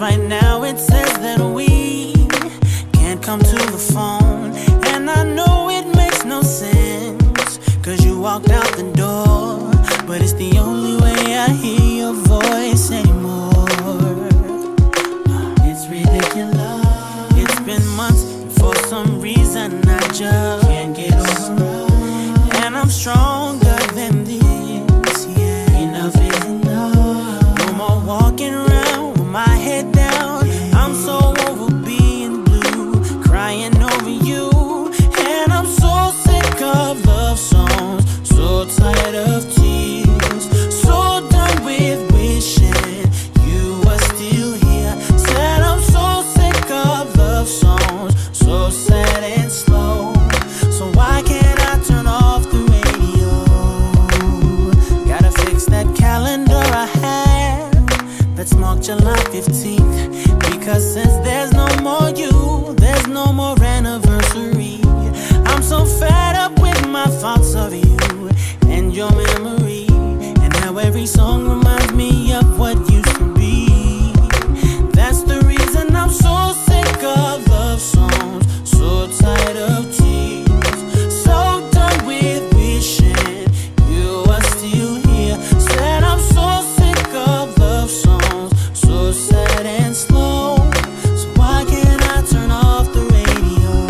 Right now it says that we can't come to the phone, and I know it makes no sense, cause you walked out the door, but it's the only way I hear your voice anymore. It's ridiculous. It's been months, and for some reason I just can't get over. And I'm stronger than this, yeah. Enough is enough. No more walking around with my head down. I'm so over being blue, crying over you. And I'm so sick of love songs, so tired of tears, so done with wishing you were still here. Said I'm so sick of love songs, so sad and slow. So why can't I turn off the radio? Gotta fix that calendar I have that's marked July 15th, because since there's no more you, there's no more anniversary. I'm so fed up with my thoughts of you and your memory, and how every song reminds me of what used to be. That's the reason I'm so sick of love songs, so tired of tears, so done with wishing you were still here. Said I'm so sick of love songs, so sad and slow. So why can't I turn off the radio?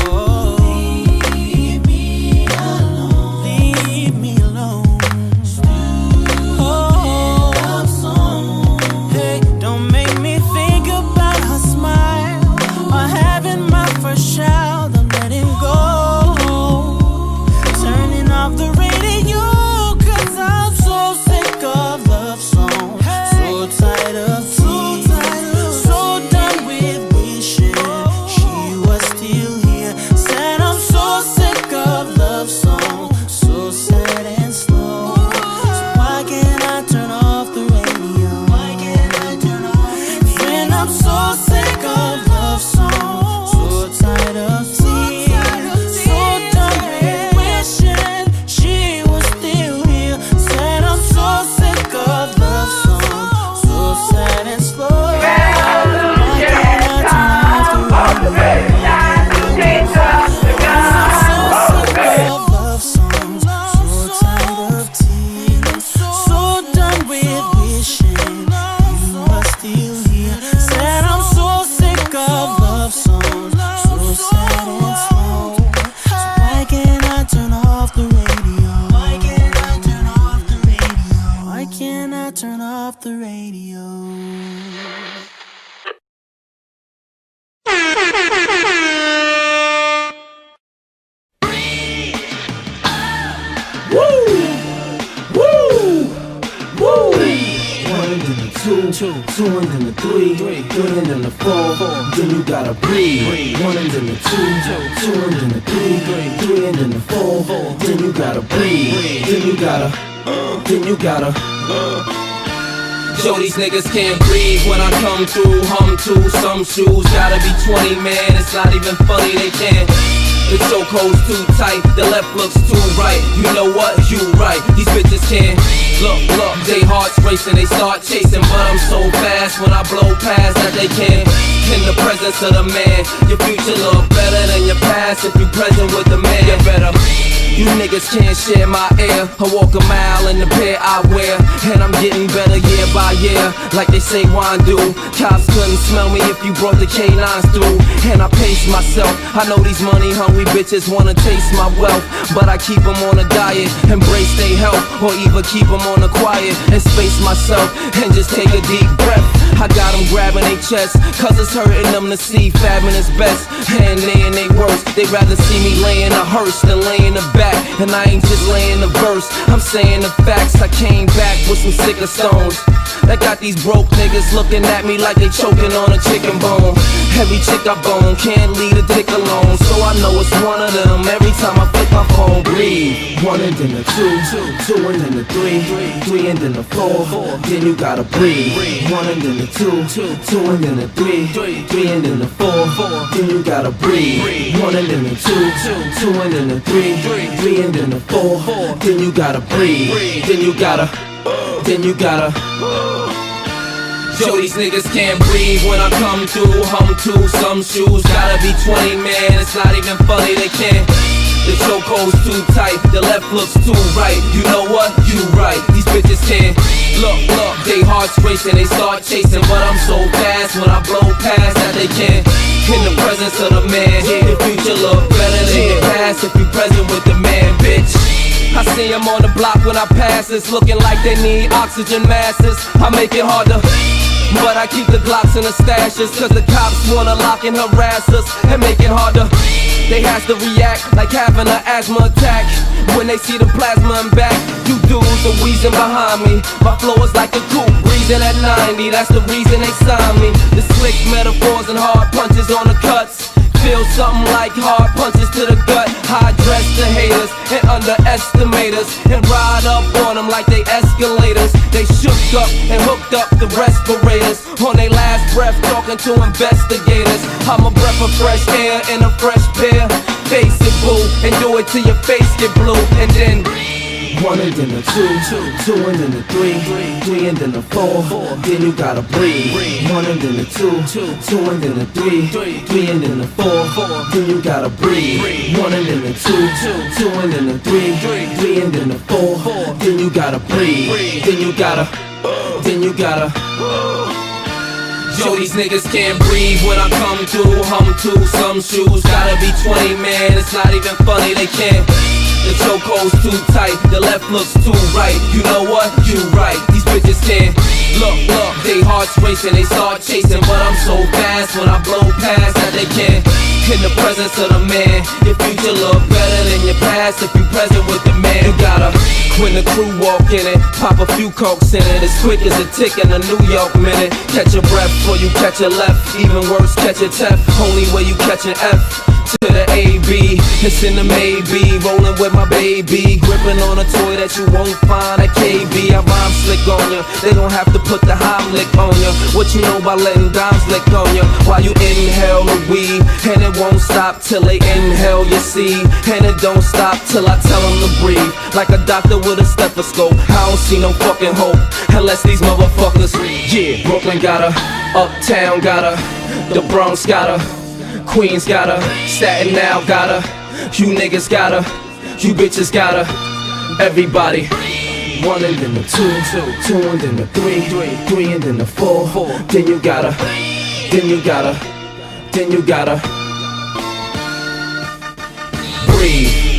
Oh, leave me alone. Leave me alone. Oh, love song. Hey, don't make me think about her smile or having my first child. I'm letting go, turning off the radio, cause I'm so sick of love songs, so tired of tears, so done with wishing she was still here. Said I'm so sick of love songs, so sad and slow. So why can't I turn off the radio? Why can't I turn off? When I'm so sick of love songs, so tired of tears, so done with wishing she was still here. Said I'm so sick of love songs, so sad and slow. Why can't I turn off the radio? I'm so sick of love songs, so tired of tears, so done with wishing you were still here. Said I'm so sick of love songs, so sad and slow. So why can't I turn off the radio? Why can't I turn off the radio? Why can't I turn off the radio? One and then the two and then the three, three and then the four, then you gotta breathe. One and then the two and then the three, three and then the four, then you gotta breathe. Then you gotta. Yo, these niggas can't breathe when I come through, hum to some shoes. Gotta be 20, man, it's not even funny, they can't. The chokehold's too tight, the left looks too right. You know what? You right, these bitches can't. Look, they hearts racing, they start chasing, but I'm so fast when I blow past that they can't. In the presence of the man, your future look better than your past if you present with the man. You better. You niggas can't share my air. I walk a mile in the pair I wear, and I'm getting better year by year, like they say wine do. Cops couldn't smell me if you brought the canines through. And I pace myself, I know these money hungry bitches wanna taste my wealth, but I keep them on a diet, embrace their health, or either keep them on the quiet and space myself, and just take a deep breath. I got them grabbing their chest, cause it's hurting them to see fabbing is best, and they in they worst. They'd rather see me laying a hearse than laying the back, and I ain't just laying the verse, I'm saying the facts. I came back with some sicker stones that got these broke niggas looking at me like they choking on a chicken bone. Every chick I bone can't leave a dick alone, so I know it's one of them every time I flick my phone. Breathe. One and then the two and then the three, three and then the four, then you gotta breathe. One and then the two and then the three, three and then the four, then you gotta breathe. One and then the two and then the three, three and then the four, then you gotta breathe. Then you gotta. Yo, these niggas can't breathe when I come through. Hum to some shoes, gotta be 20, man. It's not even funny, they can't. The chokehold's too tight, the left looks too right. You know what? You right. These bitches can't. Look, they hearts racing, they start chasing, but I'm so fast when I blow past that they can't. In the presence of the man, the future look better than the past if you present with the man, bitch. I see them on the block when I pass, it's looking like they need oxygen masks. I make it harder, but I keep the Glocks in the stashes, cause the cops wanna lock and harass us and make it harder. They has to react like having an asthma attack when they see the plasma and back. You dudes are wheezing behind me. My flow is like a coupe, breezing at 90. That's the reason they signed me. The slick metaphors and hard punches on the cuts feel something like hard punches to the gut. High dress the haters and underestimate us, and ride up on them like they escalators. They shook up and hooked up the respirators on their last breath, talking to investigators. I'm a breath of fresh air in a fresh pair. Face it, boo, and do it till your face get blue. And then one and then the two and then the three and then the four. Then you gotta breathe. One and then the two and then the three and then the four. Then you gotta breathe. One and then the two and then the three and then the four. Then you gotta breathe. Then you gotta. Yo, these niggas can't breathe when I come through. Hum to some shoes, gotta be 20, man. It's not even funny, they can't. The chokehold's too tight, the left looks too right. You know what? You right. These bitches can't. Look, they hearts racing, they start chasing, but I'm so fast when I blow past that they can't. In the presence of the man, your future look better than your past if you present with the man. You gotta, when the crew walk in it, pop a few cokes in it, as quick as a tick in a New York minute. Catch your breath before you catch a left, even worse, catch a F. Only way you catch an F. To the A.B, it's in the maybe, rolling with my baby, gripping on a toy that you won't find at KB. I rhyme slick on ya, they gon' have to put the Heimlich on ya. What you know about letting dimes lick on ya? While you inhale the weed, and it won't stop till they inhale your seed, and it don't stop till I tell them to breathe. Like a doctor with a stethoscope, I don't see no fucking hope unless these motherfuckers. Yeah, Brooklyn got her, Uptown got her, the Bronx got her, Queens got her, Staten now got her, you niggas got her, you bitches got her, everybody. One and then the two and then the three and then the four. Then you gotta breathe.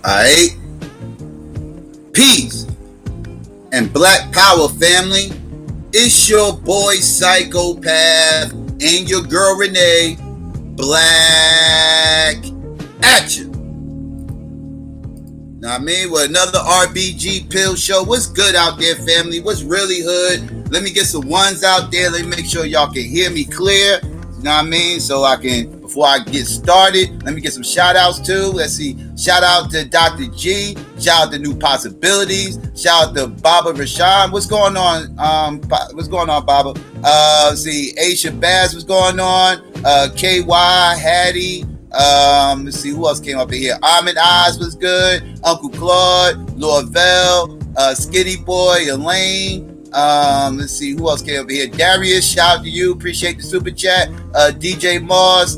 Alright? Peace and Black Power family. It's your boy Psychopath and your girl Renee. Black Action. Now I mean, with another RBG pill show. What's good out there, family? What's really hood? Let me get some ones out there. Let me make sure y'all can hear me clear. You know what I mean? So I can, before I get started, let me get some shout outs too. Let's see. Shout out to Dr. G. Shout out to New Possibilities. Shout out to Baba Rashan. What's going on? What's going on, Baba? Let's see. Aisha Bass. What's going on? KY Hattie. Let's see who else came up in here. Ahmed Oz was good. Uncle Claude, Lorvell, Skitty Boy, Elaine. Let's see who else came up in here. Darius, shout out to you. Appreciate the super chat. DJ Moss,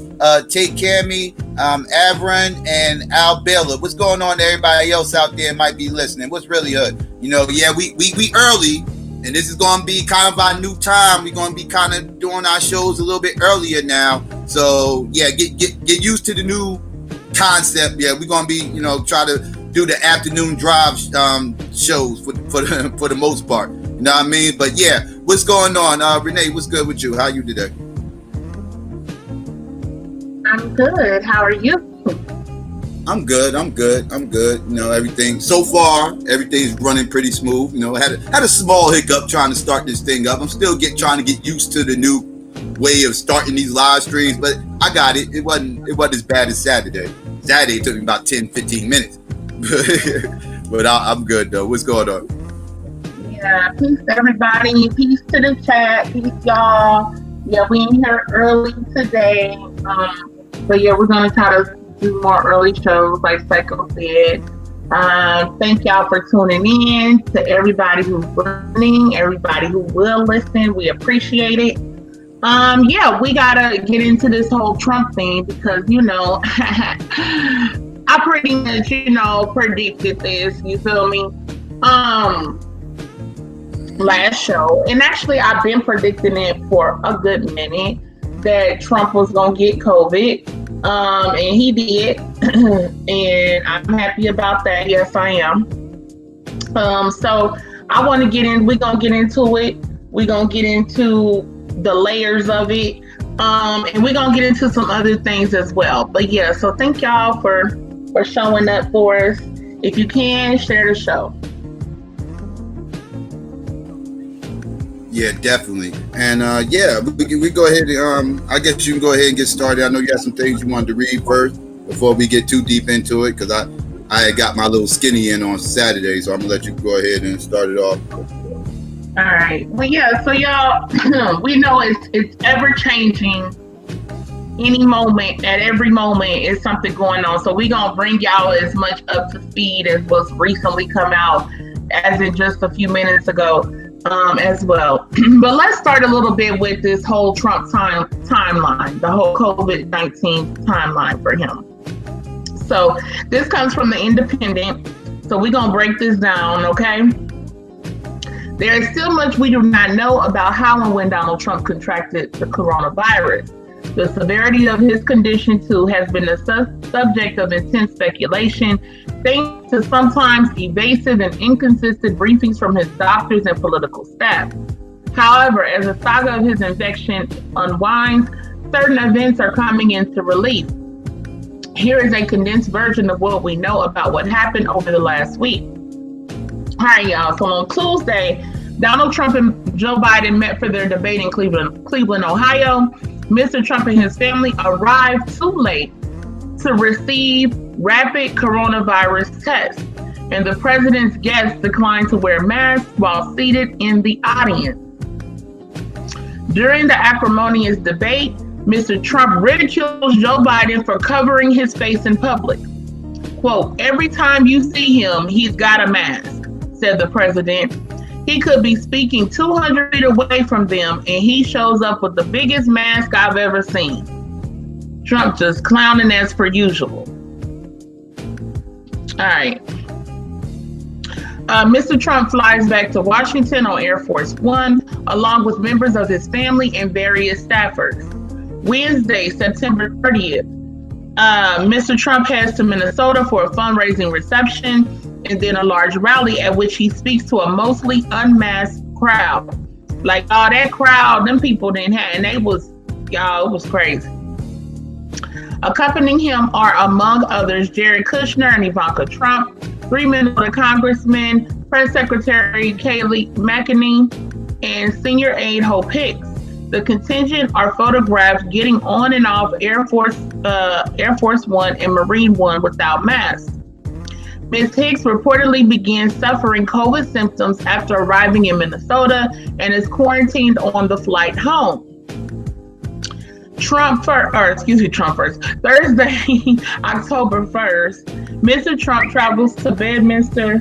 Take Care of Me, Avron, and Al Baylor. What's going on to everybody else out there might be listening? What's really good? You know, yeah, we early, and this is going to be kind of our new time. We're going to be kind of doing our shows a little bit earlier now. So yeah, get used to the new concept. Yeah, we're going to be, you know, try to do the afternoon drive shows for the most part. You know what I mean? But yeah, what's going on? Renee, what's good with you? How are you today? I'm good. How are you? I'm good. You know, everything's running pretty smooth. You know, had a small hiccup trying to start this thing up. I'm still trying to get used to the new way of starting these live streams, but I got it. It wasn't as bad as Saturday. Saturday took me about 10-15 minutes. But I'm good though. What's going on? Yeah, peace everybody. Peace to the chat. Peace y'all. Yeah, we in here early today. But yeah, we're gonna try to do more early shows like Psycho said. Thank y'all for tuning in. To everybody who's listening, everybody who will listen, we appreciate it. Yeah, we gotta get into this whole Trump thing because, you know, I pretty much, you know, predicted this, you feel me? Last show, and actually I've been predicting it for a good minute that Trump was gonna get COVID, and he did, and I'm happy about that. Yes, I am. So I want to get in. We're gonna get into it. We're gonna get into the layers of it, and we're gonna get into some other things as well. But yeah, so thank y'all for showing up for us. If you can, share the show. Yeah, definitely. And yeah, we go ahead and I guess you can go ahead and get started. I know you got some things you wanted to read first before we get too deep into it, because I got my little skinny in on Saturday, so I'm gonna let you go ahead and start it off. All right. Well, yeah. So y'all, we know it's ever changing. Any moment, at every moment, is something going on. So we gonna bring y'all as much up to speed as what's recently come out, as in just a few minutes ago. As well. But let's start a little bit with this whole Trump timeline, the whole COVID-19 timeline for him. So this comes from the Independent. So we're going to break this down, okay? There is still much we do not know about how and when Donald Trump contracted the coronavirus. The severity of his condition, too, has been the subject of intense speculation, thanks to sometimes evasive and inconsistent briefings from his doctors and political staff. However, as the saga of his infection unwinds, certain events are coming into relief. Here is a condensed version of what we know about what happened over the last week. All right, y'all. So on Tuesday, Donald Trump and Joe Biden met for their debate in Cleveland, Ohio. Mr. Trump and his family arrived too late to receive rapid coronavirus tests, and the president's guests declined to wear masks while seated in the audience. During the acrimonious debate, Mr. Trump ridicules Joe Biden for covering his face in public. Quote, "Every time you see him, he's got a mask," said the president. He could be speaking 200 feet away from them, and he shows up with the biggest mask I've ever seen. Trump just clowning as per usual. All right. Mr. Trump flies back to Washington on Air Force One, along with members of his family and various staffers. Wednesday, September 30th, Mr. Trump heads to Minnesota for a fundraising reception and then a large rally at which he speaks to a mostly unmasked crowd. Like, all that crowd, them people didn't have, and it was crazy. Accompanying him are, among others, Jared Kushner and Ivanka Trump, 3 Minnesota congressmen, Press Secretary Kayleigh McEnany, and senior aide Hope Hicks. The contingent are photographed getting on and off Air Force One and Marine One without masks. Ms. Hicks reportedly began suffering COVID symptoms after arriving in Minnesota and is quarantined on the flight home. Thursday, October 1st, Mr. Trump travels to Bedminster,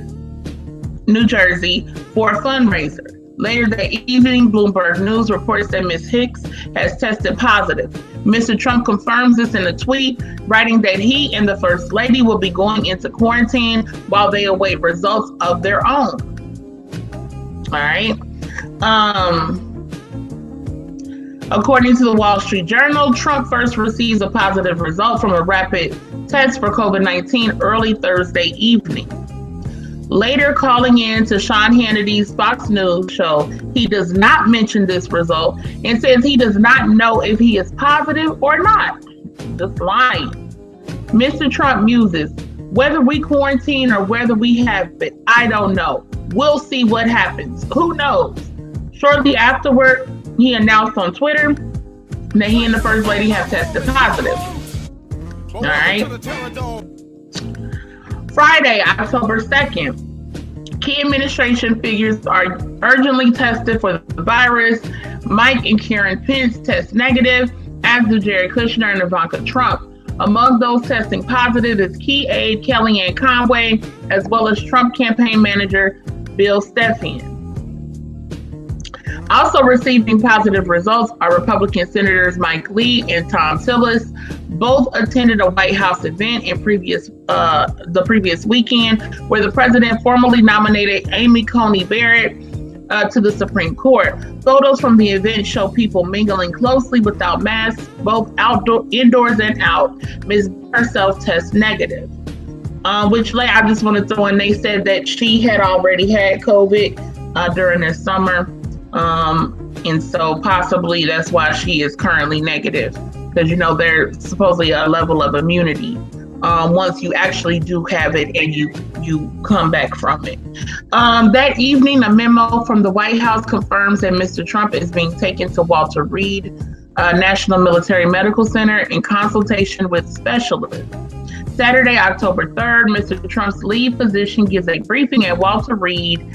New Jersey for a fundraiser. Later that evening, Bloomberg News reports that Ms. Hicks has tested positive. Mr. Trump confirms this in a tweet, writing that he and the First Lady will be going into quarantine while they await results of their own. All right. According to the Wall Street Journal, Trump first receives a positive result from a rapid test for COVID-19 early Thursday evening. Later calling in to Sean Hannity's Fox News show, he does not mention this result and says he does not know if he is positive or not. Just lying. Mr. Trump muses, whether we quarantine or whether we have it, I don't know. We'll see what happens. Who knows? Shortly afterward, he announced on Twitter that he and the First Lady have tested positive. All right. Friday, October 2nd, key administration figures are urgently tested for the virus. Mike and Karen Pence test negative, as do Jared Kushner and Ivanka Trump. Among those testing positive is key aide Kellyanne Conway, as well as Trump campaign manager Bill Stepien. Also receiving positive results are Republican Senators Mike Lee and Tom Tillis. Both attended a White House event in the previous weekend where the president formally nominated Amy Coney Barrett to the Supreme Court. Photos from the event show people mingling closely without masks, both indoors and out. Ms. herself tests negative. Which I just want to throw in, they said that she had already had COVID during the summer. And so possibly that's why she is currently negative, because there's supposedly a level of immunity once you actually do have it and you come back from it. That evening, a memo from the White House confirms that Mr. Trump is being taken to Walter Reed National Military Medical Center in consultation with specialists. Saturday, October 3rd, Mr. Trump's lead physician gives a briefing at Walter Reed,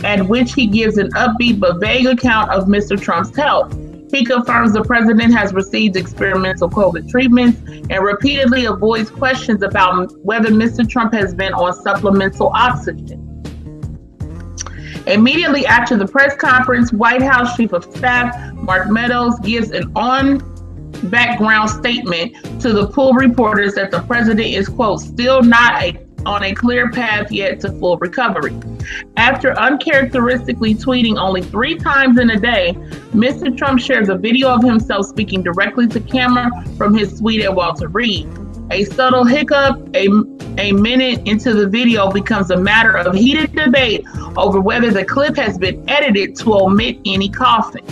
at which he gives an upbeat but vague account of Mr. Trump's health. He confirms the president has received experimental COVID treatments and repeatedly avoids questions about whether Mr. Trump has been on supplemental oxygen. Immediately after the press conference, White House Chief of Staff Mark Meadows gives an on-background statement to the pool reporters that the president is, quote, still not on a clear path yet to full recovery. After uncharacteristically tweeting only 3 times in a day, Mr. Trump shares a video of himself speaking directly to camera from his suite at Walter Reed. A subtle hiccup a minute into the video becomes a matter of heated debate over whether the clip has been edited to omit any coughing.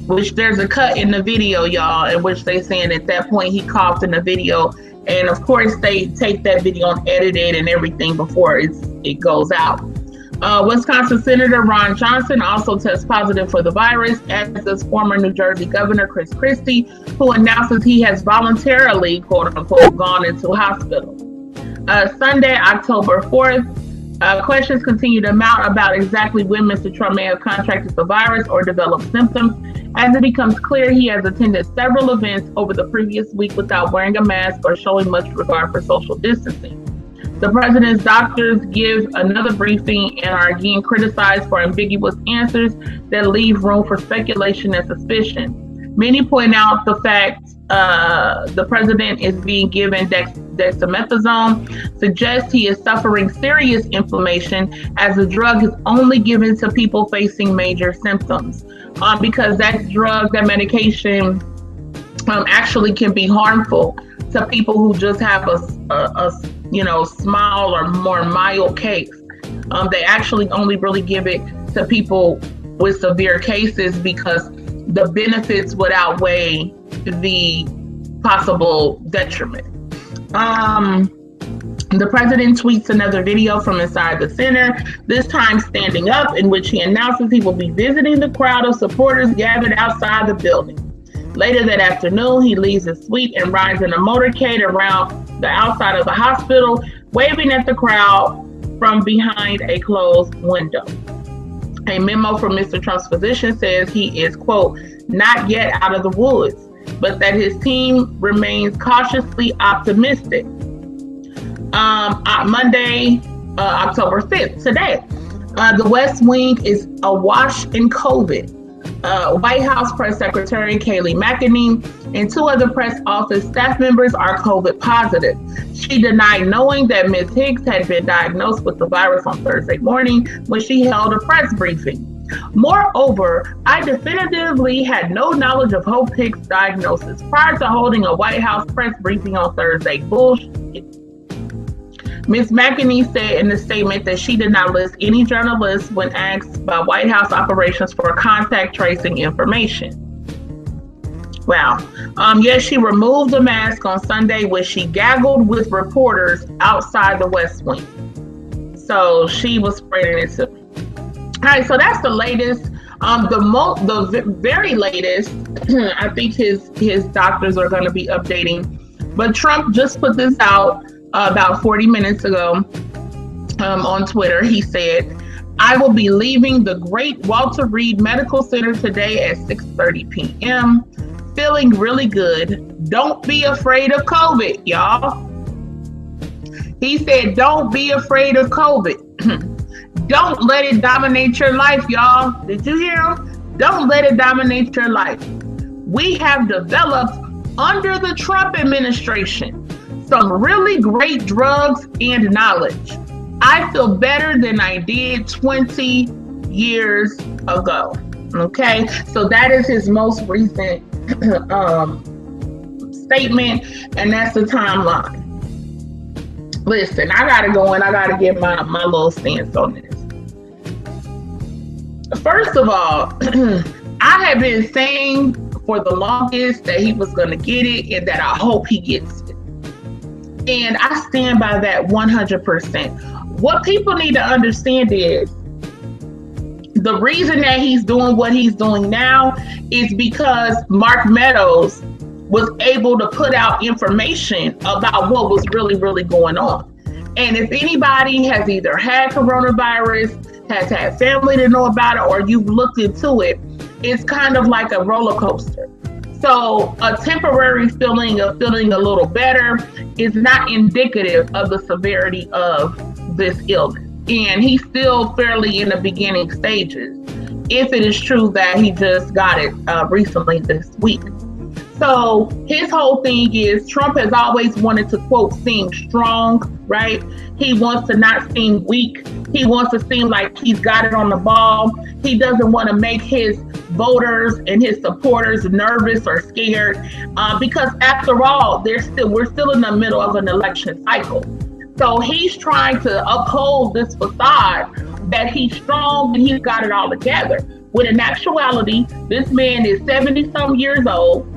Which there's a cut in the video, y'all, in which they saying at that point he coughed in the video. And of course, they take that video and edit it and everything before it goes out. Wisconsin Senator Ron Johnson also tests positive for the virus, as does former New Jersey Governor Chris Christie, who announces he has voluntarily, quote unquote, gone into hospital. Sunday, October 4th, questions continue to mount about exactly when Mr. Trump may have contracted the virus or developed symptoms, as it becomes clear he has attended several events over the previous week without wearing a mask or showing much regard for social distancing. The president's doctors give another briefing and are again criticized for ambiguous answers that leave room for speculation and suspicion. Many point out the fact the president is being given dexamethasone suggests he is suffering serious inflammation, as the drug is only given to people facing major symptoms. Because that drug, that medication, actually can be harmful to people who just have a small or more mild case. They actually only really give it to people with severe cases because the benefits would outweigh the possible detriment. The president tweets another video from inside the center, this time standing up, in which he announces he will be visiting the crowd of supporters gathered outside the building. Later that afternoon, he leaves his suite and rides in a motorcade around the outside of the hospital, waving at the crowd from behind a closed window. A memo from Mr. Trump's physician says he is, quote, not yet out of the woods, but that his team remains cautiously optimistic. Monday, October 5th, today, the West Wing is awash in COVID. White House Press Secretary Kayleigh McEnany and 2 other press office staff members are COVID positive. She denied knowing that Ms. Higgs had been diagnosed with the virus on Thursday morning when she held a press briefing. Moreover, I definitively had no knowledge of Hope Hicks' diagnosis prior to holding a White House press briefing on Thursday. Bullshit. Ms. McEnany said in the statement that she did not list any journalists when asked by White House operations for contact tracing information. Wow. Yes, she removed the mask on Sunday when she gaggled with reporters outside the West Wing. So she was spreading it too. All right, so that's the latest. The very latest, I think his doctors are going to be updating. But Trump just put this out about 40 minutes ago on Twitter. He said, I will be leaving the great Walter Reed Medical Center today at 6:30 p.m. Feeling really good. Don't be afraid of COVID, y'all. He said, don't be afraid of COVID. Don't let it dominate your life, y'all. Did you hear him? Don't let it dominate your life. We have developed under the Trump administration some really great drugs and knowledge. I feel better than I did 20 years ago. Okay, so that is his most recent statement, and that's the timeline. Listen, I gotta go and I gotta get my little stance on this. First of all, I have been saying for the longest that he was gonna get it and that I hope he gets it. And I stand by that 100%. What people need to understand is the reason that he's doing what he's doing now is because Mark Meadows was able to put out information about what was really, really going on. And if anybody has either had coronavirus, has had family to know about it, or you've looked into it, it's kind of like a roller coaster. So a temporary feeling of feeling a little better is not indicative of the severity of this illness. And he's still fairly in the beginning stages, if it is true that he just got it recently this week. So his whole thing is Trump has always wanted to, quote, seem strong, right? He wants to not seem weak. He wants to seem like he's got it on the ball. He doesn't want to make his voters and his supporters nervous or scared because after all, we're still in the middle of an election cycle. So he's trying to uphold this facade that he's strong and he's got it all together. When in actuality, this man is 70-some years old.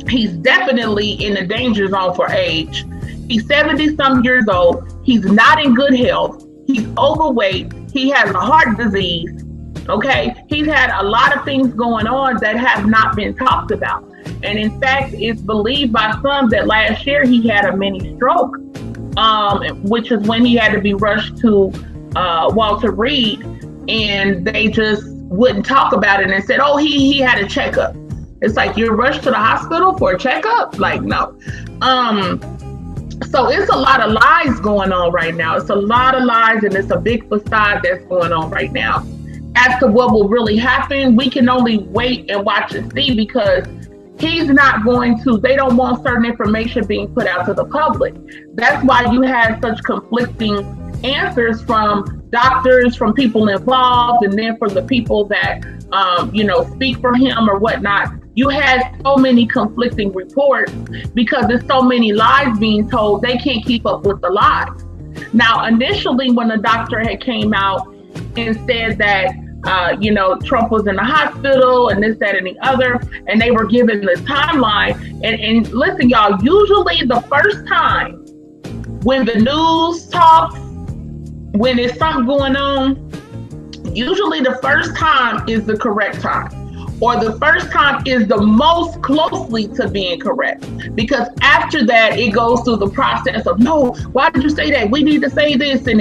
He's definitely in the danger zone for age. He's 70-some years old. He's not in good health. He's overweight. He has a heart disease. Okay, he's had a lot of things going on that have not been talked about. And in fact, it's believed by some that last year he had a mini stroke, which is when he had to be rushed to Walter Reed, and they just wouldn't talk about it and said, oh, he had a checkup. It's like, you're rushed to the hospital for a checkup? Like, no. So it's a lot of lies going on right now. It's a lot of lies, and it's a big facade that's going on right now. As to what will really happen, we can only wait and watch and see, because he's not going to, they don't want certain information being put out to the public. That's why you have such conflicting answers from doctors, from people involved, and then from the people that, speak for him or whatnot. you had so many conflicting reports because there's so many lies being told, they can't keep up with the lies. Now, initially, when the doctor had came out and said that, Trump was in the hospital and this, that, and the other, and they were given the timeline. And listen, y'all, usually the first time when the news talks, when there's something going on, usually the first time is the correct time, or the first time is the most closely to being correct. Because after that, it goes through the process of, no, why did you say that? We need to say this, and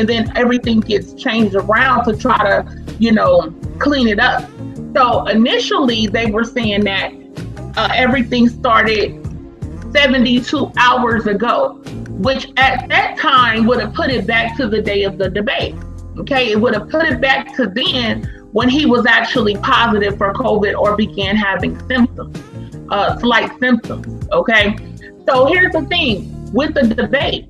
then everything gets changed around to try to, clean it up. So initially, they were saying that everything started 72 hours ago, which at that time would have put it back to the day of the debate. Okay, it would have put it back to then when he was actually positive for COVID or began having symptoms, slight symptoms. Okay, so here's the thing with the debate,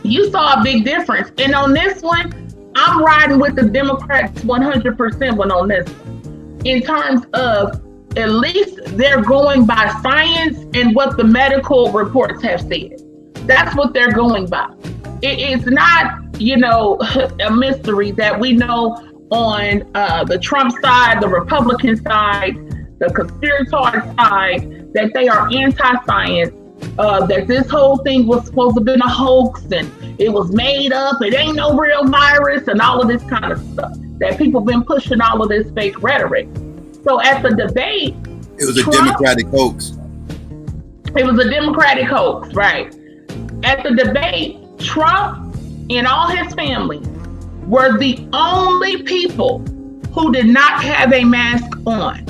you saw a big difference, and on this one, I'm riding with the Democrats 100% when on this one, in terms of at least they're going by science and what the medical reports have said. That's what they're going by. It's not, a mystery that we know on the Trump side, the Republican side, the conspiratorial side, that they are anti-science, that this whole thing was supposed to have been a hoax and it was made up, it ain't no real virus, and all of this kind of stuff, that people been pushing all of this fake rhetoric. So at the debate, it was a Democratic hoax. It was a Democratic hoax, right? At the debate, Trump and all his family were the only people who did not have a mask on.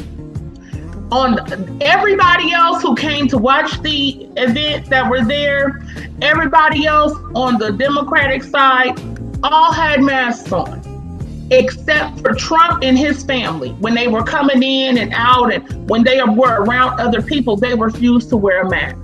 Everybody else who came to watch the event that were there, everybody else on the Democratic side, all had masks on, except for Trump and his family. When they were coming in and out, and when they were around other people, they refused to wear a mask.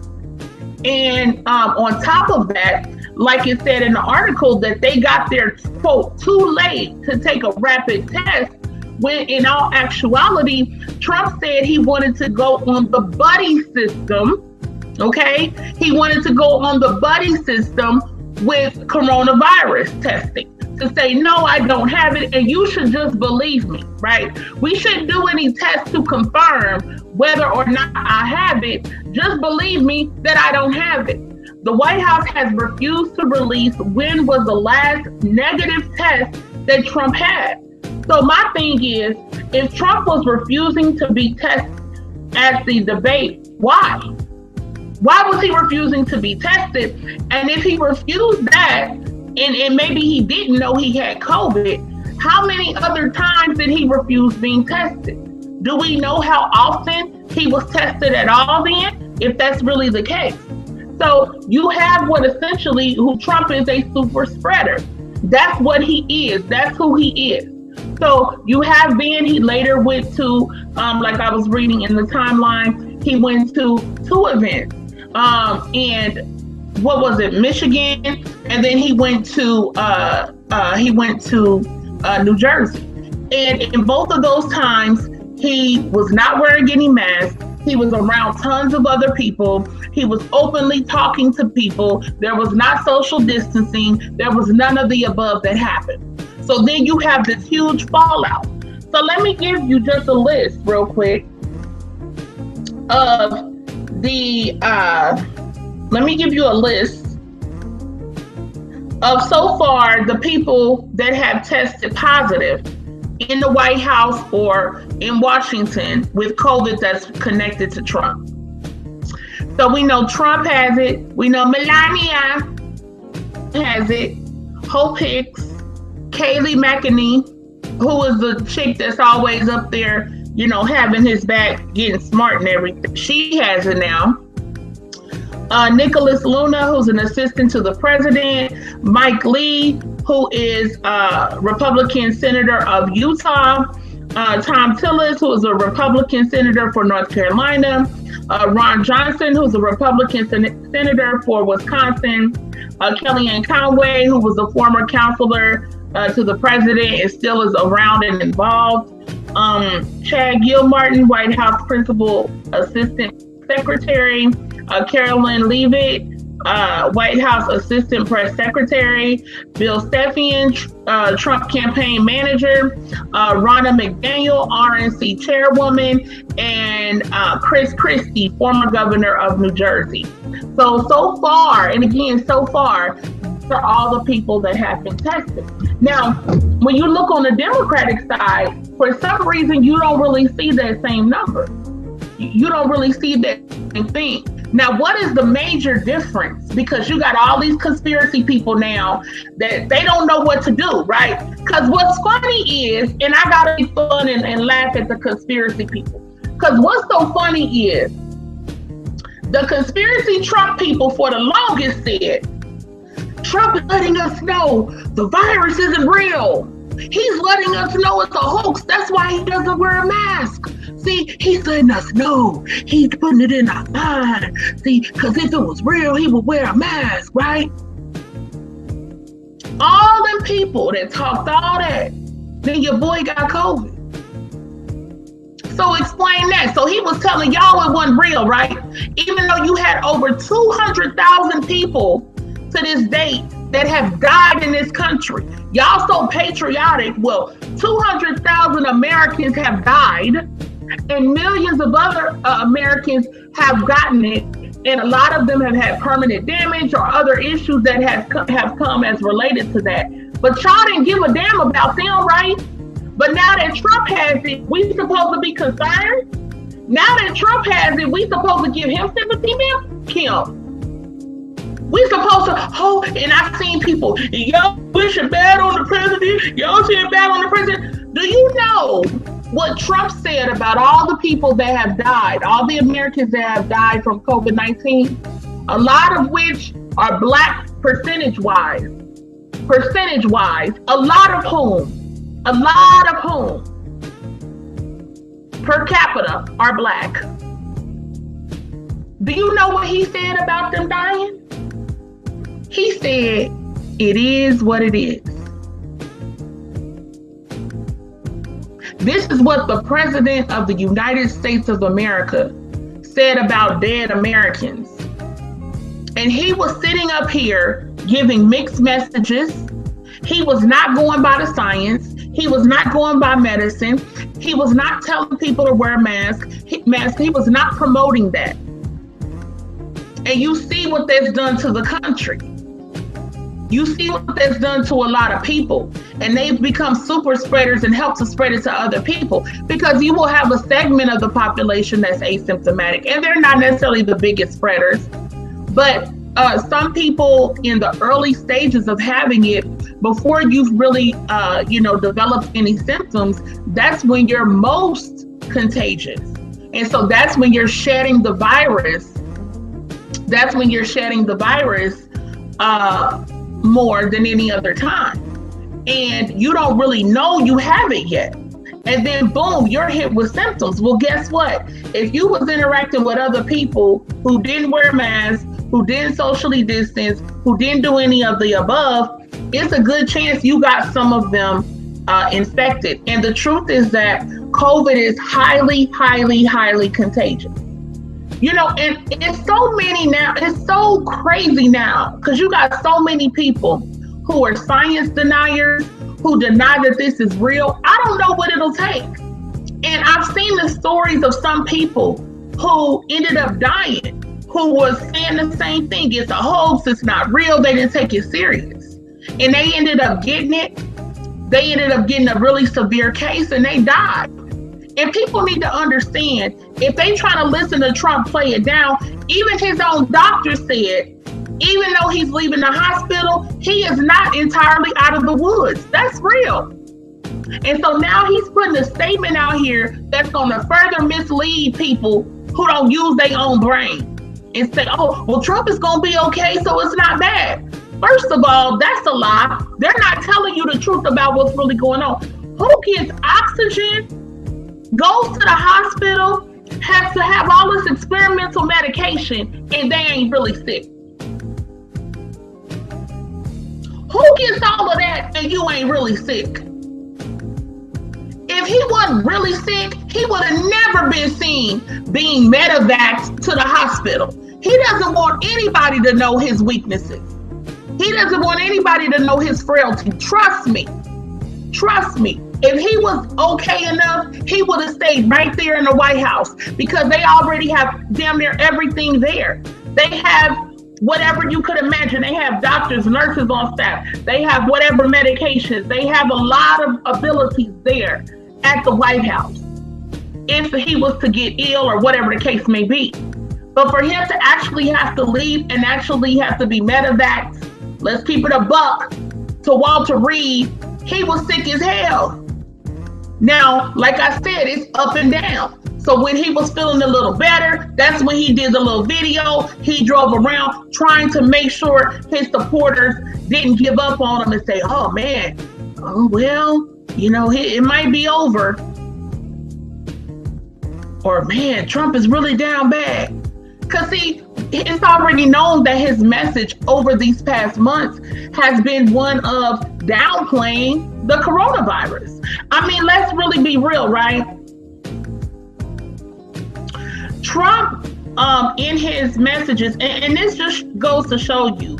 And on top of that, like it said in the article, that they got there, quote, too late to take a rapid test, when in all actuality, Trump said he wanted to go on the buddy system, okay? He wanted to go on the buddy system with coronavirus testing, to say, no, I don't have it, and you should just believe me, right? We shouldn't do any tests to confirm whether or not I have it. Just believe me that I don't have it. The White House has refused to release when was the last negative test that Trump had. So my thing is, if Trump was refusing to be tested at the debate, why? Why was he refusing to be tested? And if he refused that, and maybe he didn't know he had COVID, how many other times did he refuse being tested? Do we know how often he was tested at all then, if that's really the case? So you have what essentially, who Trump is, a super spreader. That's what he is. That's who he is. So you have Ben, he later went to, like I was reading in the timeline, he went to 2 events. And what was it, Michigan? And then he went to New Jersey. And in both of those times, he was not wearing any masks. He was around tons of other people. He was openly talking to people. There was not social distancing. There was none of the above that happened. So then you have this huge fallout. So let me give you just a list real quick of let me give you a list of so far the people that have tested positive in the White House or in Washington with COVID that's connected to Trump. So we know Trump has it. We know Melania has it. Hope Hicks, Kayleigh McEnany, who is the chick that's always up there, having his back, getting smart and everything. She has it now. Nicholas Luna, who's an assistant to the president. Mike Lee, who is a Republican senator of Utah. Tom Tillis, who is a Republican senator for North Carolina. Ron Johnson, who's a Republican senator for Wisconsin. Kellyanne Conway, who was a former counselor to the president and still is around and involved. Chad Gilmartin, White House Principal Assistant Secretary, Carolyn Leavitt, White House Assistant Press Secretary, Bill Stepien, Trump Campaign Manager, Ronna McDaniel, RNC Chairwoman, and Chris Christie, former Governor of New Jersey. So far, and again, so far, for all the people that have been tested. Now, when you look on the Democratic side, for some reason, you don't really see that same number. You don't really see that same thing. Now, what is the major difference? Because you got all these conspiracy people now that they don't know what to do, right? Because what's funny is, and I gotta be fun and laugh at the conspiracy people. Because what's so funny is, the conspiracy Trump people for the longest said, Trump is letting us know the virus isn't real. He's letting us know it's a hoax. That's why he doesn't wear a mask. See, he's letting us know. He's putting it in our mind. See, because if it was real, he would wear a mask, right? All them people that talked all that, then your boy got COVID. So explain that. So he was telling y'all it wasn't real, right? Even though you had over 200,000 people to this date that have died in this country. Y'all so patriotic. Well, 200,000 Americans have died and millions of other Americans have gotten it. And a lot of them have had permanent damage or other issues that have come as related to that. But y'all didn't give a damn about them, right? But now that Trump has it, we supposed to be concerned? Now that Trump has it, we supposed to give him sympathy, man? Kim. We supposed to, and I've seen people, y'all wishing bad on the president, y'all saying bad on the president. Do you know what Trump said about all the people that have died, all the Americans that have died from COVID-19, a lot of which are Black percentage-wise, a lot of whom, per capita are Black. Do you know what he said about them dying? He said, it is what it is. This is what the President of the United States of America said about dead Americans. And he was sitting up here giving mixed messages. He was not going by the science. He was not going by medicine. He was not telling people to wear masks. He was not promoting that. And you see what that's done to the country. You see what that's done to a lot of people, and they've become super spreaders and help to spread it to other people, because you will have a segment of the population that's asymptomatic, and they're not necessarily the biggest spreaders, but some people in the early stages of having it, before you've really, developed any symptoms, that's when you're most contagious. And so that's when you're shedding the virus. More than any other time. And you don't really know you have it yet. And then boom, you're hit with symptoms. Well, guess what? If you was interacting with other people who didn't wear masks, who didn't socially distance, who didn't do any of the above, it's a good chance you got some of them infected. And the truth is that COVID is highly, highly, highly contagious. You know, and it's so many now, it's so crazy now, because you got so many people who are science deniers, who deny that this is real. I don't know what it'll take. And I've seen the stories of some people who ended up dying, who was saying the same thing. It's a hoax, it's not real, they didn't take it serious. And they ended up getting it. They ended up getting a really severe case and they died. And people need to understand, if they trying to listen to Trump play it down, even his own doctor said, even though he's leaving the hospital, he is not entirely out of the woods. That's real. And so now he's putting a statement out here that's going to further mislead people who don't use their own brain and say, oh, well, Trump is going to be okay, so it's not bad. First of all, that's a lie. They're not telling you the truth about what's really going on. Who gets oxygen, goes to the hospital, has to have all this experimental medication, and they ain't really sick? Who gets all of that and you ain't really sick? If he wasn't really sick, he would have never been seen being medevaced to the hospital. He doesn't want anybody to know his weaknesses. He doesn't want anybody to know his frailty. Trust me. Trust me. If he was okay enough, he would have stayed right there in the White House, because they already have damn near everything there. They have whatever you could imagine. They have doctors, nurses on staff. They have whatever medications. They have a lot of abilities there at the White House if he was to get ill or whatever the case may be. But for him to actually have to leave and actually have to be medevaced, let's keep it a buck, to Walter Reed, he was sick as hell. Now, like I said, it's up and down. So when he was feeling a little better, that's when he did the little video. He drove around trying to make sure his supporters didn't give up on him and say, oh man, oh well, you know, it might be over. Or man, Trump is really down bad. Because see, it's already known that his message over these past months has been one of downplaying the coronavirus. I mean, let's really be real, right? Trump, in his messages, and this just goes to show you,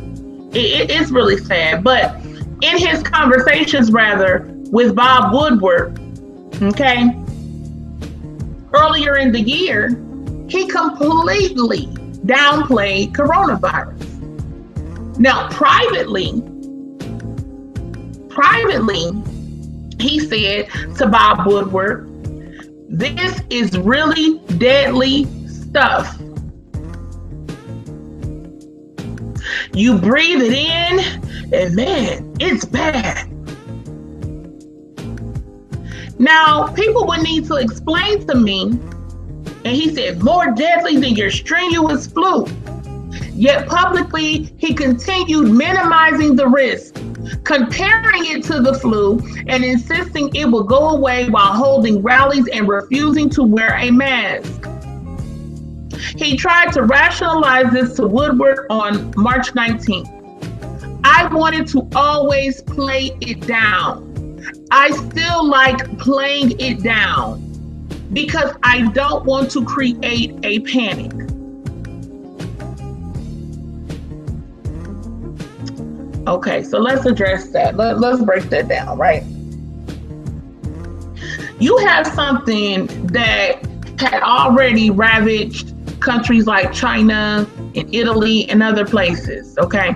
it's really sad, but in his conversations, rather, with Bob Woodward, okay, earlier in the year, he completely downplayed coronavirus. Now, privately, he said to Bob Woodward, this is really deadly stuff. You breathe it in, and man, it's bad. Now, people would need to explain to me, and he said, more deadly than your strenuous flu. Yet publicly, he continued minimizing the risk, comparing it to the flu and insisting it will go away while holding rallies and refusing to wear a mask. He tried to rationalize this to Woodward on March 19th. I wanted to always play it down. I still like playing it down because I don't want to create a panic. Okay, so let's address that. Let's break that down, right? You have something that had already ravaged countries like China and Italy and other places, okay?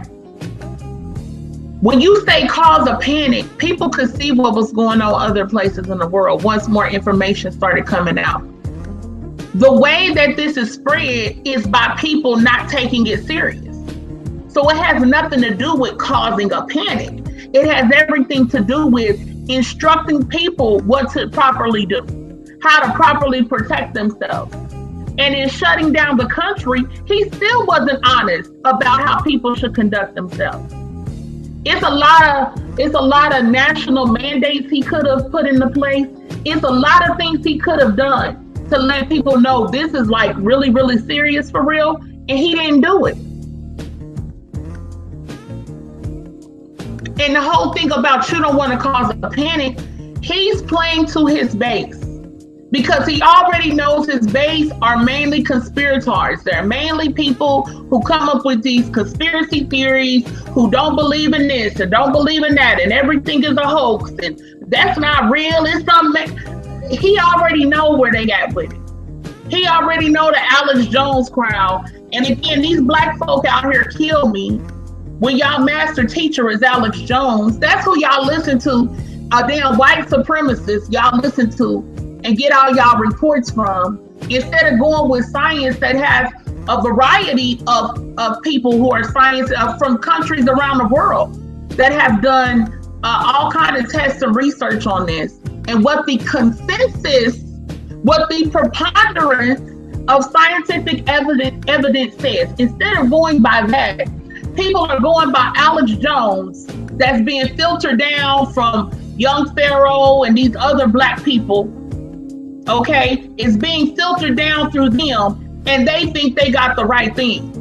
When you say cause a panic, people could see what was going on other places in the world once more information started coming out. The way that this is spread is by people not taking it serious. So it has nothing to do with causing a panic. It has everything to do with instructing people what to properly do, how to properly protect themselves. And in shutting down the country, he still wasn't honest about how people should conduct themselves. It's a lot of national mandates he could have put into place. It's a lot of things he could have done to let people know this is like really, really serious for real, and he didn't do it. And the whole thing about you don't want to cause a panic, he's playing to his base because he already knows his base are mainly conspirators. They're mainly people who come up with these conspiracy theories, who don't believe in this and don't believe in that, and everything is a hoax and that's not real. It's something. He already know where they at with it. He already know the Alex Jones crowd. And again, these black folk out here kill me. When y'all master teacher is Alex Jones, that's who y'all listen to, a damn white supremacist y'all listen to and get all y'all reports from, instead of going with science that has a variety of people who are science from countries around the world that have done all kinds of tests and research on this. And what the consensus, what the preponderance of scientific evidence says, instead of going by that, people are going by Alex Jones that's being filtered down from Young Pharaoh and these other black people, okay? It's being filtered down through them and they think they got the right thing.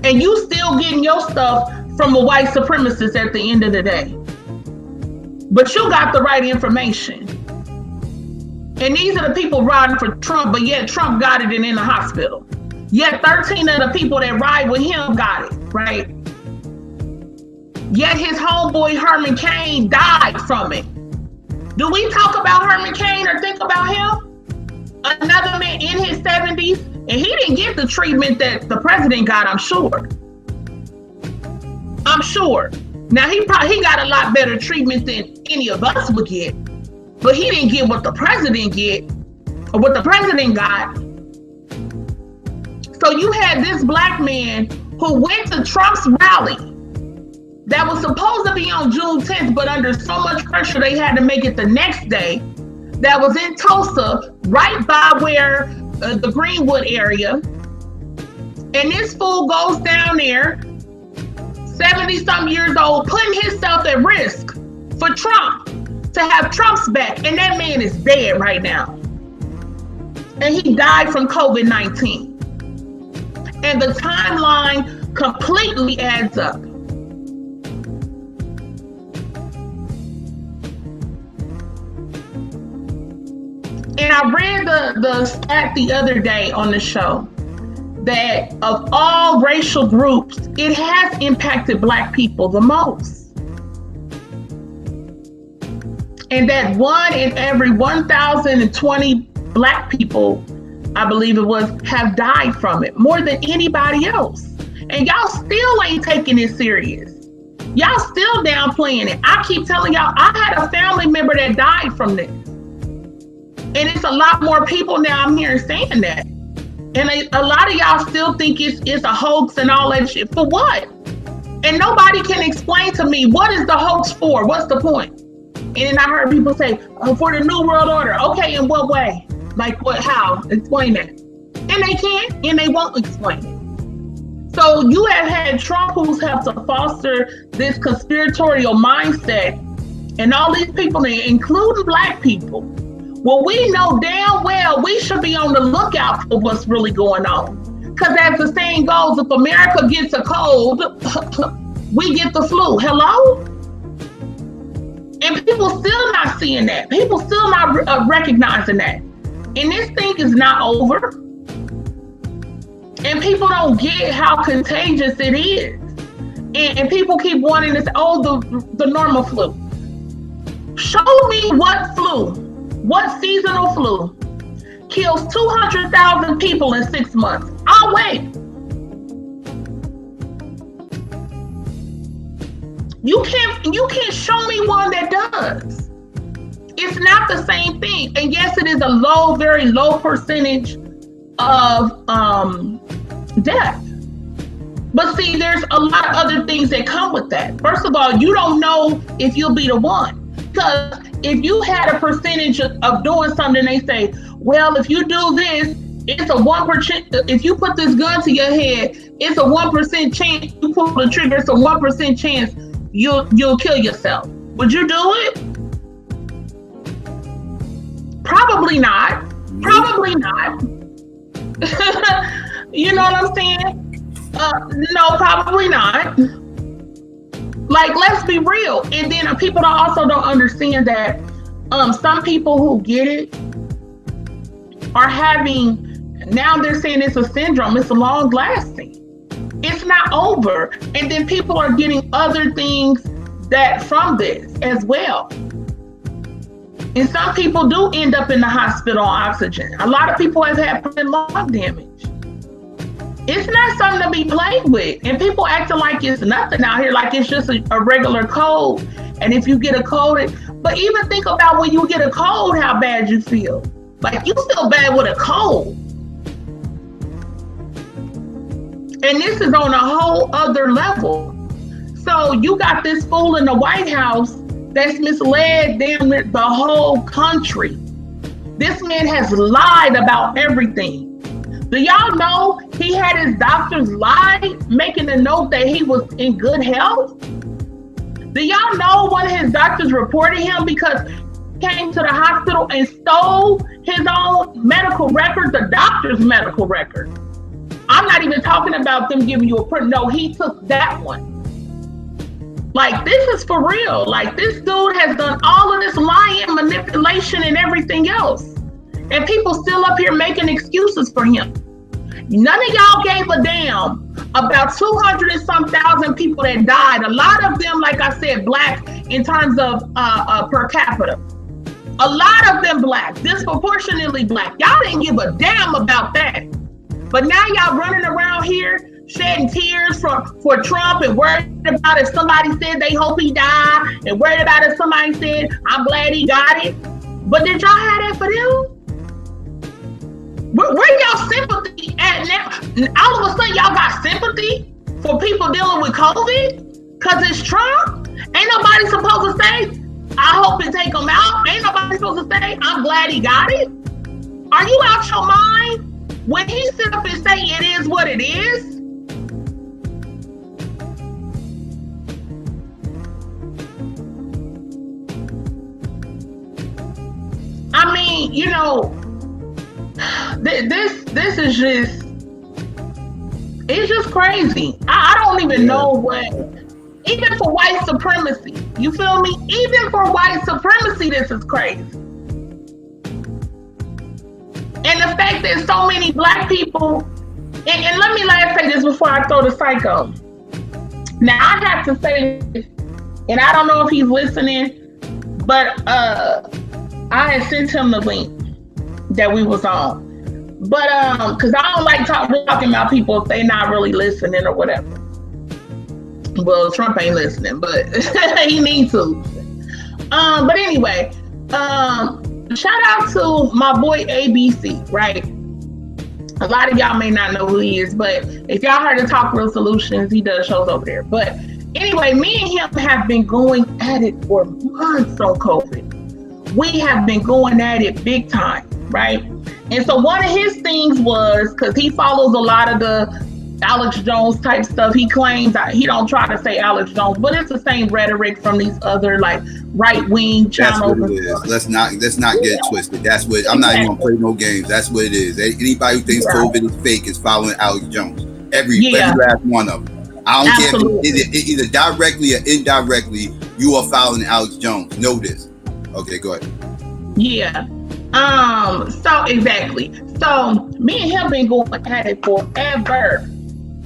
And you still getting your stuff from a white supremacist at the end of the day. But you got the right information. And these are the people riding for Trump, but yet Trump got it and in the hospital. Yet 13 of the people that ride with him got it, right? Yet his homeboy Herman Cain died from it. Do we talk about Herman Cain or think about him? Another man in his 70s, and he didn't get the treatment that the president got, I'm sure. I'm sure. Now, he got a lot better treatment than any of us would get, but he didn't get what the president get, or what the president got. So you had this black man who went to Trump's rally that was supposed to be on June 10th, but under so much pressure, they had to make it the next day. That was in Tulsa, right by where the Greenwood area. And this fool goes down there, 70-something years old, putting himself at risk for Trump, to have Trump's back. And that man is dead right now. And he died from COVID-19. And the timeline completely adds up. And I read the stat the other day on the show that of all racial groups, it has impacted Black people the most. And that 1 in every 1,020 Black people, I believe it was, have died from it, more than anybody else. And y'all still ain't taking it serious. Y'all still downplaying it. I keep telling y'all, I had a family member that died from this. And it's a lot more people now I'm hearing saying that. And a lot of y'all still think it's a hoax and all that shit. For what? And nobody can explain to me, what is the hoax for? What's the point? And then I heard people say, oh, for the New World Order. Okay, in what way? Like what, how? Explain that. And they can't, and they won't explain it. So you have had Trump who's helped to foster this conspiratorial mindset, and all these people, including Black people. Well, we know damn well we should be on the lookout for what's really going on. Because as the saying goes, if America gets a cold, we get the flu. Hello? And people still not seeing that. People still not recognizing that. And this thing is not over. And people don't get how contagious it is. And people keep wanting to say, oh, the normal flu. Show me what flu, what seasonal flu kills 200,000 people in 6 months. I'll wait. You can't show me one that does. It's not the same thing. And yes, it is a low, very low percentage of death. But see, there's a lot of other things that come with that. First of all, you don't know if you'll be the one. Because if you had a percentage of doing something, they say, well, if you do this, it's a 1%. If you put this gun to your head, it's a 1% chance. You pull the trigger, it's a 1% chance you'll kill yourself. Would you do it? Probably not. Probably not. You know what I'm saying? No, probably not. Like, let's be real. And then people also don't understand that some people who get it are having, now they're saying it's a syndrome. It's long lasting. It's not over. And then people are getting other things that from this as well. And some people do end up in the hospital on oxygen. A lot of people have had permanent lung damage. It's not something to be played with. And people acting like it's nothing out here, like it's just a regular cold. And if you get a cold, but even think about when you get a cold, how bad you feel. Like, you feel bad with a cold. And this is on a whole other level. So you got this fool in the White House that's misled damn near the whole country. This man has lied about everything. Do y'all know he had his doctors lie, making a note that he was in good health? Do y'all know what his doctors reported him because he came to the hospital and stole his own medical record, the doctor's medical record? I'm not even talking about them giving you a print. No, he took that one. Like, this is for real. Like, this dude has done all of this lying, manipulation, and everything else. And people still up here making excuses for him. None of y'all gave a damn about 200 and some thousand people that died. A lot of them, like I said, black in terms of per capita. A lot of them black, disproportionately black. Y'all didn't give a damn about that. But now y'all running around here shedding tears for Trump and worried about if somebody said they hope he died and worried about if somebody said, I'm glad he got it. But did y'all have that for them? Where y'all sympathy at now? All of a sudden y'all got sympathy for people dealing with COVID? Cause it's Trump? Ain't nobody supposed to say, I hope it take him out. Ain't nobody supposed to say, I'm glad he got it. Are you out your mind? When he sit up and say it is what it is? I mean, you know, this is just, it's just crazy. I don't even know what, even for white supremacy, you feel me? Even for white supremacy, this is crazy. And the fact that so many black people, and let me say this before I throw the psycho. Now I have to say this, and I don't know if he's listening, but I had sent him the link that we was on. But cause I don't like talking about people if they not really listening or whatever. Well, Trump ain't listening, but he needs to. But anyway, shout out to my boy ABC, right? A lot of y'all may not know who he is, but if y'all heard of Talk Real Solutions, he does shows over there. But anyway, me and him have been going at it for months on COVID. We have been going at it big time, right? And so one of his things was, because he follows a lot of the Alex Jones type stuff, he claims that he don't try to say Alex Jones, but it's the same rhetoric from these other like right-wing channels. That's what it is. Let's not get it twisted. That's what, I'm not even gonna play no games. That's what it is. Anybody who thinks COVID is fake is following Alex Jones. Every last one of them. I don't care if either directly or indirectly, you are following Alex Jones. Know this. Okay, go ahead. Yeah. So exactly. So me and him been going at it forever.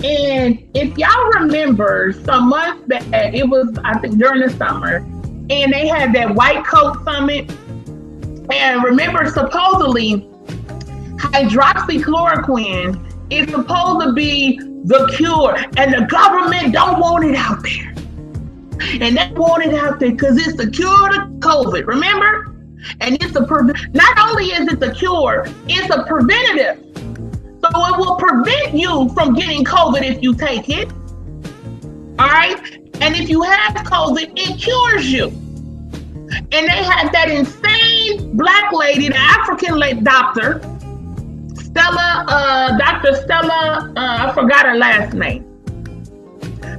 And if y'all remember, some months back, it was, I think, during the summer, and they had that white coat summit. And remember, supposedly, hydroxychloroquine is supposed to be the cure, and the government don't want it out there. And they want it out there because it's the cure to COVID, remember? And it's not only is it the cure, it's a preventative. So it will prevent you from getting COVID if you take it. All right? And if you have COVID, it cures you. And they had that insane black lady, the African doctor, Dr. Stella, I forgot her last name.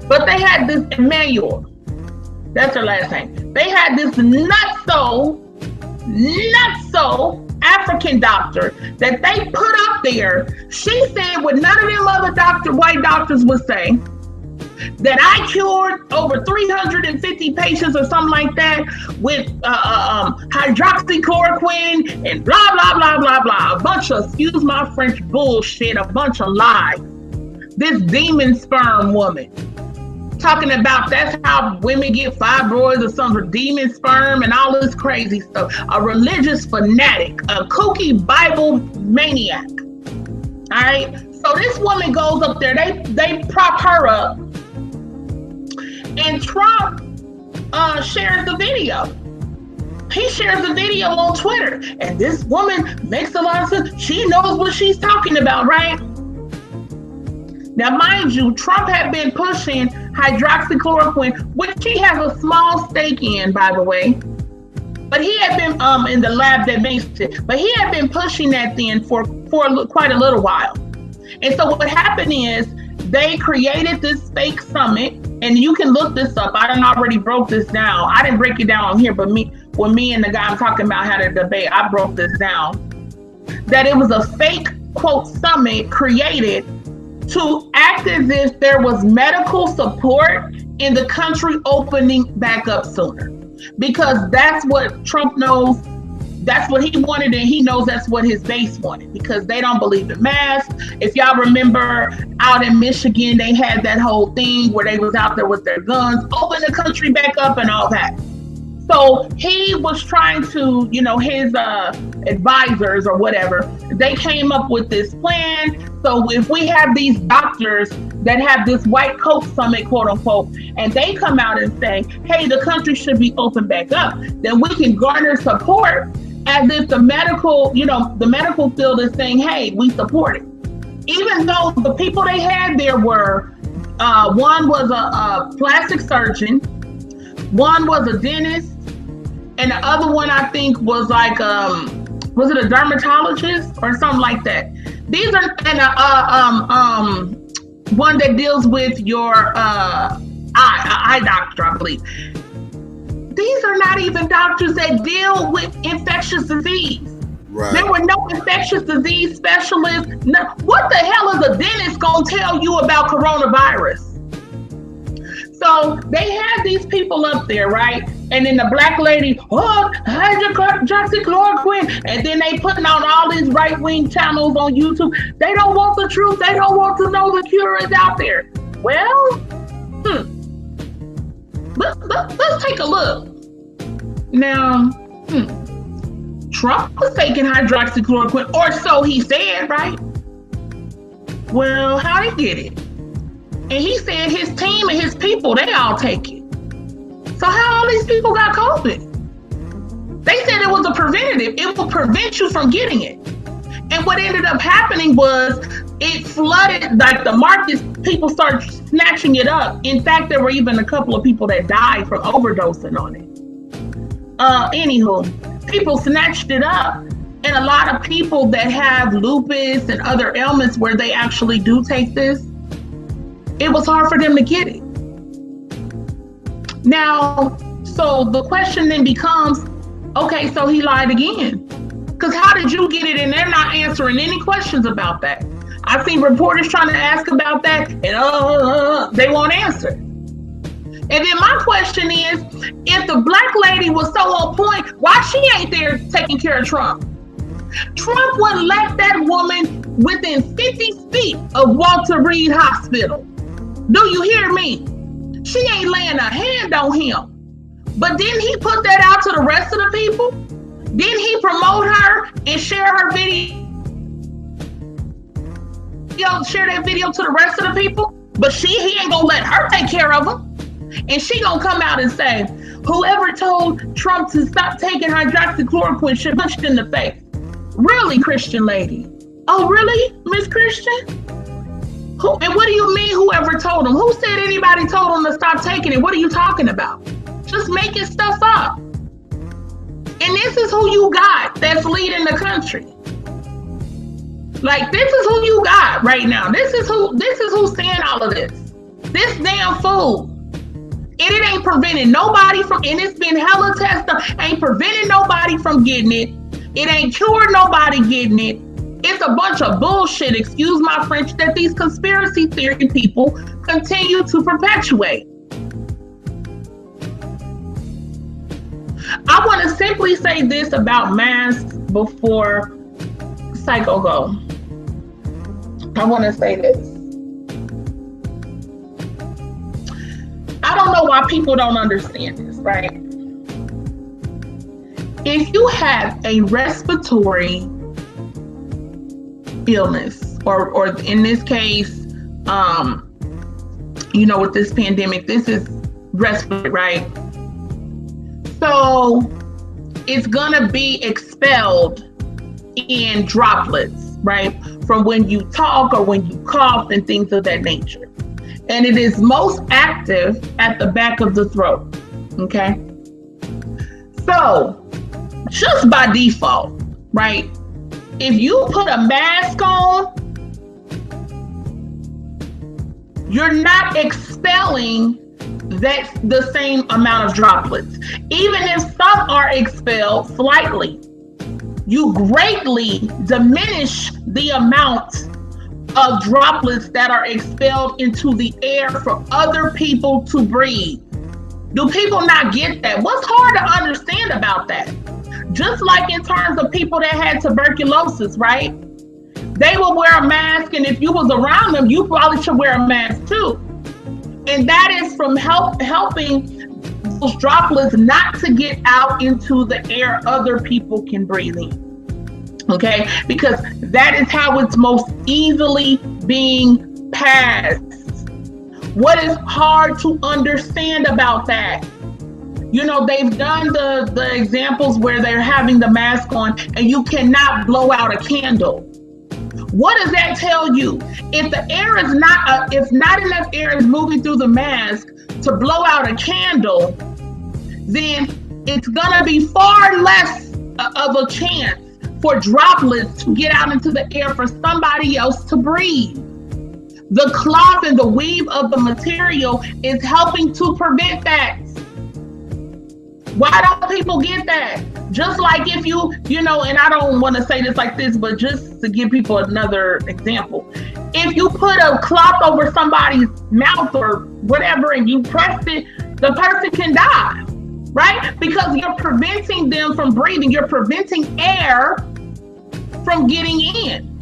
But they had this Emmanuel. That's her last name. They had this nutso African doctor that they put up there. She said what none of them other white doctors would say, that I cured over 350 patients or something like that with hydroxychloroquine and blah, blah, blah, blah, blah. A bunch of, excuse my French, bullshit, a bunch of lies. This demon sperm woman. Talking about that's how women get fibroids or some demon sperm and all this crazy stuff. A religious fanatic, a kooky Bible maniac. All right. So this woman goes up there. They prop her up, and Trump shares the video. He shares the video on Twitter, and this woman makes a lot of sense. She knows what she's talking about, right? Now, mind you, Trump had been pushing hydroxychloroquine, which he has a small stake in, by the way. But he had been in the lab that makes it. But he had been pushing that then for quite a little while. And so what happened is they created this fake summit, and you can look this up. I done already broke this down. I didn't break it down on here, but when me and the guy I'm talking about had a debate, I broke this down. That it was a fake, quote, summit created to act as if there was medical support in the country opening back up sooner. Because that's what Trump knows that's what he wanted, and he knows that's what his base wanted, because they don't believe in masks. If y'all remember, out in Michigan, they had that whole thing where they was out there with their guns, open the country back up and all that. So he was trying to, his advisors or whatever, they came up with this plan. So if we have these doctors that have this white coat summit, quote unquote, and they come out and say, hey, the country should be open back up, then we can garner support as if the medical field is saying, hey, we support it. Even though the people they had there were, one was a plastic surgeon, one was a dentist, and the other one I think was like, was it a dermatologist or something like that? These are, and one that deals with your eye doctor, I believe. These are not even doctors that deal with infectious disease. Right. There were no infectious disease specialists. No, what the hell is a dentist gonna tell you about coronavirus? So they had these people up there, right? And then the black lady, hydroxychloroquine, and then they putting on all these right-wing channels on YouTube. They don't want the truth. They don't want to know the cure is out there. Well, let's take a look. Now, Trump was taking hydroxychloroquine, or so he said, right? Well, how'd he get it? And he said his team and his people, they all take it. So how all these people got COVID? They said it was a preventative. It will prevent you from getting it. And what ended up happening was it flooded, like the markets, people started snatching it up. In fact, there were even a couple of people that died from overdosing on it. Anywho, people snatched it up. And a lot of people that have lupus and other ailments where they actually do take this, it was hard for them to get it. Now, so the question then becomes, okay, so he lied again. Because how did you get it? And they're not answering any questions about that. I've seen reporters trying to ask about that, and they won't answer. And then my question is, if the black lady was so on point, why she ain't there taking care of Trump? Trump wouldn't let that woman within 50 feet of Walter Reed Hospital. Do you hear me? She ain't laying a hand on him. But didn't he put that out to the rest of the people? Didn't he promote her and share her video? Share that video to the rest of the people? But he ain't gonna let her take care of him. And she gonna come out and say, whoever told Trump to stop taking hydroxychloroquine should be punched in the face. Really, Christian lady? Oh, really, Miss Christian? Who, and what do you mean whoever told him? Who said anybody told him to stop taking it? What are you talking about? Just making stuff up. And this is who you got that's leading the country. Like, this is who you got right now. This is who's saying all of this. This damn fool. And it ain't preventing nobody from, and it's been hella tested, ain't preventing nobody from getting it. It ain't cured nobody getting it. It's a bunch of bullshit, excuse my French, that these conspiracy theory people continue to perpetuate. I want to simply say this about masks before Psycho go. I want to say this. I don't know why people don't understand this, right? If you have a respiratory illness, or in this case, with this pandemic, this is respiratory, right? So it's gonna be expelled in droplets, right? From when you talk or when you cough and things of that nature. And it is most active at the back of the throat, okay? So just by default, right? If you put a mask on, you're not expelling the same amount of droplets. Even if some are expelled slightly, you greatly diminish the amount of droplets that are expelled into the air for other people to breathe. Do people not get that? What's hard to understand about that? just like in terms of people that had tuberculosis, right? They will wear a mask, and if you was around them, you probably should wear a mask too. And that is from helping those droplets not to get out into the air other people can breathe in. Okay? Because that is how it's most easily being passed. What is hard to understand about that? You know, they've done the examples where they're having the mask on and you cannot blow out a candle. What does that tell you? If the air is not, if not enough air is moving through the mask to blow out a candle, then it's gonna be far less of a chance for droplets to get out into the air for somebody else to breathe. The cloth and the weave of the material is helping to prevent that. Why don't people get that? Just like if you know, and I don't want to say this like this, but just to give people another example. If you put a cloth over somebody's mouth or whatever and you press it, the person can die, right? Because you're preventing them from breathing. You're preventing air from getting in.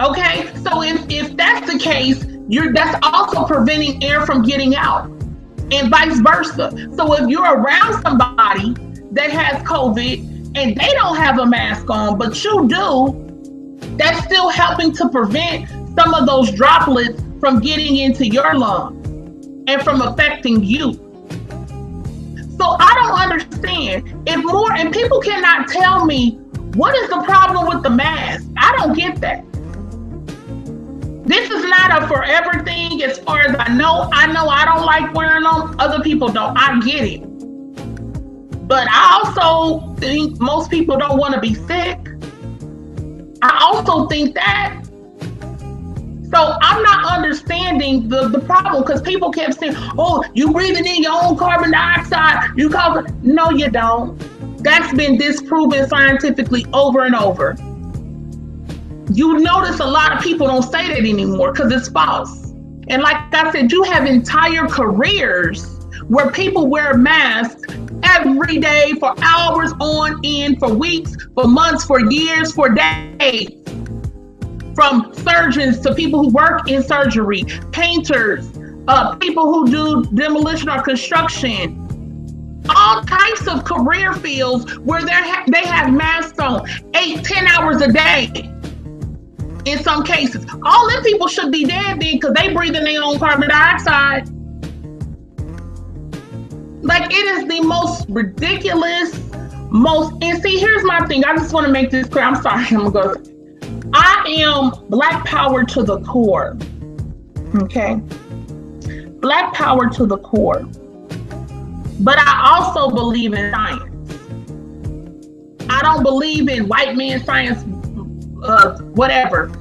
Okay, so if that's the case, that's also preventing air from getting out, and vice versa. So if you're around somebody that has COVID and they don't have a mask on, but you do, that's still helping to prevent some of those droplets from getting into your lungs and from affecting you. So I don't understand. And people cannot tell me what is the problem with the mask. I don't get that. This is not a forever thing as far as I know. I know I don't like wearing them. Other people don't. I get it. But I also think most people don't want to be sick. I also think that. So I'm not understanding the problem, because people kept saying, oh, you breathing in your own carbon dioxide. No, you don't. That's been disproven scientifically over and over. You notice a lot of people don't say that anymore because it's false. And like I said, you have entire careers where people wear masks every day for hours on end, for weeks, for months, for years, for days. From surgeons to people who work in surgery, painters, people who do demolition or construction, all types of career fields where they have masks on 8-10 hours a day. In some cases, all them people should be dead then, because they breathe in their own carbon dioxide. Like, it is the most ridiculous, and see, here's my thing. I just want to make this clear. I'm sorry, I'm gonna go. I am Black power to the core. Okay? Black power to the core. But I also believe in science. I don't believe in white man science, whatever.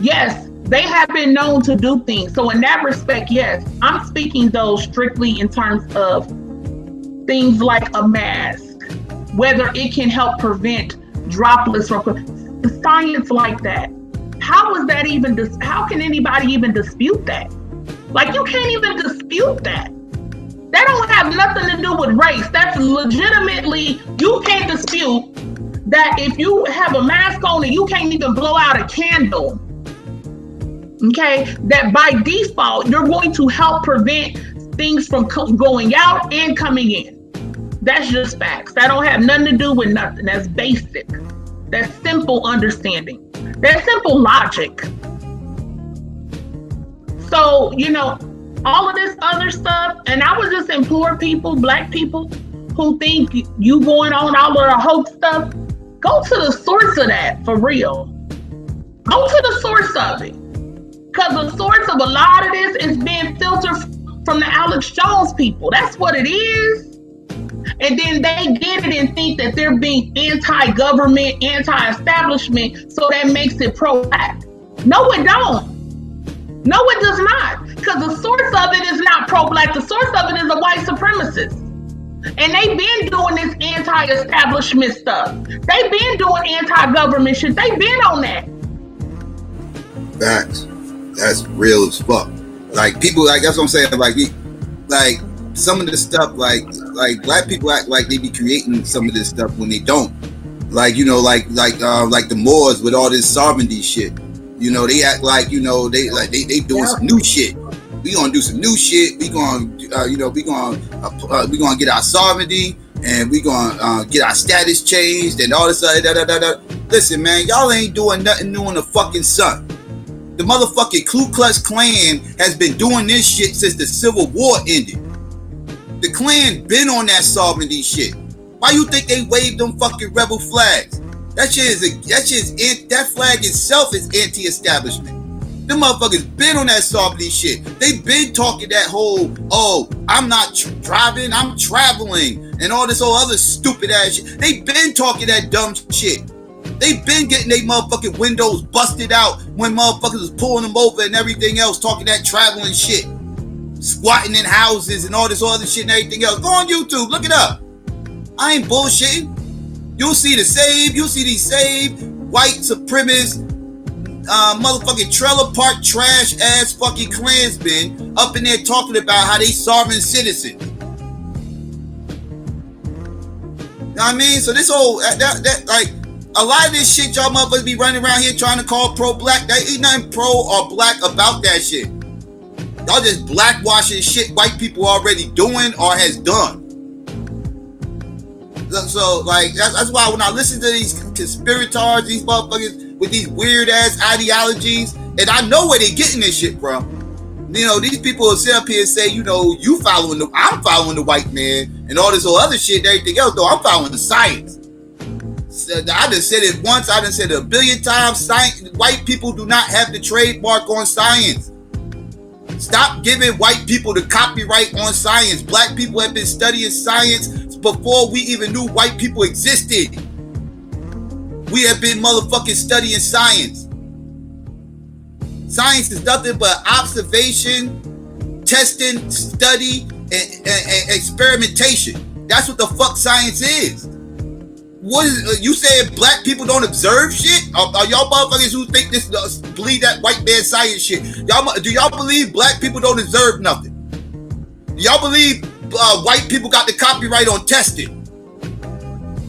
Yes, they have been known to do things. So in that respect, yes, I'm speaking though strictly in terms of things like a mask, whether it can help prevent droplets from science like that. How can anybody even dispute that? Like, you can't even dispute that. That don't have nothing to do with race. That's legitimately, you can't dispute that if you have a mask on and you can't even blow out a candle, okay, that by default, you're going to help prevent things from going out and coming in. That's just facts. That don't have nothing to do with nothing. That's basic. That's simple understanding. That's simple logic. So, all of this other stuff, and I would just implore people, Black people, who think you going on all of the hoax stuff, go to the source of that, for real. Go to the source of it. Because the source of a lot of this is being filtered from the Alex Jones people. That's what it is. And then they get it and think that they're being anti-government, anti-establishment, so that makes it pro-Black. No, it don't. No, it does not. Because the source of it is not pro-Black. The source of it is a white supremacist. And they've been doing this anti-establishment stuff. They've been doing anti-government shit. They've been on that. Facts. That's real as fuck. Like, people, like, that's what I'm saying. Like some of the stuff, like black people act like they be creating some of this stuff when they don't. Like, you know, like the Moors with all this sovereignty shit. You know, they act like, you know, they doing some new shit. We gonna do some new shit. We gonna, we gonna get our sovereignty, and we gonna get our status changed and all this other. Listen, man, y'all ain't doing nothing new in the fucking sun. The motherfucking Ku Klux Klan has been doing this shit since the Civil War ended. The Klan been on that sovereignty shit. Why you think they waved them fucking rebel flags? That flag itself is anti-establishment. Them motherfuckers been on that sovereignty shit. They been talking that whole, I'm not driving, I'm traveling, and all this whole other stupid ass shit. They been talking that dumb shit. They been getting their motherfucking windows busted out when motherfuckers was pulling them over and everything else, talking that traveling shit. Squatting in houses and all this other shit and everything else. Go on YouTube, look it up. I ain't bullshitting. You'll see these saved white supremacist motherfucking trailer park trash ass fucking Klansmen up in there talking about how they sovereign citizens. You know what I mean? So this whole that like a lot of this shit y'all motherfuckers be running around here trying to call pro-black. There ain't nothing pro or black about that shit. Y'all just blackwashing shit white people already doing or has done. So like that's why when I listen to these conspirators, these motherfuckers with these weird ass ideologies, and I know where they getting this shit from. You know, these people will sit up here and say, you know, I'm following the white man and all this whole other shit and everything else, though I'm following the science. So I just said it once, I done said it a billion times. Science, white people do not have the trademark on science. Stop giving white people the copyright on science. Black people have been studying science before we even knew white people existed. We have been motherfucking studying science. Science is nothing but observation, testing, study, and experimentation. That's what the fuck science is. What is you saying? Black people don't observe shit? Are y'all motherfuckers who think this believe that white man science shit? Do y'all believe black people don't observe nothing? Do y'all believe white people got the copyright on testing?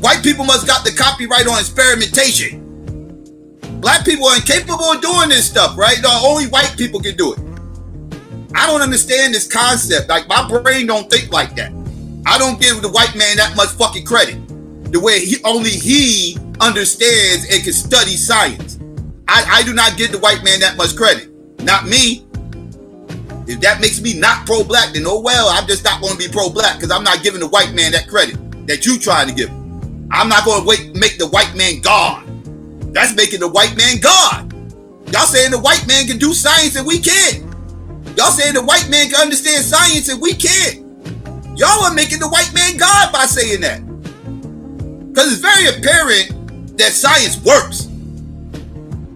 White people must got the copyright on experimentation. Black people are incapable of doing this stuff, right? No, only white people can do it. I don't understand this concept. Like, my brain don't think like that. I don't give the white man that much fucking credit. The way only he understands and can study science. I do not give the white man that much credit. Not me. If that makes me not pro-black, then oh well, I'm just not going to be pro-black because I'm not giving the white man that credit that you trying to give him. I'm not going to make the white man God. That's making the white man God. Y'all saying the white man can do science and we can't. Y'all saying the white man can understand science and we can't. Y'all are making the white man God by saying that. Because it's very apparent that science works.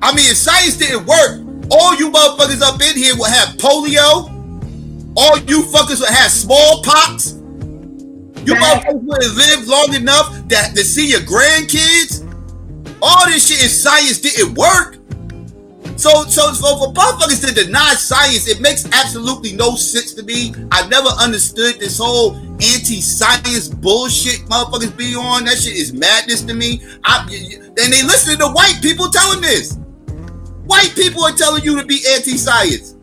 I mean, if science didn't work, all you motherfuckers up in here will have polio. All you fuckers will have smallpox. You motherfuckers would have lived long enough to see your grandkids. All this shit, if science didn't work. So for motherfuckers to deny science, it makes absolutely no sense to me. I never understood this whole anti-science bullshit motherfuckers be on. That shit is madness to me. And they listen to white people telling this. White people are telling you to be anti-science.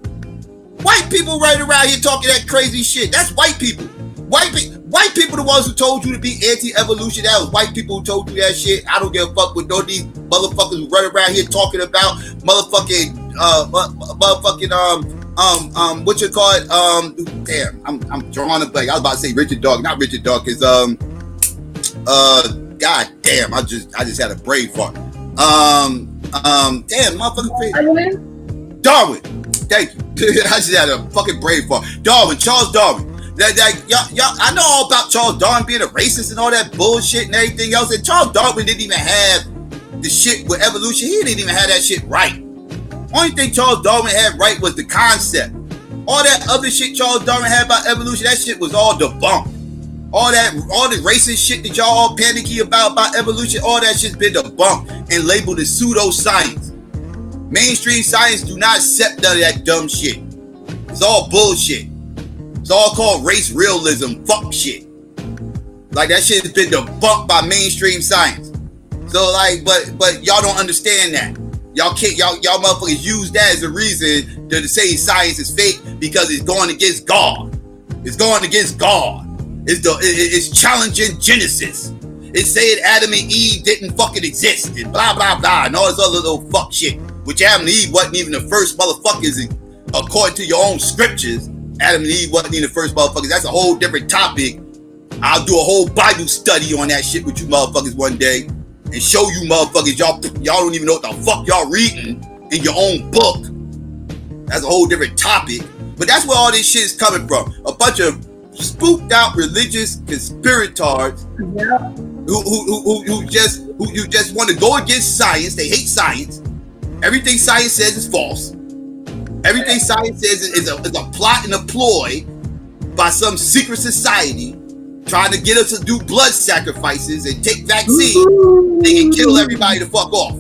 White people right around here talking that crazy shit. That's white people. White people the ones who told you to be anti-evolution. That was white people who told you that shit. I don't give a fuck with these motherfuckers who run around here talking about motherfucking what you call it? Damn, I'm drawing a blank. I was about to say Richard Dawkins, not Richard Dawkins. God damn, I just had a brain fart. Damn, motherfucking Darwin. Thank you. I just had a fucking brain fart. Charles Darwin. Y'all, I know all about Charles Darwin being a racist and all that bullshit and everything else. And Charles Darwin didn't even have the shit with evolution. He didn't even have that shit right. Only thing Charles Darwin had right was the concept. All that other shit Charles Darwin had about evolution, that shit was all debunked. All the racist shit that y'all all panicky about evolution, all that shit's been debunked and labeled as pseudoscience. Mainstream science do not accept none of that dumb shit. It's all bullshit. It's all called race realism. Fuck shit. Like that shit has been debunked by mainstream science. So like, but y'all don't understand that. Y'all motherfuckers use that as a reason to say science is fake because it's going against God. It's going against God. It's challenging Genesis. It's saying Adam and Eve didn't fucking exist and blah blah blah and all this other little fuck shit. Which Adam and Eve wasn't even the first motherfuckers according to your own scriptures. Adam and Eve wasn't even the first motherfuckers. That's a whole different topic. I'll do a whole Bible study on that shit with you motherfuckers one day and show you motherfuckers y'all don't even know what the fuck y'all reading in your own book. That's a whole different topic. But that's where all this shit is coming from. A bunch of spooked out religious conspirators who just want to go against science. They hate science. Everything science says is false. Everything science says is a plot and a ploy by some secret society trying to get us to do blood sacrifices and take vaccines. They can kill everybody the fuck off.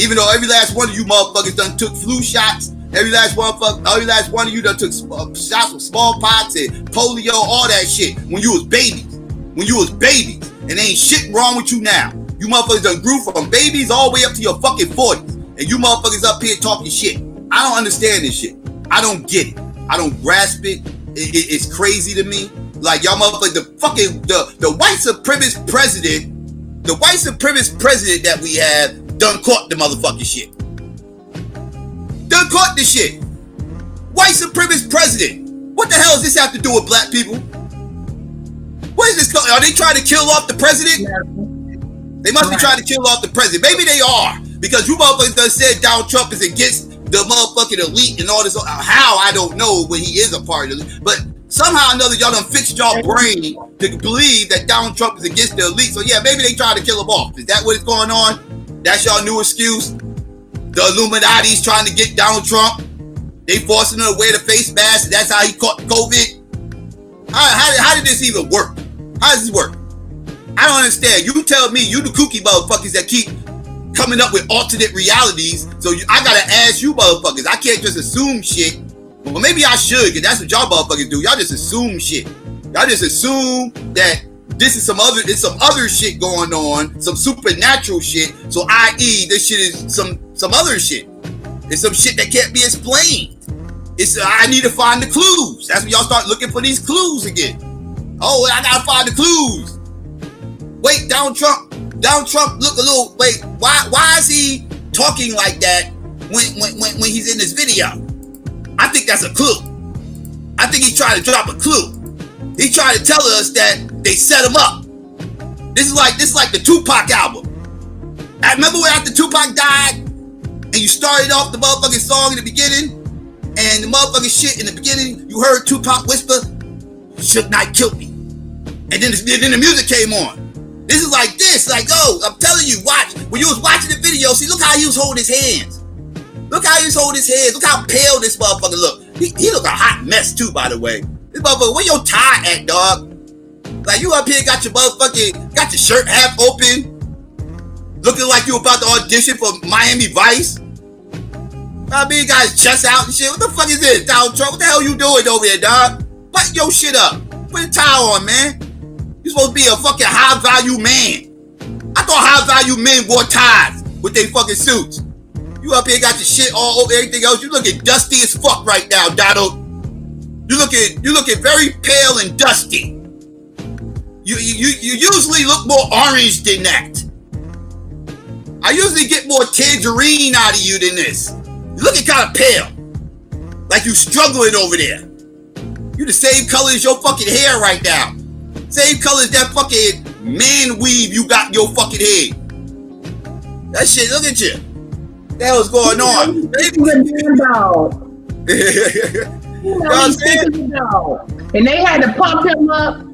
Even though every last one of you motherfuckers done took flu shots, every last one of you done took shots of smallpox and polio, all that shit when you was babies. And ain't shit wrong with you now. You motherfuckers done grew from babies all the way up to your fucking 40s. And you motherfuckers up here talking shit. I don't understand this shit. I don't get it. I don't grasp it. It's crazy to me. Like y'all motherfuckers, the white supremacist president that we have done caught the motherfucking shit. Done caught this shit. White supremacist president. What the hell does this have to do with black people? What is this? Are they trying to kill off the president? They must be trying to kill off the president. Maybe they are. Because you motherfuckers done said Donald Trump is against the motherfucking elite and all this. How, I don't know when he is a part of it. But somehow or another, y'all done fixed y'all brain to believe that Donald Trump is against the elite. So yeah, maybe they try to kill him off. Is that what is going on? That's y'all new excuse? The Illuminati's trying to get Donald Trump. They forcing him to wear the face mask. That's how he caught COVID. How did this even work? How does this work? I don't understand. You tell me, you the kooky motherfuckers that keep coming up with alternate realities. So I gotta ask you motherfuckers. I can't just assume shit. Well, maybe I should, because that's what y'all motherfuckers do. Y'all just assume shit. Y'all just assume that this is some other shit going on, some supernatural shit. So i.e. this shit is some other shit. It's some shit that can't be explained. I need to find the clues. That's when y'all start looking for these clues again. Oh, I gotta find the clues. Wait, Donald Trump look a little. Wait, why is he talking like that when he's in this video? I think that's a clue. I think he's trying to drop a clue. He tried to tell us that they set him up. This is like the Tupac album. I remember when after Tupac died, and you started off the motherfucking song in the beginning, and the motherfucking shit in the beginning, you heard Tupac whisper, "Suge Knight killed me," and then the music came on. This is like this, like, oh, I'm telling you, watch. When you was watching the video, see, look how he was holding his hands. Look how he was holding his hands. Look how pale this motherfucker look. He look a hot mess too, by the way. This motherfucker, where your tie at, dog? Like, you up here got your shirt half open, looking like you about to audition for Miami Vice. I mean, you got his chest out and shit. What the fuck is this, Donald Trump? What the hell you doing over here, dog? Button your shit up. Put a tie on, man. You supposed to be a fucking high-value man. I thought high-value men wore ties with their fucking suits. You up here got your shit all over everything else. You looking dusty as fuck right now, Donald. You looking very pale and dusty. You usually look more orange than that. I usually get more tangerine out of you than this. You looking kind of pale. Like you struggling over there. You the same color as your fucking hair right now. Same color as that fucking man weave you got in your fucking head. That shit, look at you. What the hell's going on? You know what I'm saying? And they had to pump him up.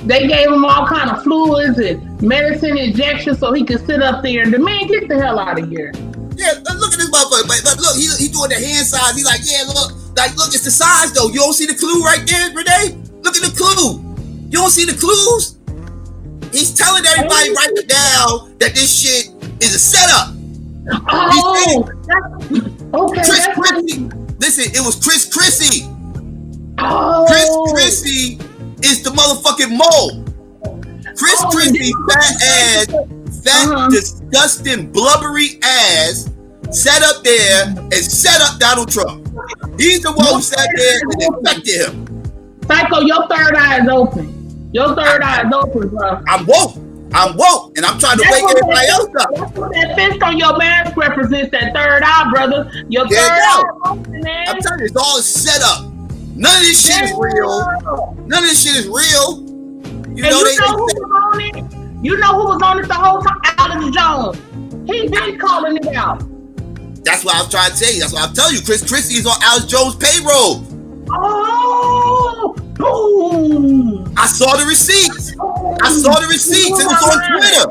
They gave him all kind of fluids and medicine injections so he could sit up there. And the man, get the hell out of here. Yeah, look at this motherfucker. But look, he doing the hand size. He's like, yeah, look, it's the size though. You don't see the clue right there, Renee? Look at the clue. You don't see the clues? He's telling everybody right now that this shit is a setup. Oh, okay. Chris Christie. Listen, it was Chris Christie. Oh. Chris Chrissy is the motherfucking mole. Chris Chrissy, fat, disgusting, blubbery ass, sat up there and set up Donald Trump. He's the one who sat there and infected him. Psycho, your third eye is open. Your third eye is open, bro. I'm woke, and I'm trying to wake everybody else up. That's what that fist on your mask represents, that third eye, brother. Your third eye is open, man. I'm telling you, it's all set up. None of this shit is real. None of this shit is real. You know who was on it? You know who was on it the whole time? Alex Jones. He been calling it out. That's what I was trying to tell you. That's what I'm telling you. Chris Christie is on Alex Jones' payroll. Oh, boom. I saw the receipts. It was on Twitter.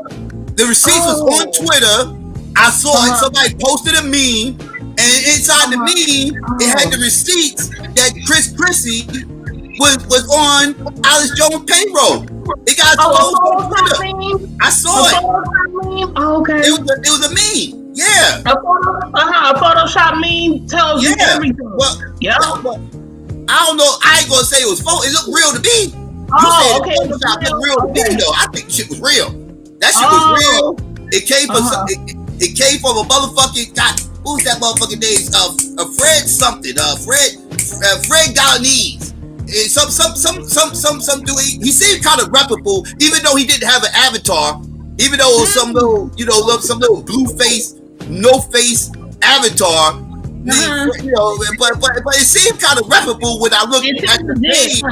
The receipts was on Twitter. I saw it. Somebody posted a meme, and inside the meme, it had the receipts that Chris Christie was on Alex Jones' payroll. It got exposed on Twitter. I saw it. Oh, okay. It was a meme. Yeah. A Photoshop meme tells you everything. Well, I don't know. I ain't gonna say it was It looked real to me. Okay. Photoshop looked real to me though. I think shit was real. That shit was real. It came from it came from a motherfucking guy. Who's that motherfucking name? Fred something. Fred Galanese. And some dude. He seemed kind of reputable, even though he didn't have an avatar. Even though it was some little blue face, no face avatar, but it seemed kind of reputable when I looked at the page.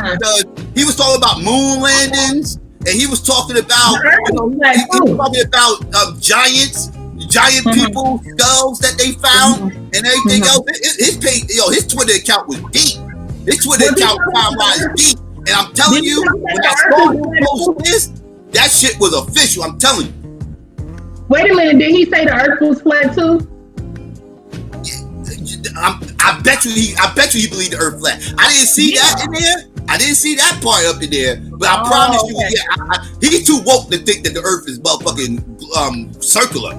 He was talking about moon landings, and he was talking about giant people skulls that they found, and everything else. His page, his Twitter account was deep. His Twitter account timeline is deep, and I'm telling you, when I saw him post this. That shit was official, I'm telling you. Wait a minute, did he say the earth was flat too? I bet you he believed the earth flat. I didn't see that in there. I didn't see that part up in there. But I promise you, he's too woke to think that the earth is motherfucking circular.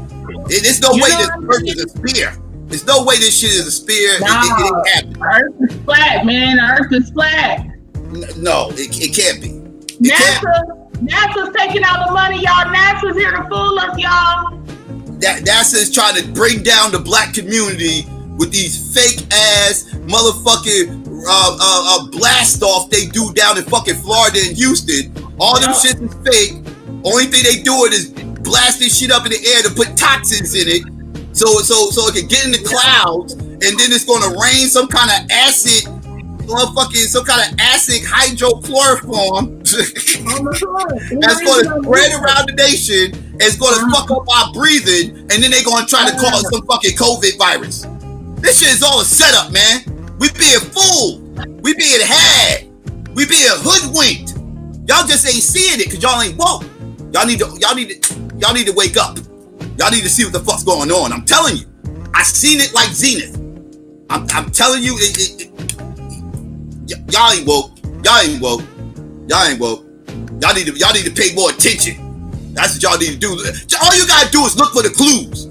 There's no way this earth is a sphere. There's no way this shit is a sphere. No, it didn't happen. The earth is flat, man. The earth is flat. No, it can't be. NASA's taking out the money, y'all. NASA's here to fool us, y'all. NASA's trying to bring down the black community with these fake ass motherfucking blast off they do down in fucking Florida and Houston. All them shit is fake. Only thing they do is blast this shit up in the air to put toxins in it, so it can get in the clouds, and then it's gonna rain some kind of acid. Some kind of acid hydrochloroform that's going to spread around the nation and it's going to fuck up our breathing, and then they're going to try to call it some fucking COVID virus. This shit is all a setup, man. We being fooled. We being had. We being hoodwinked. Y'all just ain't seeing it because y'all ain't woke. Y'all need to wake up. Y'all need to see what the fuck's going on. I'm telling you. I seen it like Zenith. I'm telling you, y'all ain't woke. Y'all need to pay more attention. That's what y'all need to do. All you gotta do is look for the clues.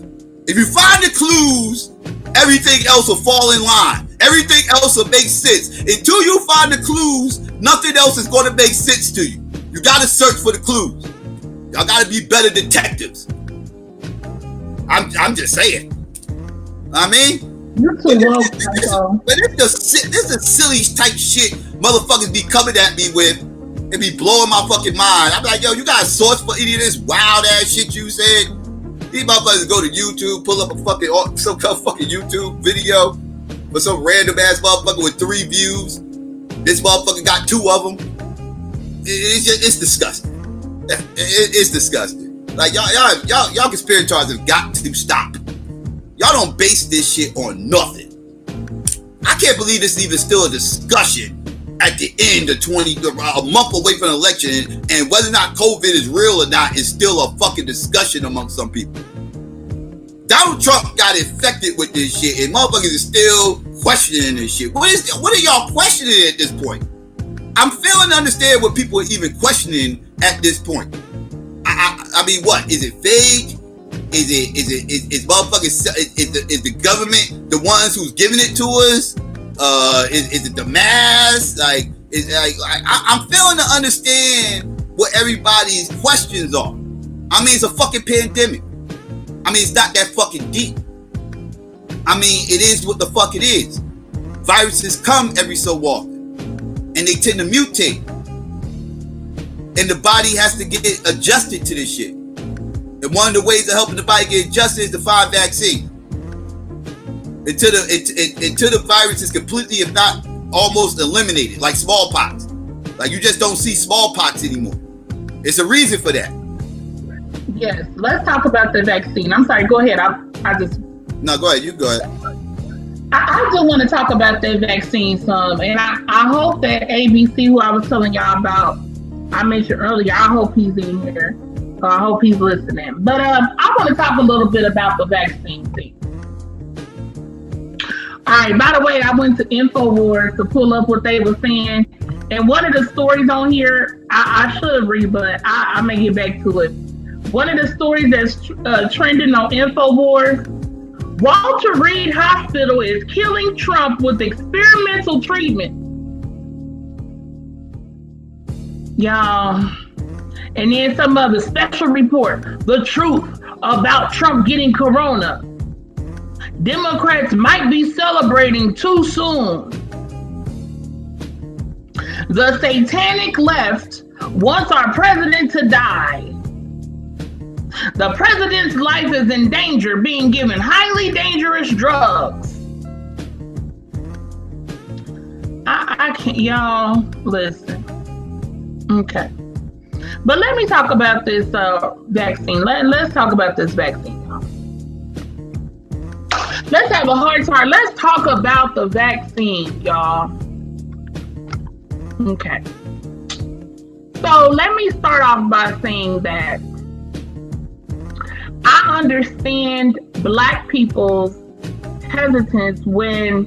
If you find the clues, everything else will fall in line. Everything else will make sense. Until you find the clues, nothing else is going to make sense to you. You gotta search for the clues. Y'all gotta be better detectives. I'm just saying. I mean. You're too woke, but this is silly type shit motherfuckers be coming at me with and be blowing my fucking mind. I'm like, yo, you got a source for any of this wild ass shit you said? These motherfuckers go to YouTube, pull up some fucking YouTube video for some random ass motherfucker with 3 views. This motherfucker got 2 of them. It's disgusting. It's disgusting. Like y'all conspirators have got to stop. Y'all don't base this shit on nothing. I can't believe this is even still a discussion at the end of a month away from the election, and whether or not COVID is real or not is still a fucking discussion among some people. Donald Trump got infected with this shit, and motherfuckers is still questioning this shit. What are y'all questioning at this point? I'm failing to understand what people are even questioning at this point. I mean, what is it fake? Is motherfuckers? Is the government the ones who's giving it to us? Is it the mass? Like, It's like I'm failing to understand what everybody's questions are. I mean, it's a fucking pandemic. I mean, it's not that fucking deep. I mean, it is what the fuck it is. Viruses come every so often, and they tend to mutate, and the body has to get adjusted to this shit. And one of the ways of helping the body get adjusted is to find vaccine. Until the virus is completely, if not almost eliminated, like smallpox. Like you just don't see smallpox anymore. It's a reason for that. Yes, let's talk about the vaccine. I'm sorry, go ahead. No, go ahead. You go ahead. I just want to talk about that vaccine some, and I hope that ABC, who I was telling y'all about, I mentioned earlier, I hope he's in here. I hope he's listening. But I want to talk a little bit about the vaccine thing. All right, by the way, I went to InfoWars to pull up what they were saying. And one of the stories on here, I should read, but I may get back to it. One of the stories that's trending on InfoWars, Walter Reed Hospital is killing Trump with experimental treatment. Y'all. And then some other special report, the truth about Trump getting corona. Democrats might be celebrating too soon. The satanic left wants our president to die. The president's life is in danger being given highly dangerous drugs. I can't, y'all, listen. Okay. But let me talk about this vaccine. Let's talk about this vaccine. Let's have a hard time. Let's talk about the vaccine, y'all. Okay. So let me start off by saying that I understand Black people's hesitance when,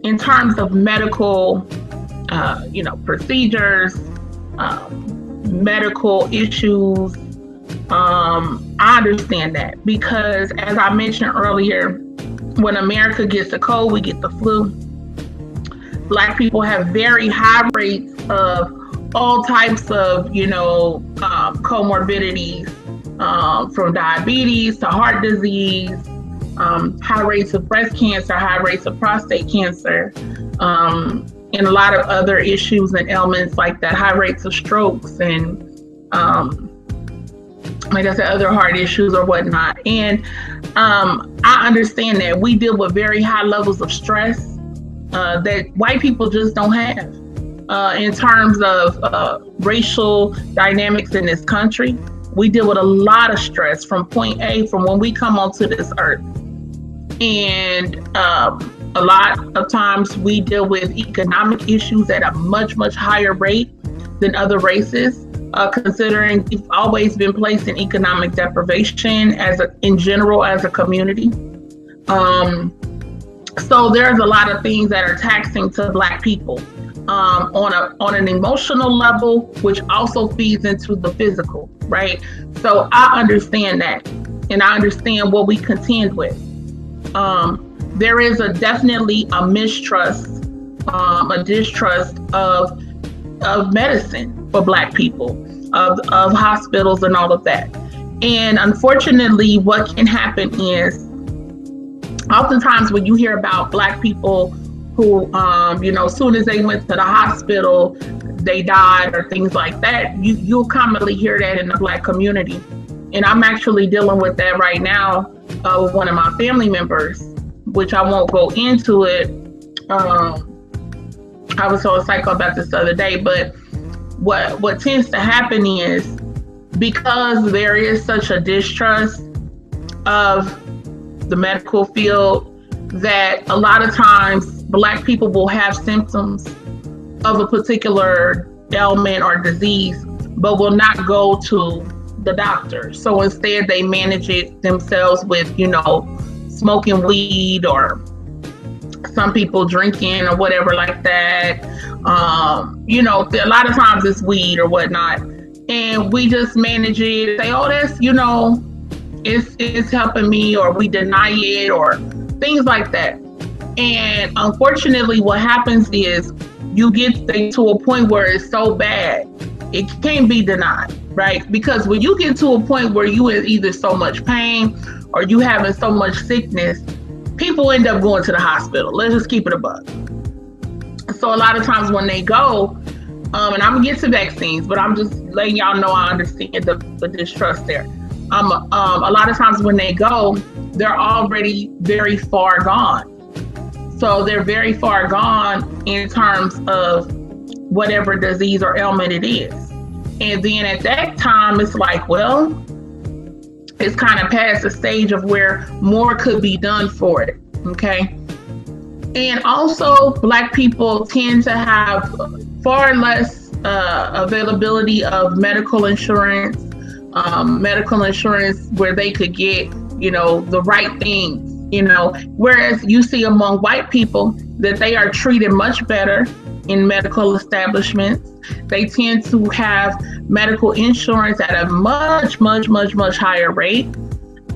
in terms of medical, procedures, medical issues. I understand that because, as I mentioned earlier, when America gets a cold, we get the flu. Black people have very high rates of all types of, comorbidities, from diabetes to heart disease, high rates of breast cancer, high rates of prostate cancer, and a lot of other issues and ailments like that, high rates of strokes and, like I said, other heart issues or whatnot. And I understand that we deal with very high levels of stress that white people just don't have. In terms of racial dynamics in this country, we deal with a lot of stress from point A, from when we come onto this earth. And a lot of times we deal with economic issues at a much, much higher rate than other races, considering we've always been placed in economic deprivation in general as a community. So there's a lot of things that are taxing to Black people on an emotional level, which also feeds into the physical, right? So I understand that, and I understand what we contend with. There is definitely a mistrust, a distrust of medicine for Black people, of hospitals and all of that. And unfortunately, what can happen is, oftentimes when you hear about Black people who, as soon as they went to the hospital, they died or things like that, you'll commonly hear that in the Black community. And I'm actually dealing with that right now with one of my family members, which I won't go into it. I was so psycho about this the other day, but what tends to happen is, because there is such a distrust of the medical field, that a lot of times Black people will have symptoms of a particular ailment or disease, but will not go to the doctor. So instead they manage it themselves with, smoking weed, or some people drinking or whatever like that. A lot of times it's weed or whatnot. And we just manage it, say, oh, that's, it's helping me, or we deny it, or things like that. And unfortunately, what happens is you get to a point where it's so bad, it can't be denied, right? Because when you get to a point where you in either so much pain or you having so much sickness, people end up going to the hospital. Let's just keep it a buck. So a lot of times when they go, and I'm gonna get to vaccines, but I'm just letting y'all know I understand the distrust there. A lot of times when they go, they're already very far gone. So they're very far gone in terms of whatever disease or ailment it is. And then at that time, it's like, well, it's kind of past the stage of where more could be done for it, okay? And also, Black people tend to have far less availability of medical insurance where they could get, the right things, whereas you see among white people that they are treated much better in medical establishments. They tend to have medical insurance at a much, much, much, much higher rate.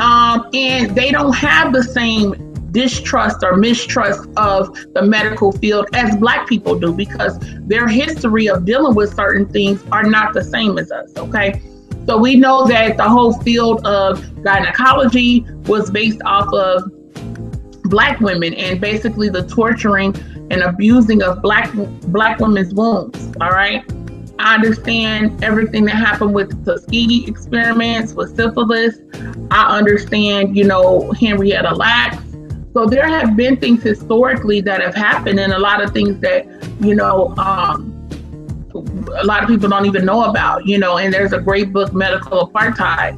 And they don't have the same distrust or mistrust of the medical field as Black people do, because their history of dealing with certain things are not the same as us, okay? So we know that the whole field of gynecology was based off of Black women and basically the torturing and abusing of black women's wombs, all right? I understand everything that happened with the Tuskegee experiments, with syphilis. I understand, Henrietta Lacks. So there have been things historically that have happened, and a lot of things that, a lot of people don't even know about, and there's a great book, Medical Apartheid,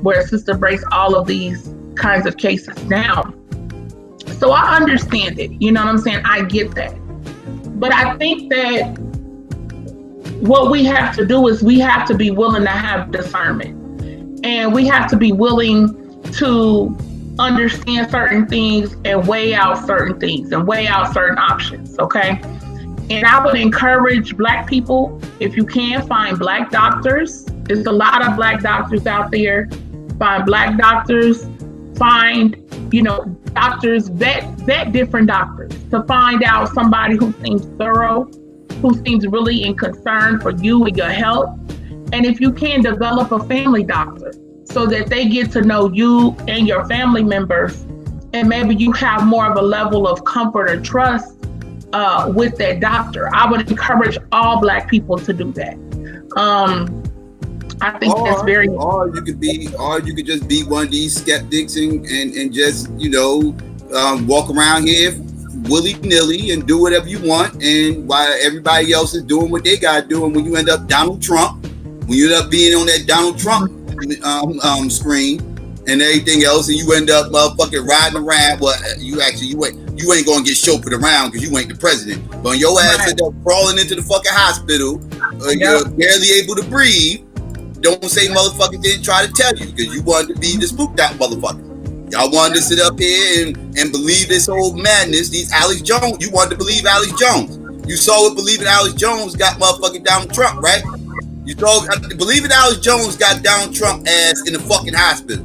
where a sister breaks all of these kinds of cases down. So I understand it, you know what I'm saying? I get that. But I think that what we have to do is we have to be willing to have discernment, and we have to be willing to understand certain things and weigh out certain things and weigh out certain options, okay? And I would encourage Black people, if you can, find Black doctors. There's a lot of Black doctors out there. Find Black doctors, find, doctors, vet different doctors to find out somebody who seems thorough, who seems really in concern for you and your health. And if you can, develop a family doctor so that they get to know you and your family members, and maybe you have more of a level of comfort or trust with that doctor. I would encourage all Black people to do that. I think that's very. Or you could just be one of these skeptics and just walk around here willy-nilly and do whatever you want, and while everybody else is doing what they gotta do. And when you end up Donald Trump, when you end up being on that Donald Trump screen and everything else, and you end up motherfucking riding around, well, you ain't gonna get chauffeured around because you ain't the president. But when your ass end up crawling into the fucking hospital, you're barely able to breathe. Don't say motherfuckers didn't try to tell you, because you wanted to be the spooked out motherfucker. Y'all wanted to sit up here and believe this whole madness. These Alex Jones, you wanted to believe Alex Jones. You saw it, believing Alex Jones got motherfucking Donald Trump, right? You saw believing Alex Jones got Donald Trump ass in the fucking hospital.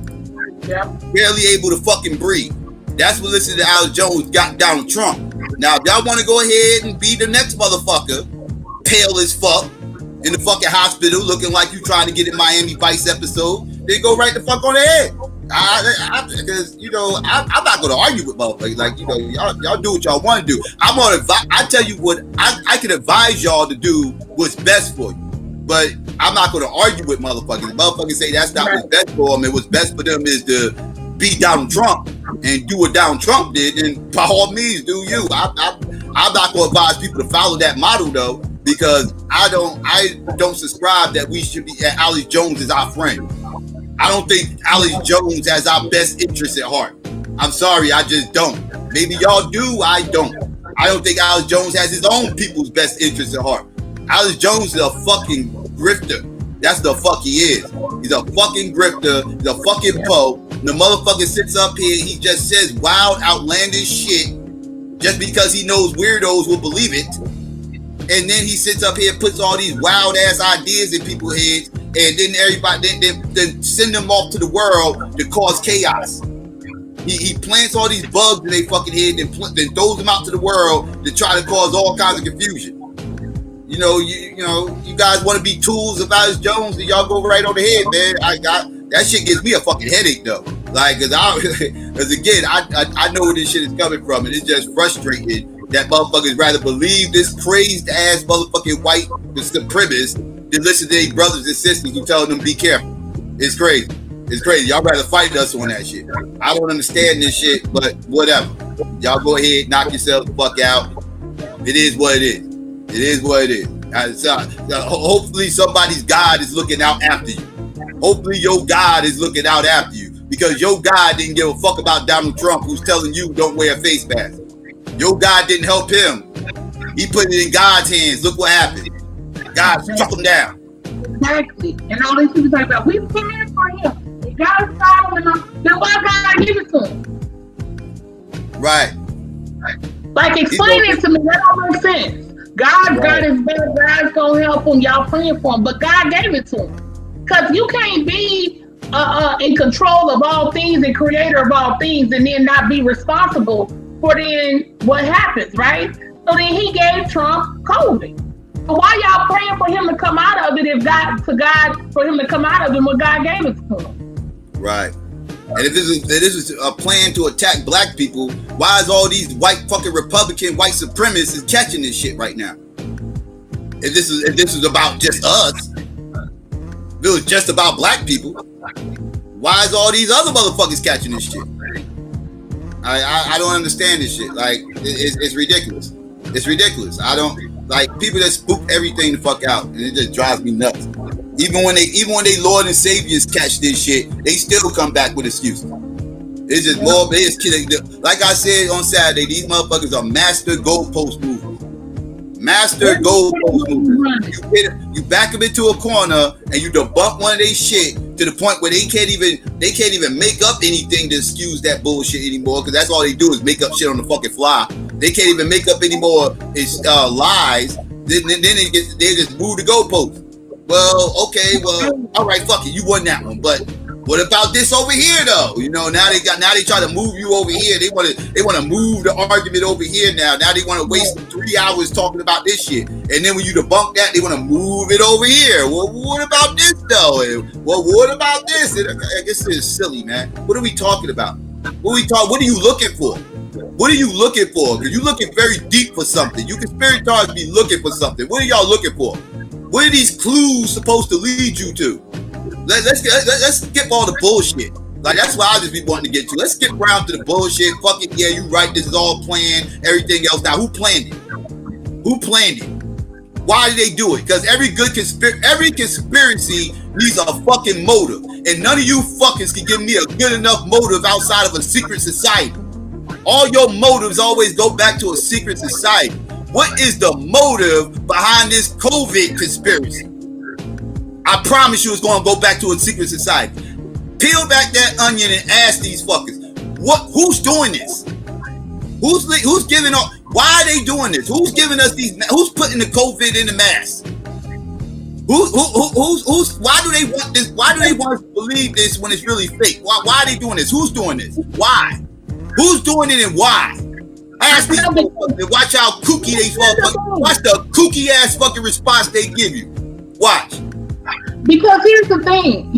Yeah. Barely able to fucking breathe. That's what listening to Alex Jones got Donald Trump. Now, if y'all want to go ahead and be the next motherfucker, pale as fuck, in the fucking hospital, looking like you trying to get in Miami Vice episode, then go right the fuck on the head. Because I'm not going to argue with motherfuckers. Like, y'all do what y'all want to do. I tell you what I can advise y'all to do what's best for you. But I'm not going to argue with motherfuckers. Motherfuckers say that's not what's best for them. And what's best for them is to be Donald Trump and do what Donald Trump did. And by all means, do you. I'm not going to advise people to follow that model though, because I don't subscribe that we should be. Alex Jones is our friend. I don't think Alex Jones has our best interests at heart. I'm sorry, I just don't. Maybe y'all do, I don't. I don't think Alex Jones has his own people's best interests at heart. Alex Jones is a fucking grifter. That's the fuck he is. He's a fucking grifter. He's a fucking po. The motherfucker sits up here, he just says wild, outlandish shit just because he knows weirdos will believe it. And then he sits up here and puts all these wild ass ideas in people's heads, and then everybody then send them off to the world to cause chaos. He plants all these bugs in their fucking head, then throws them out to the world to try to cause all kinds of confusion. You know, you guys want to be tools of Alex Jones, and y'all go right on the head, man. That shit gives me a fucking headache though. Like, cause again, I know where this shit is coming from, and it's just frustrating that motherfuckers rather believe this crazed ass motherfucking white supremacist than listen to their brothers and sisters who tell them be careful. It's crazy. It's crazy. Y'all rather fight us on that shit. I don't understand this shit, but whatever. Y'all go ahead, knock yourselves the fuck out. It is what it is. It is what it is. Hopefully somebody's God is looking out after you. Hopefully your God is looking out after you, because your God didn't give a fuck about Donald Trump, who's telling you don't wear a face mask. Your God didn't help him. He put it in God's hands. Look what happened. God struck him down. Exactly. And all these people talk about, we praying for him. God's following him. Then why God give it to him? Right. Like, explain it to me. That don't make sense. God got his back. God's gonna help him. Y'all praying for him, but God gave it to him. Cause you can't be in control of all things and creator of all things, and then not be responsible for then what happens, right? So then he gave Trump COVID. So why y'all praying for him to come out of it if for him to come out of it when God gave it to him? Right. And if this is a plan to attack black people, why is all these white fucking Republican white supremacists catching this shit right now? If this is about just us, if it was just about black people, why is all these other motherfuckers catching this shit? I don't understand this shit. Like, it's ridiculous. It's ridiculous. I don't like people that spook everything the fuck out, and it just drives me nuts. Even when they Lord and Saviors catch this shit, they still come back with excuses. It's just more. Like I said on Saturday, these motherfuckers are master goalpost movers. Master goalpost movers. You back them into a corner and you debunk one of their shit to the point where they can't even make up anything to excuse that bullshit anymore, because that's all they do is make up shit on the fucking fly. They can't even make up any more lies. Then they just move the goalpost. Well, okay, all right, fuck it, you won that one. But what about this over here, though? You know, now they try to move you over here. They want to move the argument over here now. Now they want to waste 3 hours talking about this shit, and then when you debunk that, they want to move it over here. Well, what about this though? Well, what about this? I guess it's silly, man. What are we talking about? What are you looking for? What are you looking for? Because you're looking very deep for something. You conspirators be looking for something. What are y'all looking for? What are these clues supposed to lead you to? Let's skip all the bullshit. Like, that's what I just be wanting to get to. Let's skip around to the bullshit. Fuck it, yeah, you right. This is all planned. Everything else. Now, who planned it? Who planned it? Why did they do it? Because every conspiracy needs a fucking motive, and none of you fuckers can give me a good enough motive outside of a secret society. All your motives always go back to a secret society. What is the motive behind this COVID conspiracy? I promise you it's going to go back to a secret society. Peel back that onion and ask these fuckers, who's doing this? Who's giving up? Why are they doing this? Who's giving us these? Who's putting the COVID in the mask? Why do they want this? Why do they want us to believe this when it's really fake? Why are they doing this? Who's doing this? Why? Who's doing it and why? Ask these motherfuckers and watch how kooky they motherfuckers. Watch the kooky ass fucking response they give you. Watch. Because here's the thing.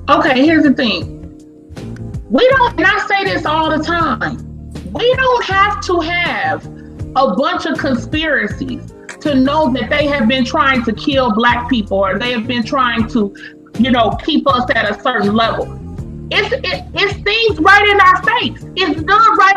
Okay, here's the thing. We don't, and I say this all the time, we don't have to have a bunch of conspiracies to know that they have been trying to kill black people, or they have been trying to, keep us at a certain level. It's things right in our face. It's done right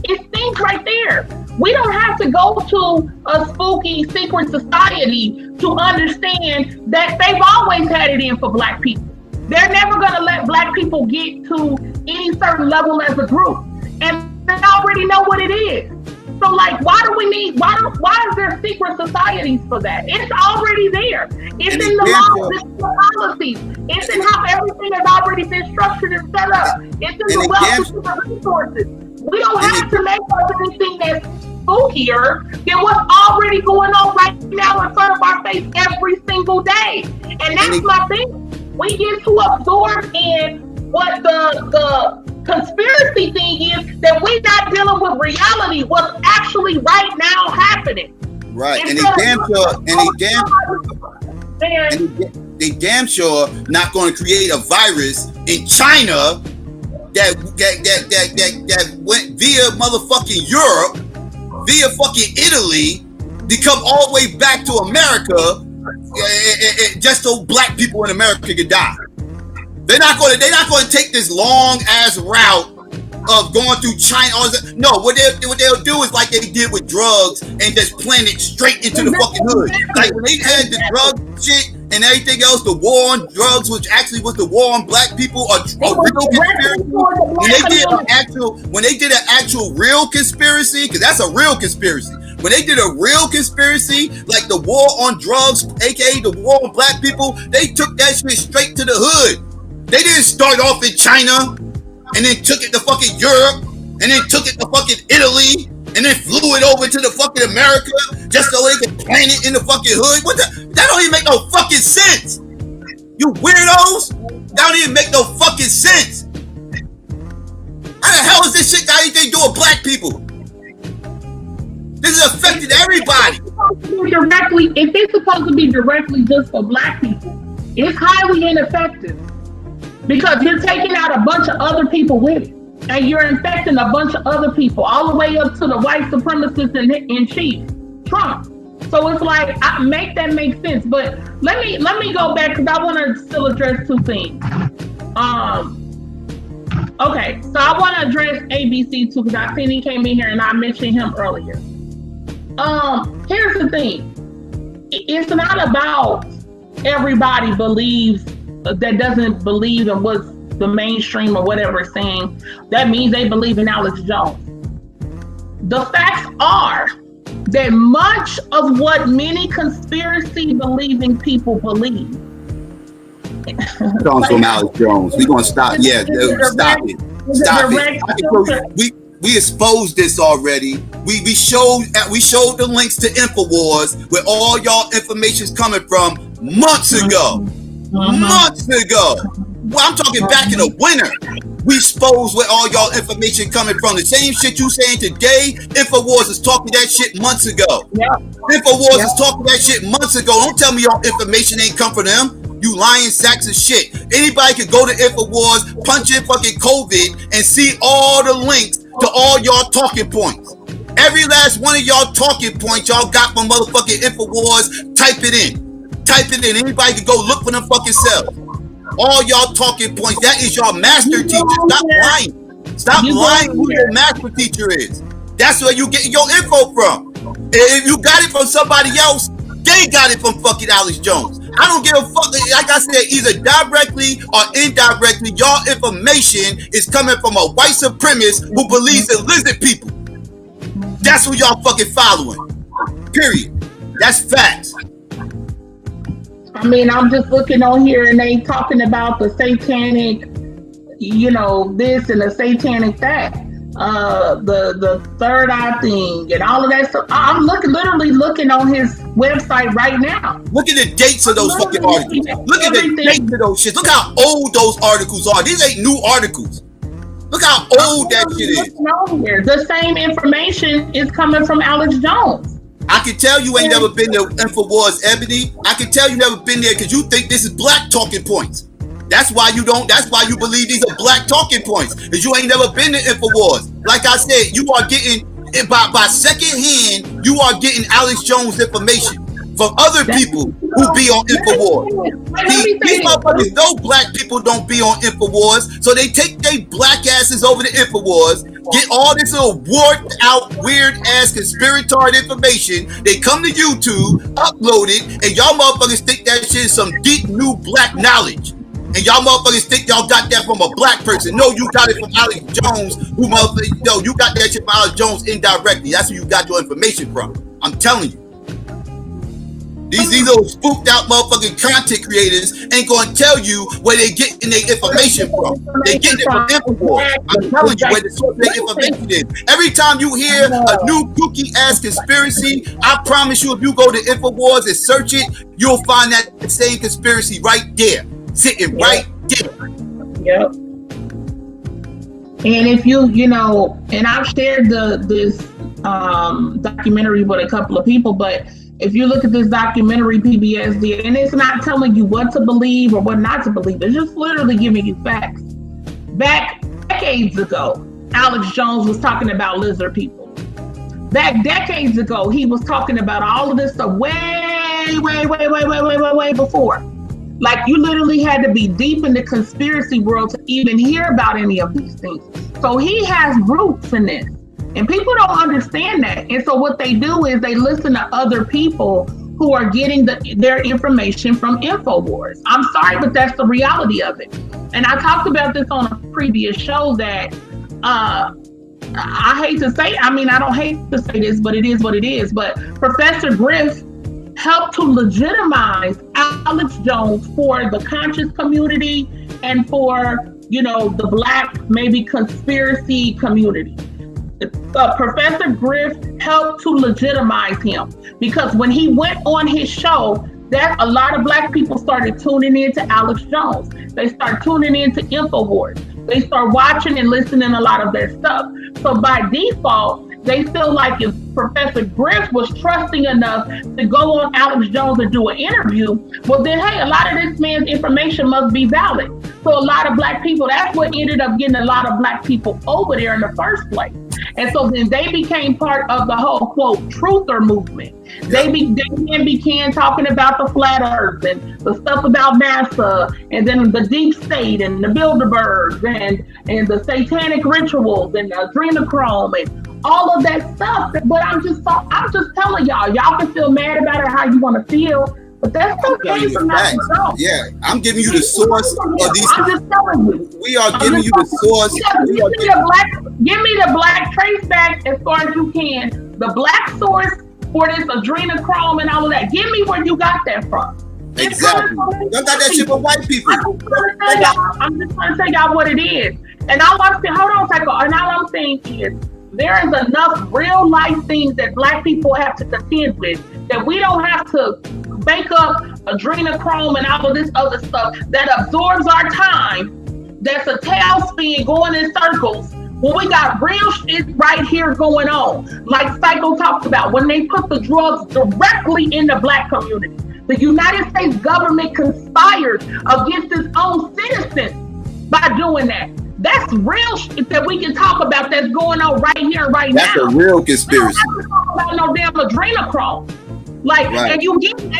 it's things right there. We don't have to go to a spooky secret society to understand that they've always had it in for black people. They're never going to let black people get to any certain level as a group. And they already know what it is. So, like, why is there secret societies for that? It's already there. It's in the laws, it's in the policies. It's in how everything has already been structured and set up. It's in the wealth of the resources. We don't have to make up anything that's spookier than what's already going on right now in front of our face every single day. And that's my thing. We get too absorbed in What the conspiracy thing is that we're not dealing with reality, what's actually right now happening. Right, and they damn sure not going to create a virus in China that went via motherfucking Europe, via fucking Italy, to come all the way back to America, just so black people in America could die. They're not going to take this long ass route of going through China. No, what they'll do is like they did with drugs and just plant it straight into the fucking hood. Like when they had the drug shit and everything else, the war on drugs, which actually was the war on black people, a real conspiracy. When they did an actual real conspiracy, because that's a real conspiracy. When they did a real conspiracy, like the war on drugs, aka the war on black people, they took that shit straight to the hood. They didn't start off in China and then took it to fucking Europe and then took it to fucking Italy and then flew it over to the fucking America just so they could plant it in the fucking hood. That don't even make no fucking sense. You weirdos. That don't even make no fucking sense. How the hell is this shit got anything to do with black people? This is affecting everybody. If it's supposed to be directly just for black people, it's highly ineffective. Because you're taking out a bunch of other people with it. And you're infecting a bunch of other people, all the way up to the white supremacist in chief, Trump. So it's like, make that make sense. But let me go back, because I want to still address two things. Okay, so I want to address ABC too, because I seen he came in here and I mentioned him earlier. Here's the thing. It's not about everybody believes that doesn't believe in what the mainstream or whatever is saying. That means they believe in Alex Jones. The facts are that much of what many conspiracy believing people believe comes from Alex Jones. We're gonna stop. Yeah, stop it. We exposed this already. We showed the links to InfoWars where all y'all information's coming from months ago. Months ago. Well, I'm talking back in the winter. We exposed where all y'all information coming from. The same shit you saying today, InfoWars is talking that shit months ago. InfoWars is talking that shit months ago. Don't tell me y'all information ain't come from them. You lying sacks of shit. Anybody could go to InfoWars, punch in fucking COVID, and see all the links to all y'all talking points. Every last one of y'all talking points y'all got from motherfucking InfoWars, type it in. Anybody can go look for them fucking selves. All y'all talking points, that is your master teacher. Stop lying. Stop lying who your master teacher is. That's where you get your info from. If you got it from somebody else, they got it from fucking Alex Jones. I don't give a fuck. Like I said, either directly or indirectly, y'all information is coming from a white supremacist who believes in lizard people. That's who y'all fucking following. Period. That's facts. I mean, I'm just looking on here and they talking about the satanic, this and the satanic that, the third eye thing and all of that stuff. I'm literally looking on his website right now. Look at the dates of those fucking articles. Look at the dates of those shit. Look how old those articles are. These ain't new articles. Look how old that shit is. The same information is coming from Alex Jones. I can tell you ain't never been to InfoWars, Ebony. I can tell you never been there because you think this is black talking points. That's why you believe these are black talking points, because you ain't never been to InfoWars. Like I said, you are getting, by second hand, you are getting Alex Jones information from other people who be on InfoWars. These motherfuckers know black people don't be on InfoWars, so they take their black asses over to InfoWars, get all this little warped out, weird ass conspiratorial information. They come to YouTube, upload it, and y'all motherfuckers think that shit is some deep new black knowledge. And y'all motherfuckers think y'all got that from a black person. No, you got it from Alex Jones, you got that shit from Alex Jones indirectly. That's where you got your information from. I'm telling you. These little spooked out motherfucking content creators ain't gonna tell you where they getting their information from. They getting it from InfoWars. I'm telling you where the source of their information is. Every time you hear a new kooky ass conspiracy, I promise you, if you go to InfoWars and search it, you'll find that same conspiracy right there, sitting right there. Yep. And if you know, and I've shared this documentary with a couple of people, but if you look at this documentary PBS did, and it's not telling you what to believe or what not to believe, it's just literally giving you facts. Back decades ago, Alex Jones was talking about lizard people. Back decades ago, he was talking about all of this stuff way before. Like, you literally had to be deep in the conspiracy world to even hear about any of these things. So he has roots in this. And people don't understand that. And so what they do is they listen to other people who are getting their information from InfoWars. I'm sorry, but that's the reality of it. And I talked about this on a previous show that I hate to say, I mean, I don't hate to say this, but it is what it is. But Professor Griff helped to legitimize Alex Jones for the conscious community and for, you know, the Black, maybe conspiracy community. Professor Griff helped to legitimize him because when he went on his show, that a lot of Black people started tuning in to Alex Jones. They started tuning in to InfoWars. They start watching and listening a lot of their stuff. So by default, they feel like if Professor Griff was trusting enough to go on Alex Jones and do an interview, well then, hey, a lot of this man's information must be valid. So a lot of Black people, that's what ended up getting a lot of Black people over there in the first place. And so then they became part of the whole, quote, truther movement. They then began talking about the flat earth and the stuff about NASA and then the deep state and the Bilderbergs and the satanic rituals and adrenochrome and all of that stuff. But I'm just telling y'all can feel mad about it how you want to feel. But that's okay from that. Yeah, I'm giving you the source of these. I'm just telling you. We are giving you the source. Give me the Black trace back as far as you can. The Black source for this adrenochrome and all of that. Give me where you got that from. Exactly. You got that shit from white people. I'm just trying to tell y'all what it is. And all I'm saying, hold on, Psycho. And all I'm saying is there is enough real life things that Black people have to contend with that we don't have to make up adrenochrome and all of this other stuff that absorbs our time. That's a tailspin going in circles when we got real shit right here going on. Like Psycho talked about, when they put the drugs directly in the Black community. The United States government conspired against its own citizens by doing that. That's real shit that we can talk about that's going on right here, right now. That's a real conspiracy. We don't have to talk about no damn adrenochrome. Like, right. And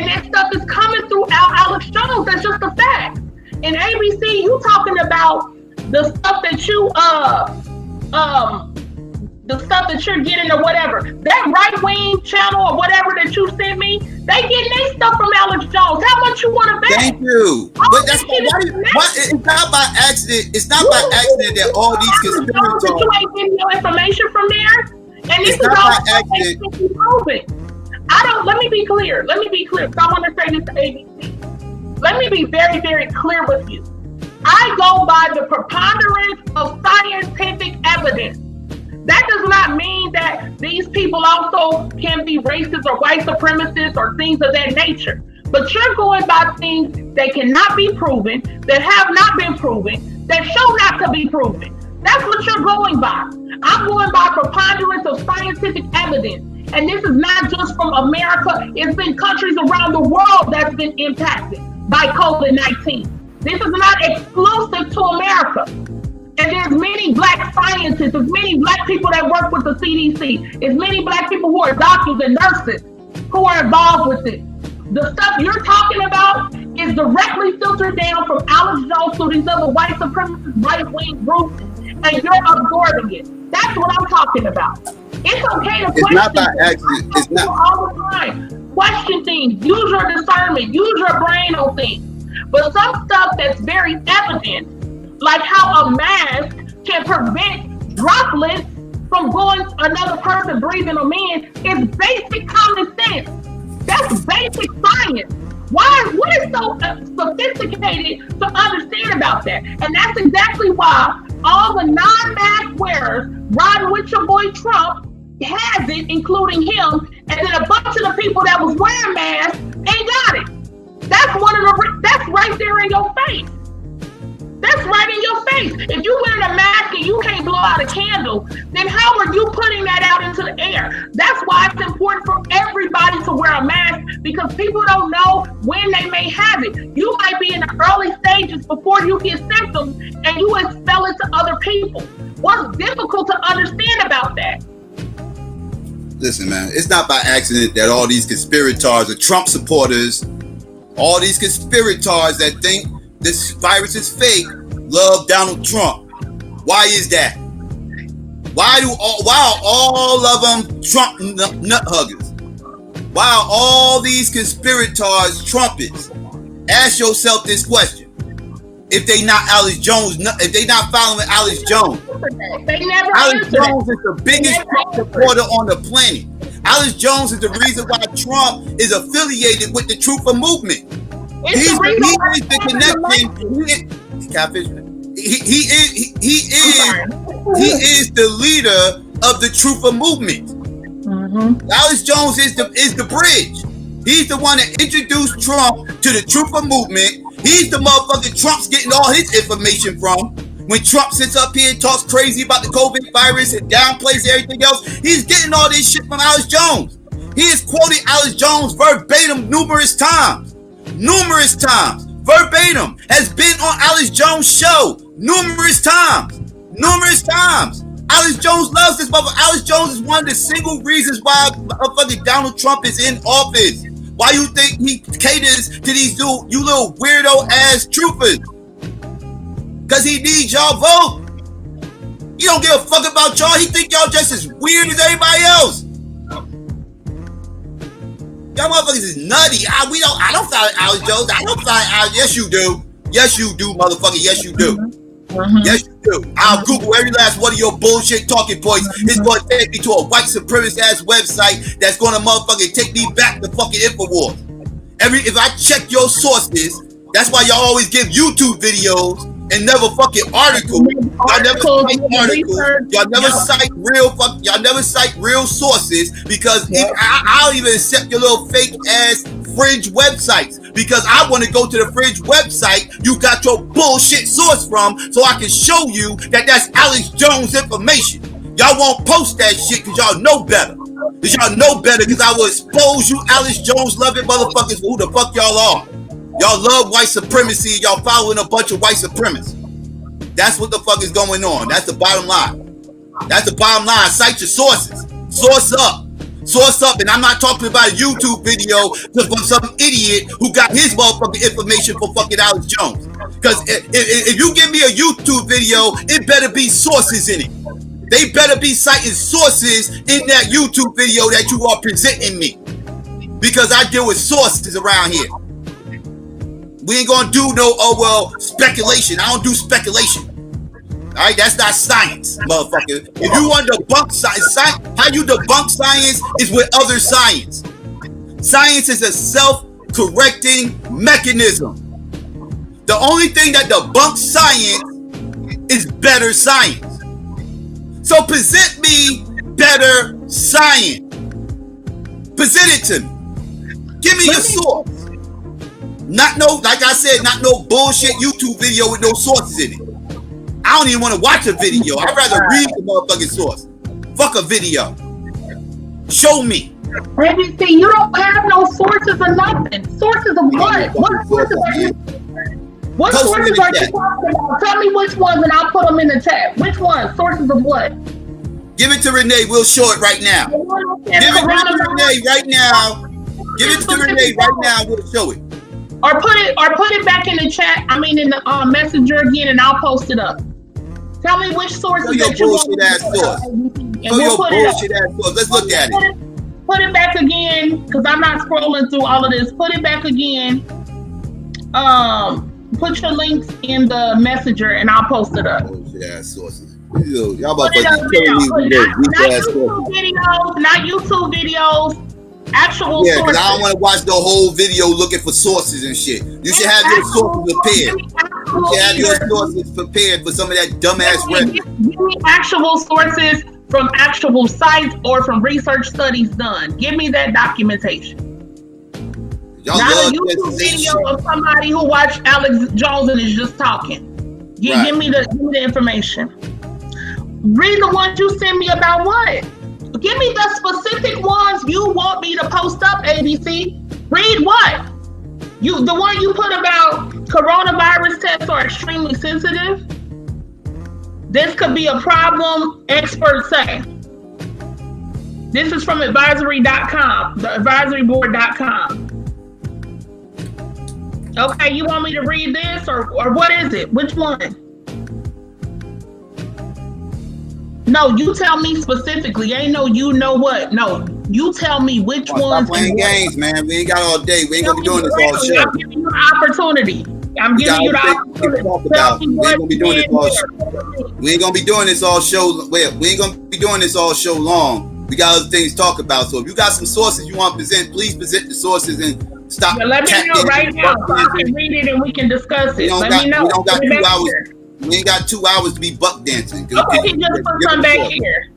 that stuff is coming through Alex Jones. That's just a fact. In ABC, you talking about the stuff that you're getting or whatever. That right-wing channel or whatever that you sent me, they getting their stuff from Alex Jones. How much you want to bet? Thank you. But that's why it's not by accident. It's not by accident that all these conspirators you ain't getting your information from there. And this is all proven. Let me be clear. So I want to say this to ABC. Let me be very, very clear with you. I go by the preponderance of scientific evidence. That does not mean that these people also can be racist or white supremacists or things of that nature. But you're going by things that cannot be proven, that have not been proven, that show not to be proven. That's what you're going by. I'm going by preponderance of scientific evidence. And this is not just from America. It's been countries around the world that's been impacted by COVID-19. This is not exclusive to America. And there's many Black scientists, there's many Black people that work with the CDC, there's many Black people who are doctors and nurses who are involved with it. The stuff you're talking about is directly filtered down from Alex Jones to these other white supremacist right-wing groups, and you're absorbing it. That's what I'm talking about. It's okay to question. It's not by accident. It's not all the time. Question things. Use your discernment. Use your brain on things. But some stuff that's very evident, like how a mask can prevent droplets from going another person breathing them in, is basic common sense. That's basic science. What is so sophisticated to understand about that? And that's exactly why all the non-mask wearers riding with your boy Trump has it, including him, and then a bunch of the people that was wearing masks ain't got it. That's right there in your face. That's right in your face. If you wearing a mask and you can't blow out a candle, then how are you putting that out into the air? That's why it's important for everybody to wear a mask, because people don't know when they may have it. You might be in the early stages before you get symptoms and you expel it to other people. What's difficult to understand about that? Listen, man, it's not by accident that all these conspirators are Trump supporters, all these conspirators that think this virus is fake, love Donald Trump. Why is that? Why are all of them Trump nut huggers? Why are all these conspirators Trumpists? Ask yourself this question. If they not Alex Jones, if they not following Alex Jones. They never Alex Jones is the biggest Trump supporter on the planet. Alex Jones is the reason why Trump is affiliated with the Truther movement. He is the connection. He is the leader of the Truther movement. Mm-hmm. Alex Jones is the bridge. He's the one that introduced Trump to the Truther movement. He's the motherfucker Trump's getting all his information from. When Trump sits up here and talks crazy about the COVID virus and downplays everything else, he's getting all this shit from Alex Jones. He has quoted Alex Jones verbatim numerous times. Verbatim. Has been on Alex Jones' show numerous times. Alex Jones loves this motherfucker. Alex Jones is one of the single reasons why motherfucking Donald Trump is in office. Why you think he caters to these you little weirdo ass truthers? Because he needs y'all vote. He don't give a fuck about y'all. He think y'all just as weird as everybody else. Y'all motherfuckers is nutty. I don't follow Alex Jones. I don't follow Alex. Yes, you do. Yes, you do, motherfucker. Yes, you do. Mm-hmm. Yes, you do. I'll Google every last one of your bullshit talking points. It's going to take me to a white supremacist ass website that's going to motherfucking take me back to fucking InfoWars. If I check your sources, that's why y'all always give YouTube videos and never fucking articles. Y'all never cite articles. Y'all never cite real sources, because I'll even accept your little fake ass fringe websites, because I want to go to the fringe website you got your bullshit source from, so I can show you that that's Alex Jones information. Y'all won't post that shit because y'all know better. Because y'all know better, because I will expose you Alex Jones loving motherfuckers for who the fuck y'all are. Y'all love white supremacy. Y'all following a bunch of white supremacists. That's what the fuck is going on. That's the bottom line. Cite your sources. Source up. And I'm not talking about a YouTube video from some idiot who got his motherfucking information from fucking Alex Jones. Because if you give me a YouTube video, it better be sources in it. They better be citing sources in that YouTube video that you are presenting me. Because I deal with sources around here. We ain't gonna do no, speculation. I don't do speculation. All right, that's not science, motherfucker. If you want to debunk science, how you debunk science is with other science. Science is a self-correcting mechanism. The only thing that debunks science is better science. So present me better science. Present it to me. Give me your source. Not no bullshit YouTube video with no sources in it. I don't even want to watch a video. I'd rather read the motherfucking source. Fuck a video. Show me. Baby, see, you don't have no sources or nothing. Sources of what? What sources are you? What sources are you talking about? Tell me which ones and I'll put them in the chat. Which ones? Sources of what? Give it to Renee. We'll show it right now. Give it to Renee right now. Give it to Renee right now. We'll show it. Or put it back in the chat. I mean, in the messenger again, and I'll post it up. Tell me which sources that you want. Your bullshit ass source. Let's look at it. Put it back again, because I'm not scrolling through all of this. Put it back again. Put your links in the messenger, and I'll post it up. Bullshit ass sources. Y'all about to killing me with not YouTube videos. Actual sources. Because I don't want to watch the whole video looking for sources and shit. You should have your sources prepared. You should have your sources prepared for some of that dumbass rhetoric. Give me actual sources from actual sites or from research studies done. Give me that documentation. Y'all not a YouTube video of somebody who watched Alex Jones and is just talking. Right. Give me the information. Read the ones you send me about what? Give me the specific ones you want me to post up, ABC. Read what? The one you put about coronavirus tests are extremely sensitive. This could be a problem, experts say. This is from advisory.com, the advisoryboard.com. Okay, you want me to read this or what is it? Which one? No, you tell me specifically. Ain't no you know what. No, you tell me which ones. Stop playing games, man. We ain't got all day. We ain't gonna be doing this all show. I'm giving you the opportunity. I'm giving you the opportunity. We ain't gonna be doing this all show. We ain't gonna be doing this all show. We ain't gonna be doing this all show long. We got other things to talk about. So if you got some sources you want to present, please present the sources and stop. Let me know right now so I can read it and we can discuss it. Let me know. We don't got 2 hours. We ain't got 2 hours to be buck dancing. Okay, just put some back here.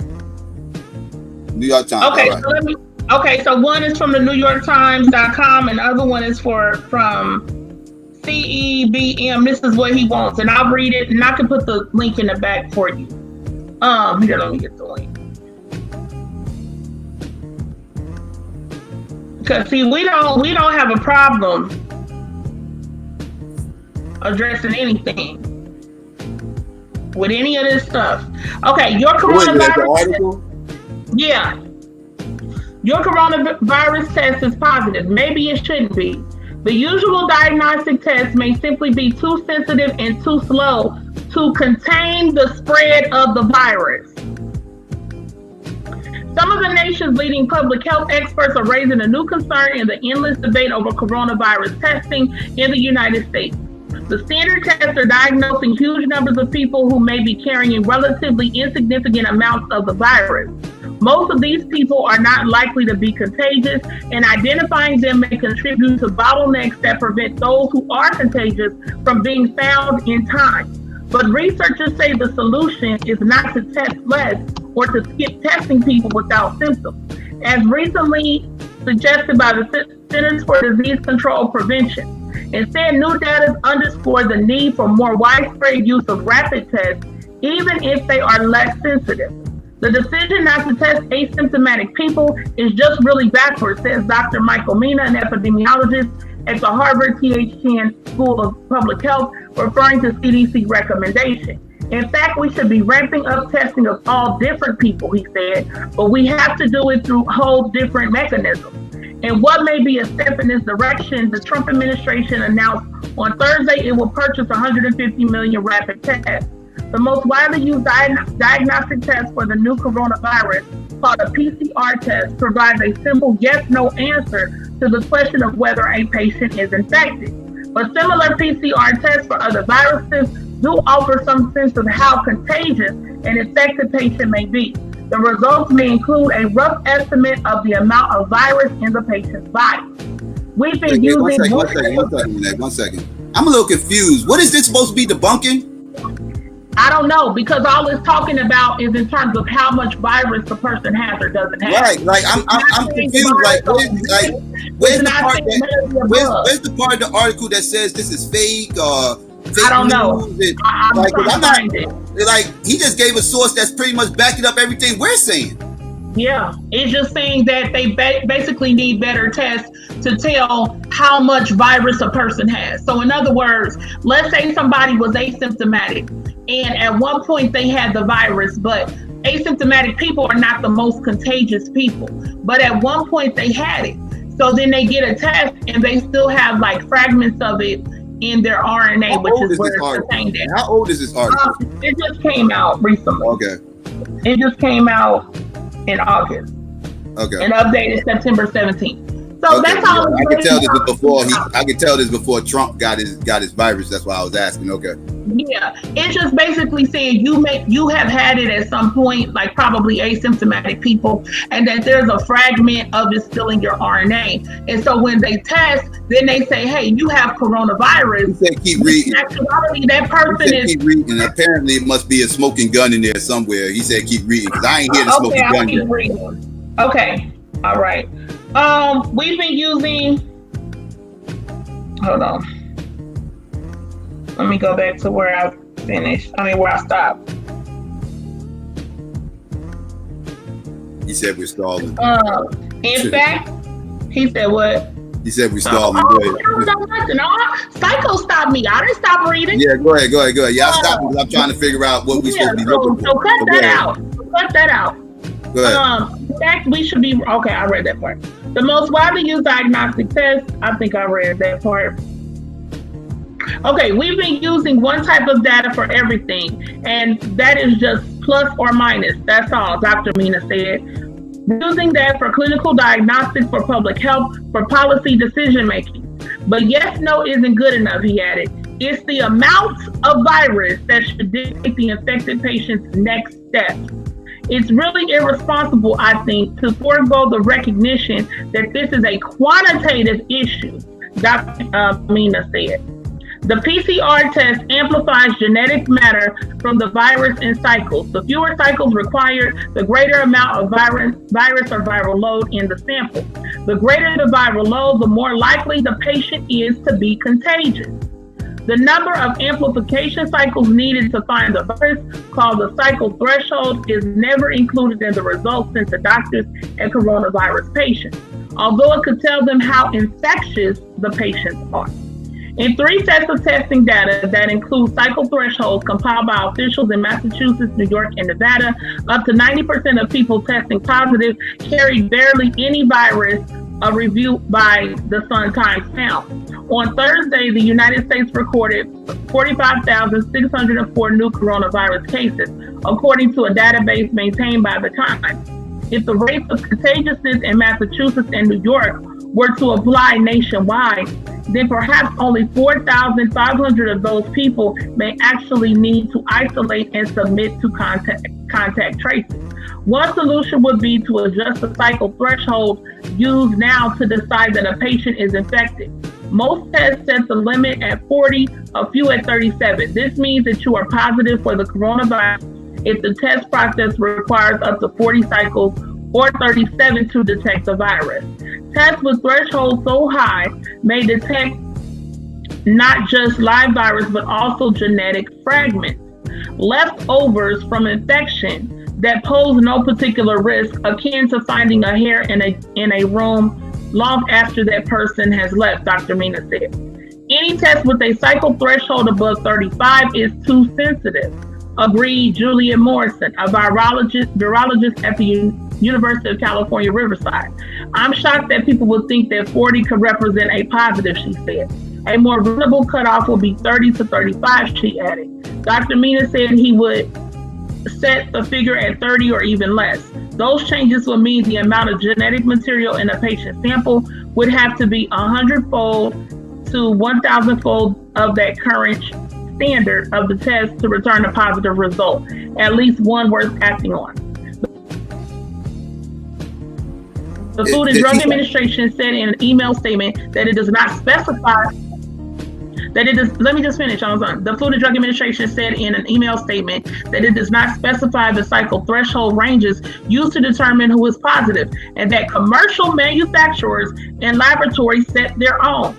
New York Times. Okay, right. so one is from the NewYorkTimes.com and the other one is from CEBM. This is what he wants, and I'll read it, and I can put the link in the back for you. Here, let me get the link. Because see, we don't have a problem addressing anything with any of this stuff. Okay, your coronavirus. Yeah. Your coronavirus test is positive. Maybe it shouldn't be. The usual diagnostic test may simply be too sensitive and too slow to contain the spread of the virus. Some of the nation's leading public health experts are raising a new concern in the endless debate over coronavirus testing in the United States. The standard tests are diagnosing huge numbers of people who may be carrying relatively insignificant amounts of the virus. Most of these people are not likely to be contagious, and identifying them may contribute to bottlenecks that prevent those who are contagious from being found in time. But researchers say the solution is not to test less or to skip testing people without symptoms, as recently suggested by the Centers for Disease Control Prevention. Instead, new data underscore the need for more widespread use of rapid tests, even if they are less sensitive. The decision not to test asymptomatic people is just really backwards, says Dr. Michael Mina, an epidemiologist at the Harvard T.H. Chan School of Public Health, referring to CDC recommendation. In fact, we should be ramping up testing of all different people, he said, but we have to do it through whole different mechanisms. And what may be a step in this direction, the Trump administration announced on Thursday it will purchase 150 million rapid tests. The most widely used diagnostic test for the new coronavirus, called a PCR test, provides a simple yes-no answer to the question of whether a patient is infected. But similar PCR tests for other viruses do offer some sense of how contagious an infected patient may be. The results may include a rough estimate of the amount of virus in the patient's body. We've been using... One second. I'm a little confused. What is this supposed to be debunking? I don't know, because all it's talking about is in terms of how much virus the person has or doesn't have. Right, like I'm confused. Where's the part of the article that says this is fake? I don't know. He just gave a source that's pretty much backing up everything we're saying. Yeah, it's just saying that they basically need better tests to tell how much virus a person has. So in other words, let's say somebody was asymptomatic and at one point they had the virus, but asymptomatic people are not the most contagious people. But at one point they had it. So then they get a test and they still have like fragments of it in their RNA, which is where it's contained in. How old is this article? It just came out recently. Okay. It just came out in August. Okay. And updated September 17th. So that's all. I can tell this before I can tell this before Trump got his virus. That's why I was asking. Okay. Yeah, it's just basically saying you have had it at some point, like probably asymptomatic people, and that there's a fragment of it still in your RNA. And so when they test, then they say, "Hey, you have coronavirus." He said, "Keep reading." Actually, that person is. Keep reading. Apparently, it must be a smoking gun in there somewhere. He said, "Keep reading," because I ain't hear the smoking gun. I'll keep reading. Okay. All right. We've been using. Hold on. Let me go back to where I finish. I mean, where I stopped. He said we're stalling. In fact, he said what? He said we're stalling. Psycho stopped me. I didn't stop reading. Yeah, go ahead. Yeah, I stopped because I'm trying to figure out what we supposed to be looking for. So cut that out. Go ahead. In fact, we should be okay. I read that part. The most widely used diagnostic test. I think I read that part. Okay, we've been using one type of data for everything, and that is just plus or minus. That's all, Dr. Mina said. Using that for clinical diagnostics, for public health, for policy decision making. But yes, no isn't good enough, he added. It's the amount of virus that should dictate the infected patient's next step. It's really irresponsible, I think, to forego the recognition that this is a quantitative issue, Dr. Mina said. The PCR test amplifies genetic matter from the virus in cycles. The fewer cycles required, the greater amount of virus or viral load in the sample. The greater the viral load, the more likely the patient is to be contagious. The number of amplification cycles needed to find the virus, called the cycle threshold, is never included in the results sent to doctors and coronavirus patients, although it could tell them how infectious the patients are. In 3 sets of testing data that include cycle thresholds compiled by officials in Massachusetts, New York, and Nevada, up to 90% of people testing positive carried barely any virus, a review by the Sun-Times found. On Thursday, the United States recorded 45,604 new coronavirus cases, according to a database maintained by the Times. If the rates of contagiousness in Massachusetts and New York were to apply nationwide, then perhaps only 4,500 of those people may actually need to isolate and submit to contact tracing. One solution would be to adjust the cycle threshold used now to decide that a patient is infected. Most tests set the limit at 40, a few at 37. This means that you are positive for the coronavirus if the test process requires up to 40 cycles or 37 to detect the virus. Tests with thresholds so high may detect not just live virus, but also genetic fragments, leftovers from infection that pose no particular risk, akin to finding a hair in a room long after that person has left, Dr. Mina said. Any test with a cycle threshold above 35 is too sensitive, agreed Julia Morrison, a virologist at the University of California, Riverside. I'm shocked that people would think that 40 could represent a positive, she said. A more reasonable cutoff will be 30 to 35, she added. Dr. Mina said he would set the figure at 30 or even less. Those changes will mean the amount of genetic material in a patient sample would have to be 100-fold to 1,000-fold of that current standard of the test to return a positive result, at least one worth acting on. The Food and Drug Administration said in an email statement that it does not specify let me just finish. The Food and Drug Administration said in an email statement that it does not specify the cycle threshold ranges used to determine who is positive, and that commercial manufacturers and laboratories set their own.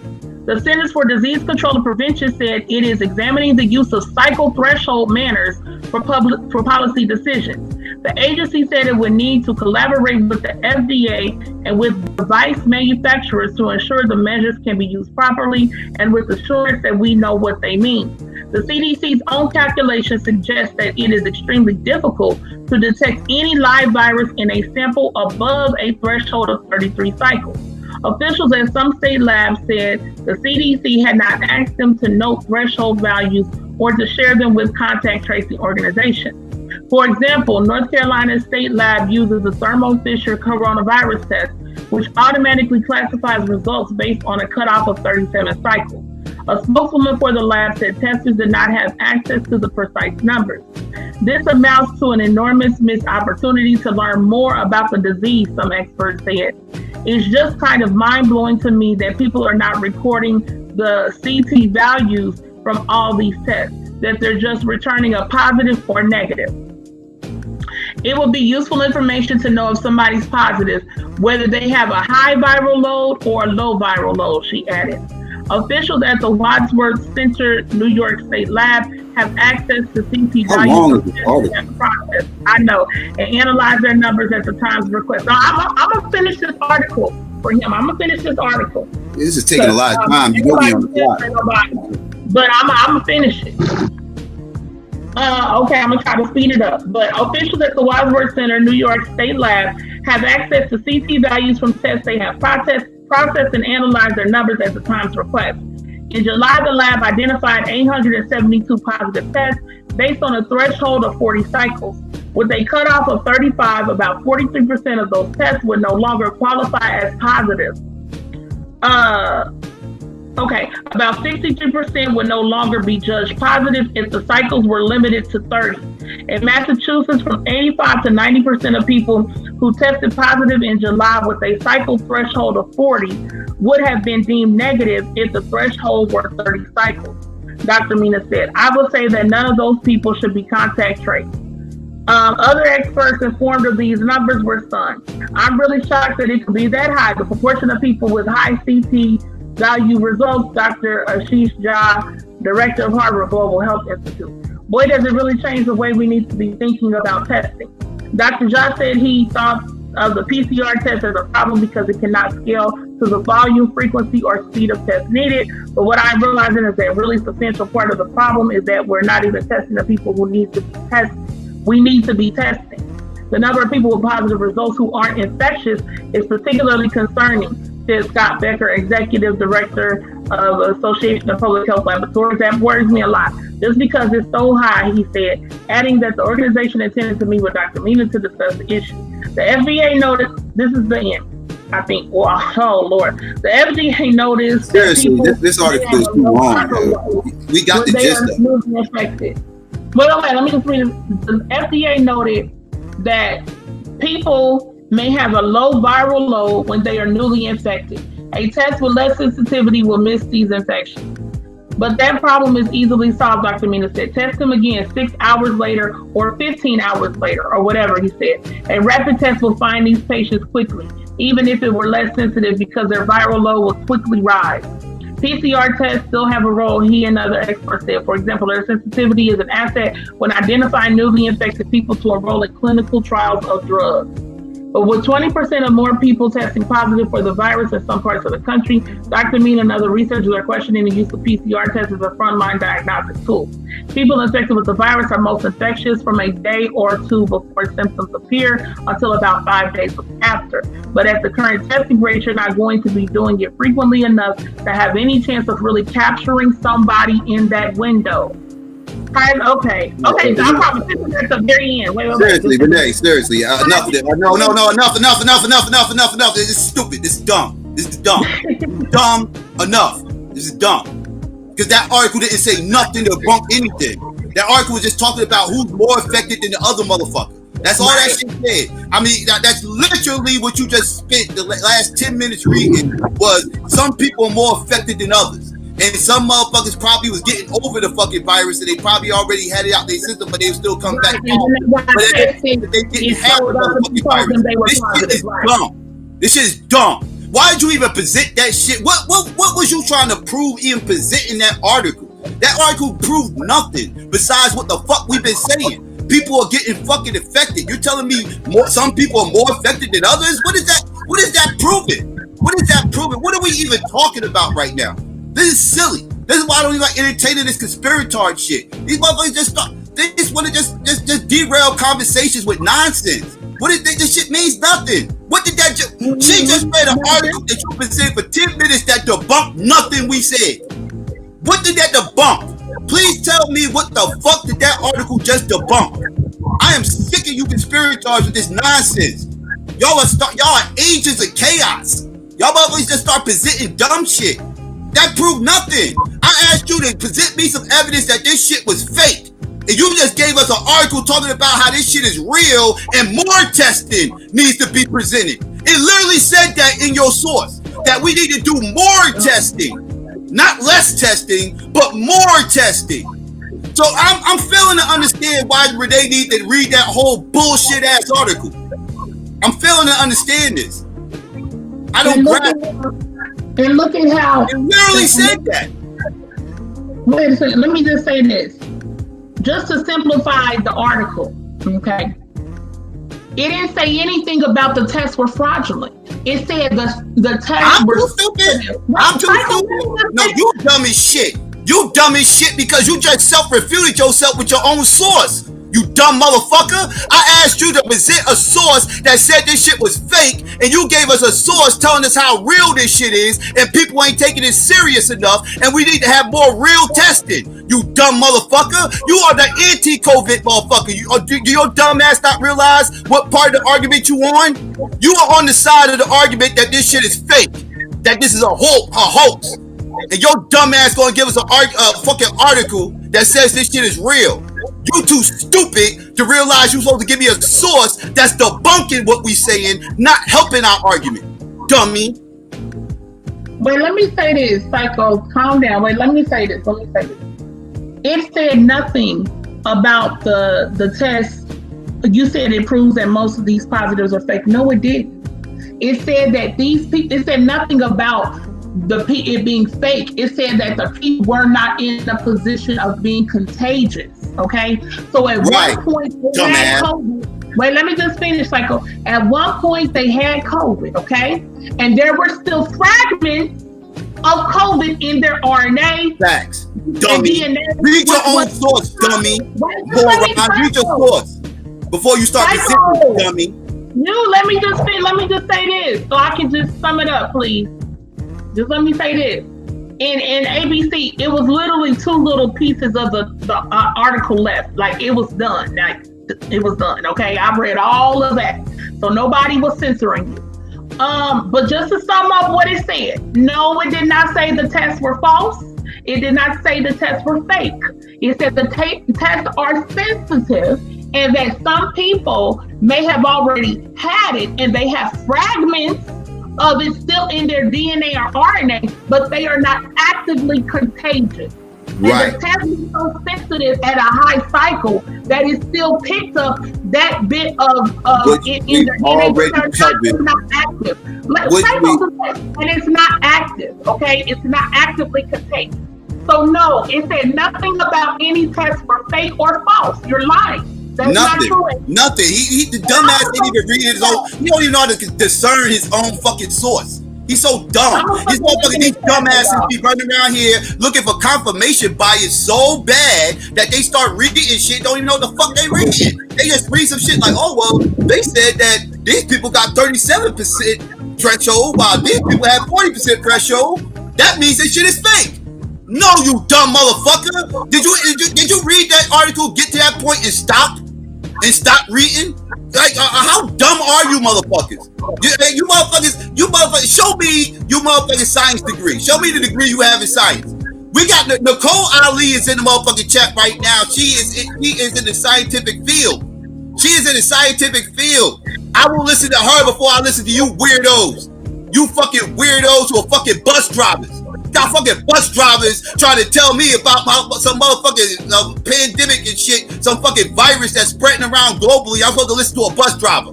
The Centers for Disease Control and Prevention said it is examining the use of cycle threshold manners for policy decisions. The agency said it would need to collaborate with the FDA and with device manufacturers to ensure the measures can be used properly and with assurance that we know what they mean. The CDC's own calculations suggest that it is extremely difficult to detect any live virus in a sample above a threshold of 33 cycles. Officials at some state labs said the CDC had not asked them to note threshold values or to share them with contact tracing organizations. For example, North Carolina State Lab uses the Thermo Fisher coronavirus test, which automatically classifies results based on a cutoff of 37 cycles. A spokeswoman for the lab said testers did not have access to the precise numbers. This amounts to an enormous missed opportunity to learn more about the disease, some experts said. It's just kind of mind-blowing to me that people are not recording the CT values from all these tests, that they're just returning a positive or negative. It will be useful information to know if somebody's positive, whether they have a high viral load or a low viral load, she added. Officials at the Wadsworth Center New York State Lab have access to CT How values long from is this tests article? and process. I know, and analyze their numbers at the time's request. So I'm gonna finish this article for him. I'm gonna finish this article. This is taking a lot of time. You will be on the clock. But I'm gonna finish it. Okay, I'm gonna try to speed it up. But officials at the Wadsworth Center, New York State Lab, have access to CT values from tests they have processed and analyzed their numbers at the time's request. In July, the lab identified 872 positive tests based on a threshold of 40 cycles. With a cutoff of 35, about 43% of those tests would no longer qualify as positive. About 62% would no longer be judged positive if the cycles were limited to 30. In Massachusetts, from 85 to 90% of people who tested positive in July with a cycle threshold of 40 would have been deemed negative if the threshold were 30 cycles. Dr. Mina said, I will say that none of those people should be contact traced. Other experts informed of these numbers were stunned. I'm really shocked that it could be that high. The proportion of people with high CT value results, Dr. Ashish Jha, director of Harvard Global Health Institute. Boy, does it really change the way we need to be thinking about testing. Dr. Jha said he thought of the PCR test as a problem because it cannot scale to the volume, frequency, or speed of tests needed. But what I'm realizing is that a really substantial part of the problem is that we're not even testing the people who need to be tested. We need to be testing. The number of people with positive results who aren't infectious is particularly concerning, said Scott Becker, Executive Director of Association of Public Health Laboratories. That worries me a lot. Just because it's so high, he said, adding that the organization intended to meet with Dr. Mina to discuss the issue. The FDA noticed, this is the end, I think. Wow, oh, Lord. The FDA noticed. Seriously, this article is too long. We got the gist of it. Infected. Well, wait, let me just read it. The FDA noted that people may have a low viral load when they are newly infected. A test with less sensitivity will miss these infections. But that problem is easily solved, Dr. Mina said. Test them again 6 hours later or 15 hours later or whatever he said. A rapid test will find these patients quickly, even if it were less sensitive because their viral load will quickly rise. PCR tests still have a role, he and other experts said. For example, their sensitivity is an asset when identifying newly infected people to enroll in clinical trials of drugs. But with 20% or more people testing positive for the virus in some parts of the country, Dr. Mina and other researchers are questioning the use of PCR tests as a frontline diagnostic tool. People infected with the virus are most infectious from a day or two before symptoms appear until about 5 days after. But at the current testing rate, you're not going to be doing it frequently enough to have any chance of really capturing somebody in that window. Okay. So I promise this is at the very end. Wait. Seriously, Renee, seriously. Enough. Enough. This is stupid. This is dumb. Dumb enough. This is dumb. Because that article didn't say nothing to debunk anything. That article was just talking about who's more affected than the other motherfucker. That's all that shit said. I mean, that's literally what you just spent the last 10 minutes reading was some people are more affected than others. And some motherfuckers probably was getting over the fucking virus and they probably already had it out their system, but they still come back. But they didn't have the motherfucking virus. This shit is dumb. This shit is dumb. Why did you even present that shit? What was you trying to prove even presenting that article? That article proved nothing besides what the fuck we've been saying. People are getting fucking affected. You're telling me some people are more affected than others? What is that? What is that proving? What is that proving? What are we even talking about right now? This is silly. This is why I don't even like entertaining this conspiratorial shit. These motherfuckers they just want to just derail conversations with nonsense. What is this shit means nothing. What did that she just read an article that you presented for 10 minutes that debunked nothing we said. What did that debunk? Please tell me what the fuck did that article just debunk? I am sick of you conspirators with this nonsense. Y'all are agents of chaos. Y'all motherfuckers just start presenting dumb shit. That proved nothing. I asked you to present me some evidence that this shit was fake. And you just gave us an article talking about how this shit is real and more testing needs to be presented. It literally said that in your source, that we need to do more testing. Not less testing, but more testing. So I'm failing to understand why Renee need to read that whole bullshit ass article. I'm failing to understand this. I don't grasp it. And look at how it literally said that. Wait a second, let me just say this. just to simplify the article, okay? It didn't say anything about the tests were fraudulent. It said the tests were stupid. I'm too stupid. No, you dumb as shit. You dumb as shit because you just self-refuted yourself with your own source. You dumb motherfucker. I asked you to present a source that said this shit was fake, and you gave us a source telling us how real this shit is, and people ain't taking it serious enough, and we need to have more real testing. You dumb motherfucker. You are the anti-COVID motherfucker. Do your dumb ass not realize what part of the argument you on? You are on the side of the argument that this shit is fake, that this is a hoax. And your dumb ass gonna give us a fucking article that says this shit is real. You too stupid to realize you're supposed to give me a source that's debunking what we saying, not helping our argument. Dummy. Wait, let me say this, Psycho. Calm down. Wait, let me say this. It said nothing about the test. You said it proves that most of these positives are fake. No, it didn't. It said that these people. It said nothing about it being fake. It said that the people were not in a position of being contagious. Okay, so at one point they had COVID. Wait, let me just finish, Psycho. At one point they had COVID, okay, and there were still fragments of COVID in their RNA. Facts, dummy. Read your own source, dummy. Read your source before you start presenting, dummy. Let me just say this, so I can just sum it up, please. Just let me say this. In ABC, it was literally 2 little pieces of the article left. Like, it was done. Okay, I've read all of that, so nobody was censoring you. But just to sum up what it said, no, it did not say the tests were false. It did not say the tests were fake. It said the tests are sensitive, and that some people may have already had it, and they have fragments of it still in their DNA or RNA, but they are not actively contagious. Right. And the test is so sensitive at a high cycle that it still picks up that bit of in the DNA, it's not active. And it's not active, okay? It's not actively contagious. So no, it said nothing about any tests were fake or false. You're lying. That's nothing. Not true. He the dumbass didn't even read his own. He don't even know how to discern his own fucking source. He's so dumb. These dumbasses be running around here looking for confirmation bias so bad that they start reading shit, don't even know what the fuck they reading. They just read some shit like, oh well, they said that these people got 37% threshold while these people have 40% threshold. That means this shit is fake. No, you dumb motherfucker. Did you read that article, get to that point and stop reading? Like, how dumb are you motherfuckers? You motherfuckers, show me you motherfucking science degree. Show me the degree you have in science. We got Nicole Ali is in the motherfucking chat right now. She is in the scientific field. She is in the scientific field. I will listen to her before I listen to you weirdos. You fucking weirdos who are fucking bus drivers. Got fucking bus drivers trying to tell me about some motherfucking pandemic and shit, some fucking virus that's spreading around globally. I'm supposed to listen to a bus driver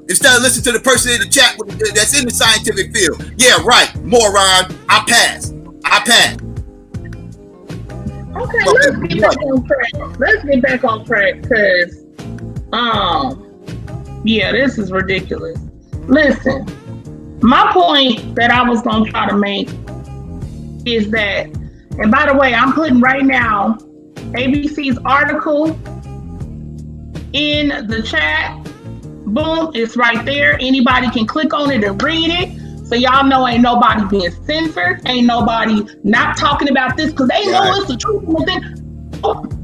instead of listening to the person in the chat that's in the scientific field. Yeah, right, moron. I pass. Okay, let's get back on track, because yeah, this is ridiculous. Listen, my point that I was gonna try to make is that, and by the way, I'm putting right now ABC's article in the chat. Boom, it's right there. Anybody can click on it and read it. So y'all know ain't nobody being censored. Ain't nobody not talking about this because they know it's the truth.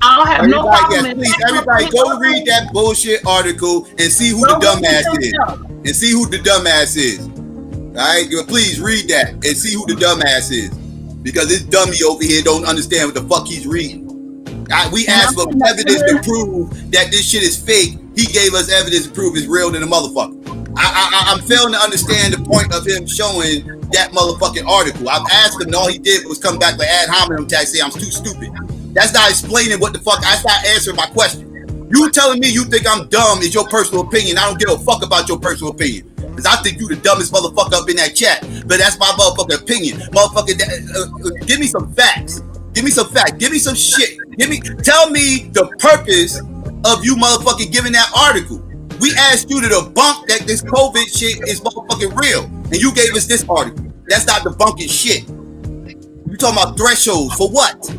I'll have no problem. Yes, please, everybody go read that bullshit article and see who the dumbass is. All right, please read that and see who the dumbass is. Because this dummy over here don't understand what the fuck he's reading. We asked for evidence to prove that this shit is fake. He gave us evidence to prove it's real than a motherfucker. I'm failing to understand the point of him showing that motherfucking article. I've asked him, and all he did was come back with ad hominem tax, say I'm too stupid. That's not explaining what the fuck. That's not answering my question. You telling me you think I'm dumb is your personal opinion. I don't give a fuck about your personal opinion. Because I think you the dumbest motherfucker up in that chat. But that's my motherfucking opinion. Motherfucker, give me some facts. Give me some facts. Give me some shit. Tell me the purpose of you motherfucking giving that article. We asked you to debunk that this COVID shit is motherfucking real, and you gave us this article. That's not debunking shit. You talking about thresholds for what?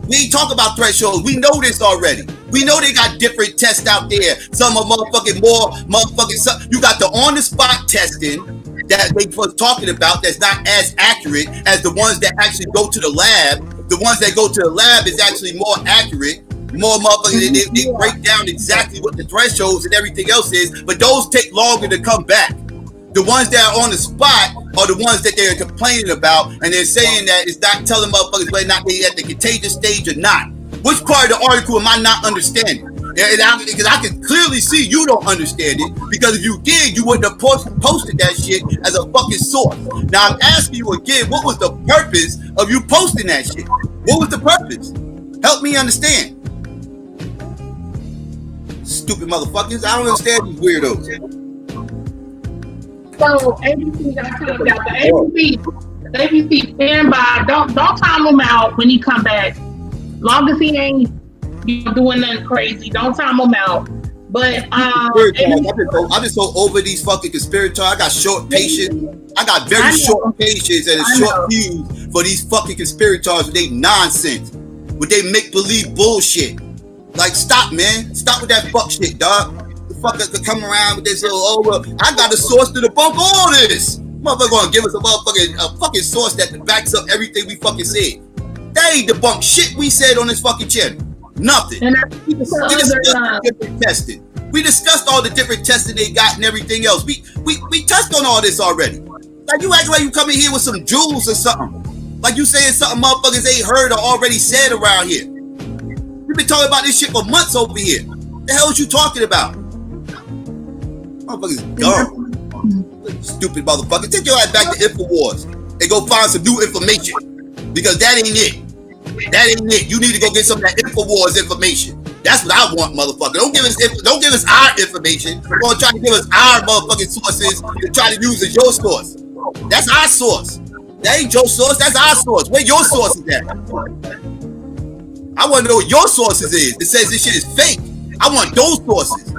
We ain't talking about thresholds. We know this already. We know they got different tests out there. Some are motherfucking more motherfucking. You got the on-the-spot testing that they was talking about that's not as accurate as the ones that actually go to the lab. The ones that go to the lab is actually more accurate. More motherfuckers, they break down exactly what the thresholds and everything else is, but those take longer to come back. The ones that are on the spot are the ones that they're complaining about, and they're saying that it's not telling motherfuckers whether or not they at the contagious stage or not. Which part of the article am I not understanding? Because I can clearly see you don't understand it, because if you did, you wouldn't have posted that shit as a fucking source. Now I'm asking you again, what was the purpose of you posting that shit? What was the purpose? Help me understand. Stupid motherfuckers. I don't understand these weirdos. So ABC got to tell y'all, the ABC stand by. Don't time him out when he come back. Long as he ain't doing nothing crazy, don't time him out. But I'm just so over these fucking conspirators. I got short patience. I got very short patience and a short fuse for these fucking conspirators with they nonsense, with they make believe bullshit. Like, stop, man. Stop with that fuck shit, dog. The fuckers that come around with this little, I got a source to debunk all this. Motherfucker gonna give us a fucking source that backs up everything we fucking said. They ain't debunked shit we said on this fucking channel. Nothing. We discussed different testing. We discussed all the different testing they got and everything else. We touched on all this already. Like, you act like you come in here with some jewels or something. Like you saying something motherfuckers ain't heard or already said around here. We've been talking about this shit for months over here. The hell is you talking about? Motherfuckers dumb. Stupid motherfucker. Take your ass back to InfoWars and go find some new information. Because that ain't it. That ain't it. You need to go get some of that InfoWars information. That's what I want, motherfucker. Don't give us our information. You're gonna try to give us our motherfucking sources and try to use as your source. That's our source. That ain't your source, that's our source. Where your source is at? I want to know what your sources is. It says this shit is fake. I want those sources.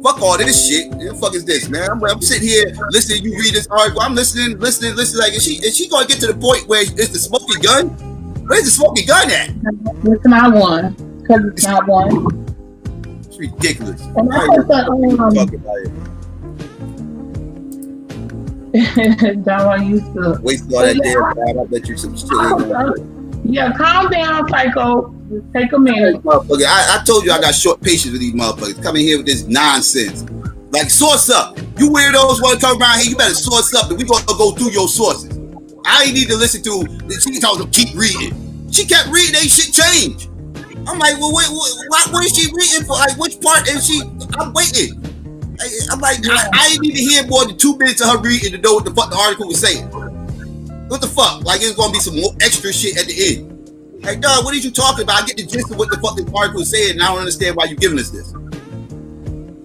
Fuck all this shit. What the fuck is this, man? I'm sitting here listening. You read this article. I'm listening. Like, is she gonna get to the point where it's the smoking gun? Where's the smoking gun at? It's not one. Because it's not one. It's ridiculous. And I hope that talking about it. Don used to waste all that damn time. I'll bet you some shit. Yeah, calm down, Psycho. Just take a minute. I told you I got short patience with these motherfuckers coming here with this nonsense. Like, source up. You weirdos want to come around here, you better source up, and we gonna go through your sources. I ain't need to listen to. She told them keep reading. She kept reading. Ain't shit change. I'm like, well, wait, what is she reading for? Like, which part is she? I'm waiting. I'm like, I ain't need to hear more than 2 minutes of her reading to know what the fuck the article was saying. What the fuck? Like, it's gonna be some more extra shit at the end. Like, dog, what are you talking about? I get the gist of what the fuck this article is saying, and I don't understand why you're giving us this.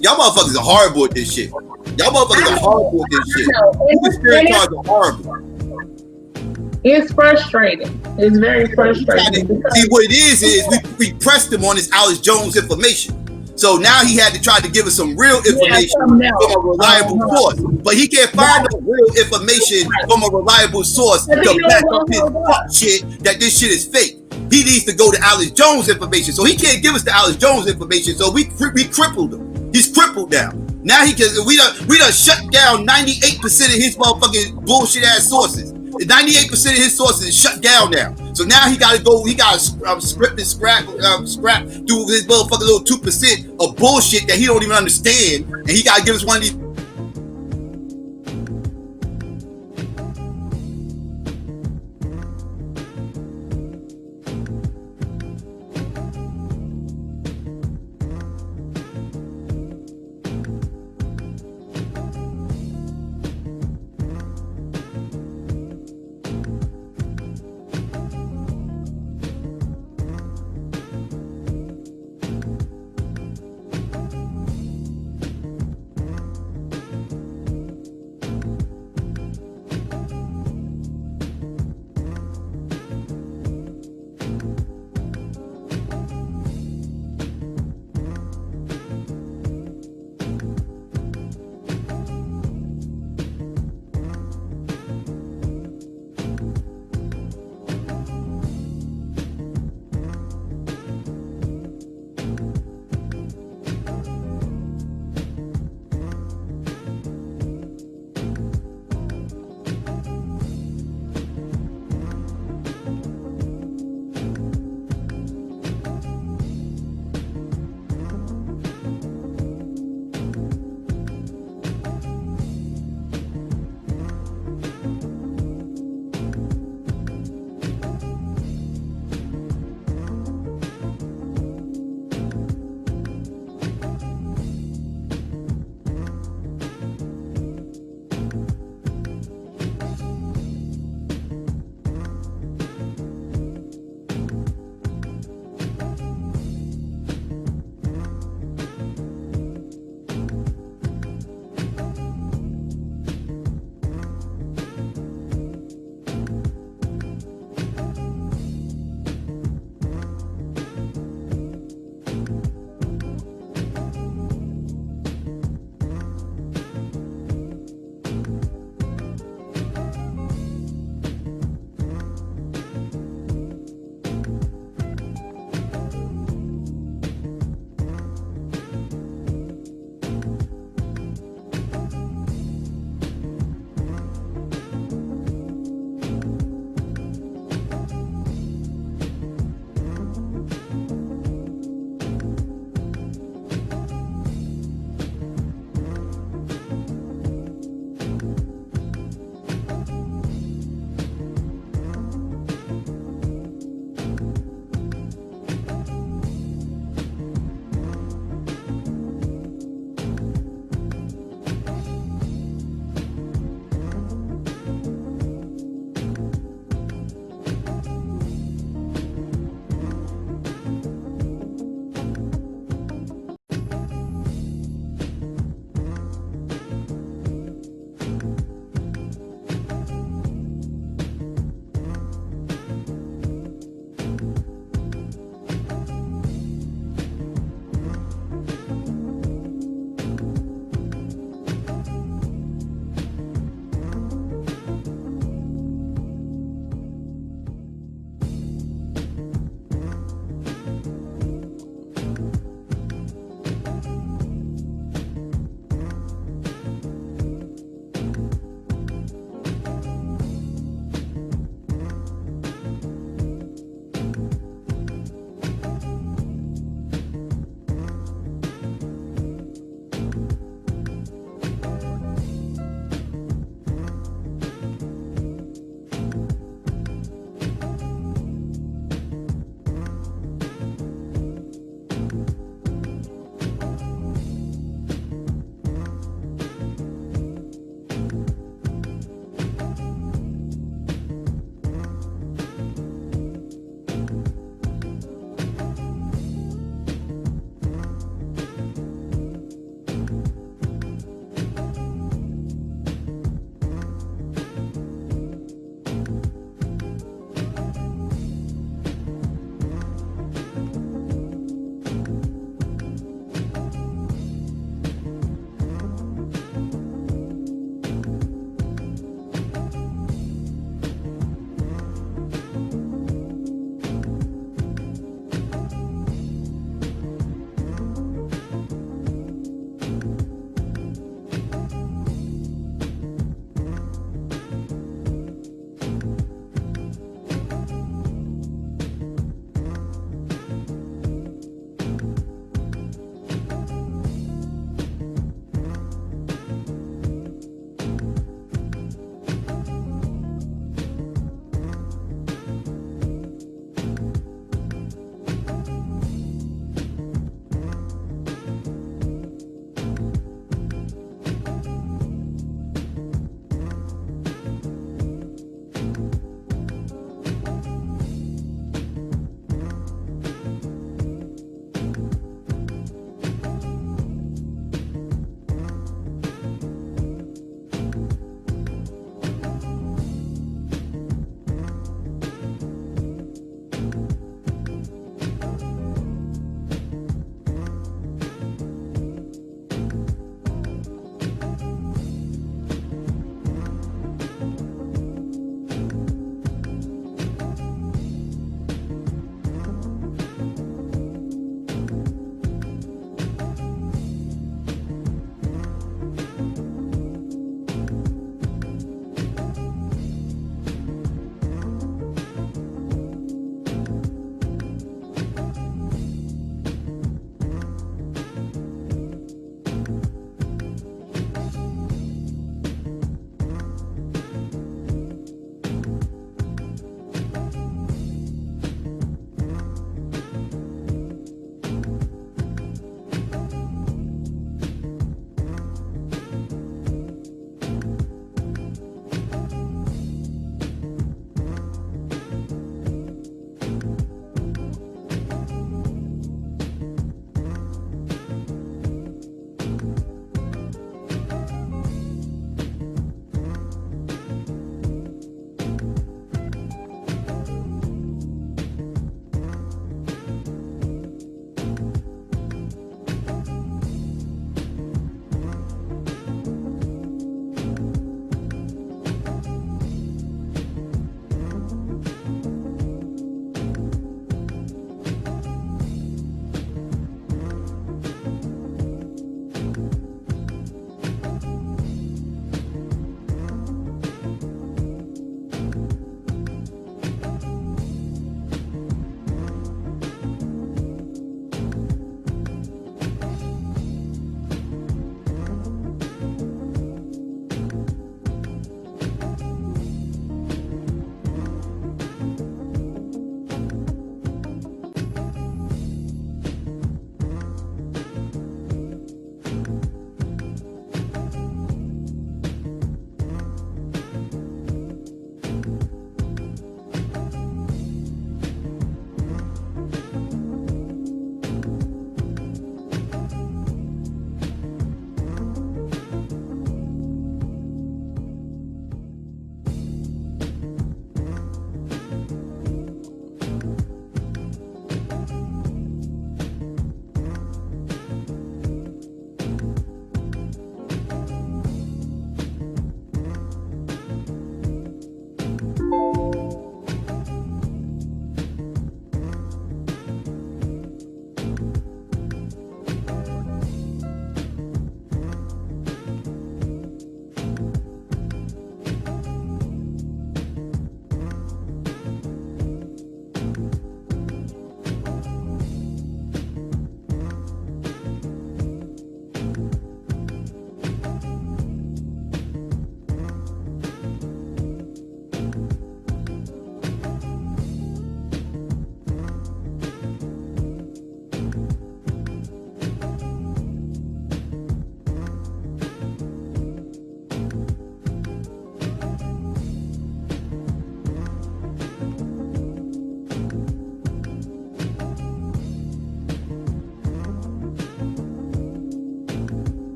Y'all motherfuckers are horrible at this shit. Y'all motherfuckers are horrible at this shit. These conspirators are horrible. It's frustrating. It's very frustrating. See, what it is we pressed him on this Alex Jones information. So now he had to try to give us some real information from a reliable source. But he can't find no real information from a reliable source to back up his fuck shit that this shit is fake. He needs to go to Alex Jones information. So he can't give us the Alex Jones information. So we crippled him. He's crippled now. Now he can. We done shut down 98% of his motherfucking bullshit ass sources. 98% of his sources is shut down now. So now he got to go. He got to script and scrap through his motherfucking little 2% of bullshit that he don't even understand, and he got to give us one of these.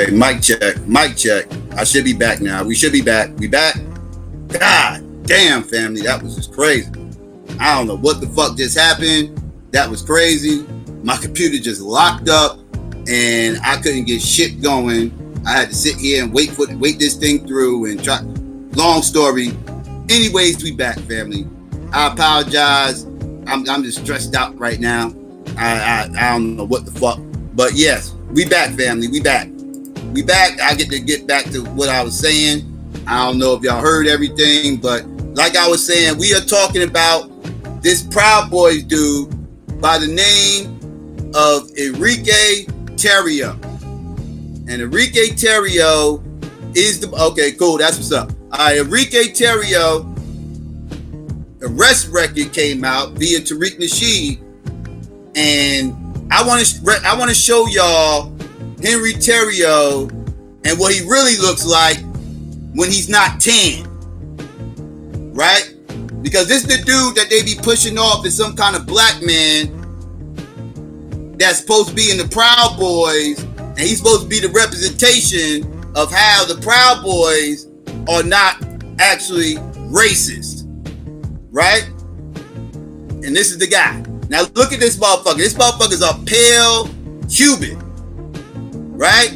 Okay, mic check. I should be back now. We should be back. We back? God damn, family, that was just crazy. I don't know what the fuck just happened. That was crazy. My computer just locked up and I couldn't get shit going. I had to sit here and wait this thing through and try. Long story. Anyways, we back, family. I apologize. I'm just stressed out right now. I don't know what the fuck. But yes, we back, family. We back. I get back to what I was saying. I don't know if y'all heard everything, but like I was saying, we are talking about this Proud Boys dude by the name of Enrique Tarrio. And Enrique Tarrio is the... Okay, cool. That's what's up. Enrique Tarrio, arrest record came out via Tariq Nasheed. And I want to show y'all Henry Tarrio and what he really looks like when he's not tan. Right? Because this is the dude that they be pushing off as some kind of black man that's supposed to be in the Proud Boys, and he's supposed to be the representation of how the Proud Boys are not actually racist, right? And this is the guy. Now look at this motherfucker. This motherfucker's a pale Cuban, right?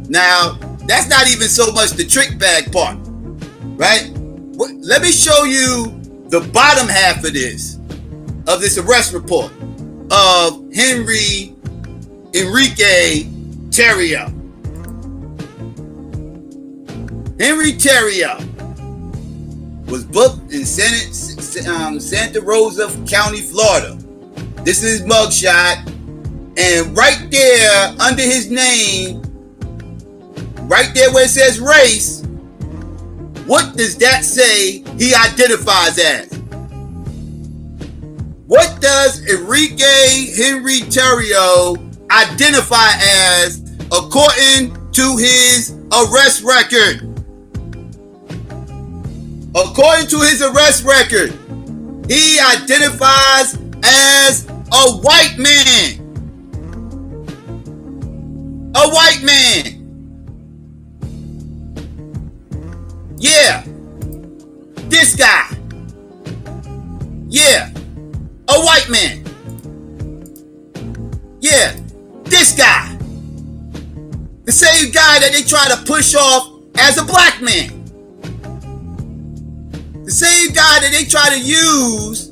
Now, that's not even so much the trick bag part, right? Let me show you the bottom half of this arrest report of Enrique Tarrio. Henry Tarrio was booked in Santa Rosa County, Florida. This is his mugshot. And right there, under his name, right there where it says race, what does that say he identifies as? What does Henry Tarrio identify as according to his arrest record? According to his arrest record, he identifies as a white man. A white man. Yeah. This guy. Yeah. A white man. Yeah. This guy. The same guy that they try to push off as a black man. The same guy that they try to use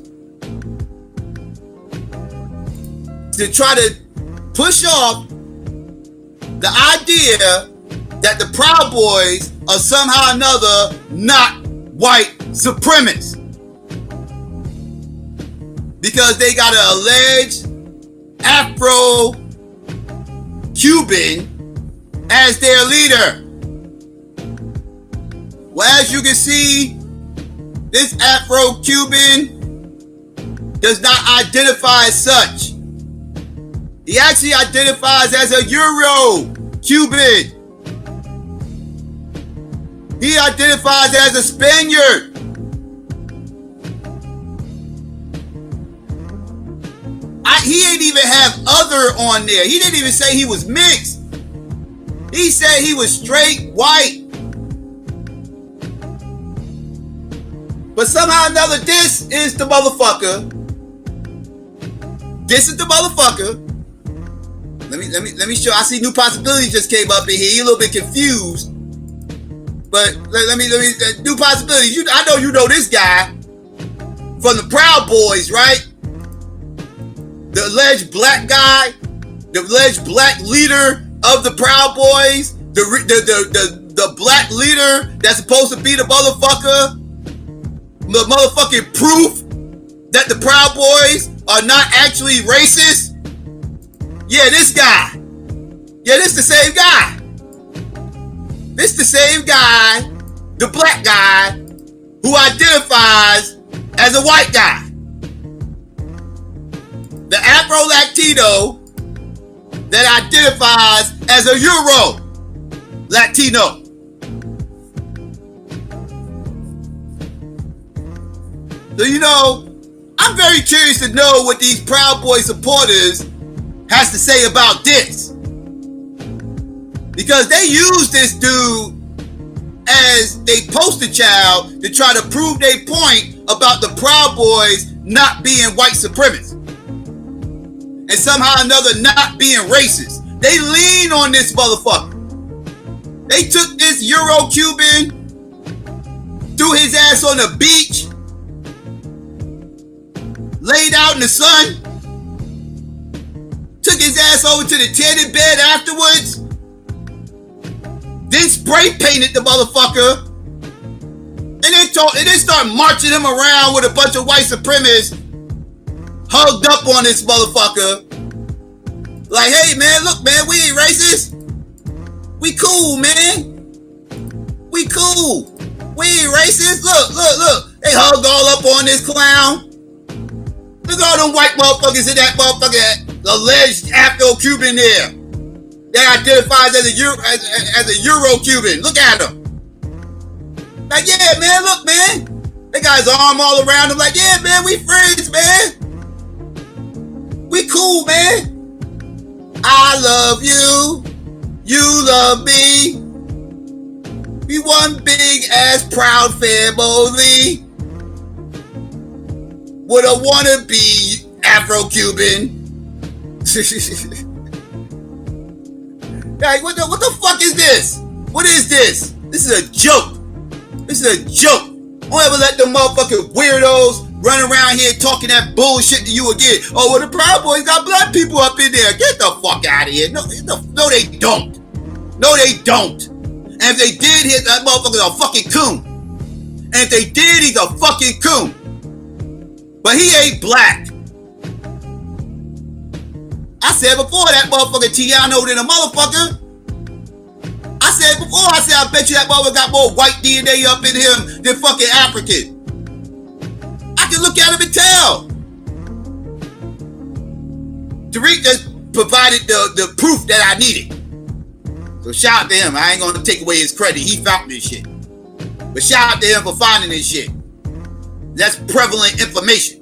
to try to push off the idea that the Proud Boys are somehow or another not white supremacists. Because they got an alleged Afro-Cuban as their leader. Well, as you can see, this Afro-Cuban does not identify as such. He actually identifies as a Euro-Cuban. He identifies as a Spaniard. He ain't even have other on there. He didn't even say he was mixed. He said he was straight white. But somehow or another, this is the motherfucker. This is the motherfucker. Let me show. I see New Possibilities just came up in here. He a little bit confused. But let me New Possibilities. I know you know this guy from the Proud Boys, right? The alleged black guy, the alleged black leader of the Proud Boys, the black leader that's supposed to be the motherfucking proof that the Proud Boys are not actually racist. Yeah, this guy. Yeah, this the same guy. This the same guy, the black guy, who identifies as a white guy. The Afro-Latino that identifies as a Euro-Latino. So, I'm very curious to know what these Proud Boy supporters has to say about this. because they used this dude as they poster child to try to prove their point about the Proud Boys not being white supremacists and somehow or another not being racist. They lean on this motherfucker. They took this Euro-Cuban, threw his ass on the beach, laid out in the sun, took his ass over to the tanning bed afterwards, then spray painted the motherfucker, and then start marching him around with a bunch of white supremacists hugged up on this motherfucker. Like, hey man, look man, we ain't racist. We cool, man. We cool. We ain't racist. Look. They hugged all up on this clown. Look at all them white motherfuckers in that motherfucker alleged Afro-Cuban there. That identifies as a Euro-Cuban. Look at him. Like, yeah, man, look, man. They got his arm all around him. Like, yeah, man, we friends, man. We cool, man. I love you. You love me. We one big ass proud family. Would a wannabe Afro-Cuban. Like, what the fuck is this? What is this? This is a joke. This is a joke. Don't ever let them motherfucking weirdos run around here talking that bullshit to you again. Oh, well, the Proud Boys got black people up in there. Get the fuck out of here. No, they don't. No, they don't. And if they did, hit that motherfucker's a fucking coon. And if they did, he's a fucking coon. But he ain't black. I said before that motherfucker Tiano than a motherfucker. I bet you that motherfucker got more white DNA up in him than fucking African. I can look at him and tell. Tariq just provided the proof that I needed. So shout out to him. I ain't gonna take away his credit. He found this shit. But shout out to him for finding this shit. That's prevalent information.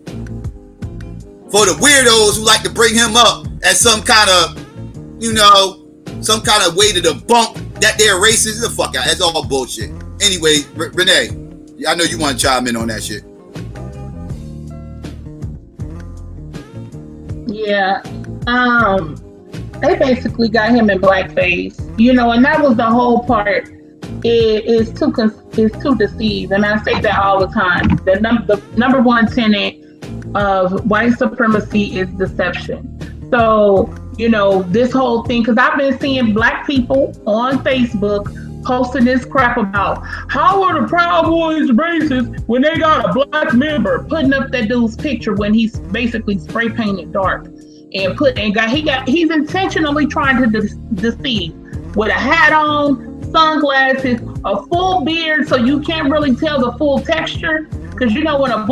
For the weirdos who like to bring him up as some kind of way to debunk that they're racist, the fuck out. That's all bullshit. Anyway, Renee, I know you want to chime in on that shit. Yeah. They basically got him in blackface, and that was the whole part. It's to deceive, and I say that all the time. The number one tenet of white supremacy is deception. So, this whole thing, because I've been seeing black people on Facebook posting this crap about how are the Proud Boys racist when they got a black member, putting up that dude's picture when he's basically spray painted dark, and he's intentionally trying to deceive with a hat on, sunglasses, a full beard, so you can't really tell the full texture. Because when a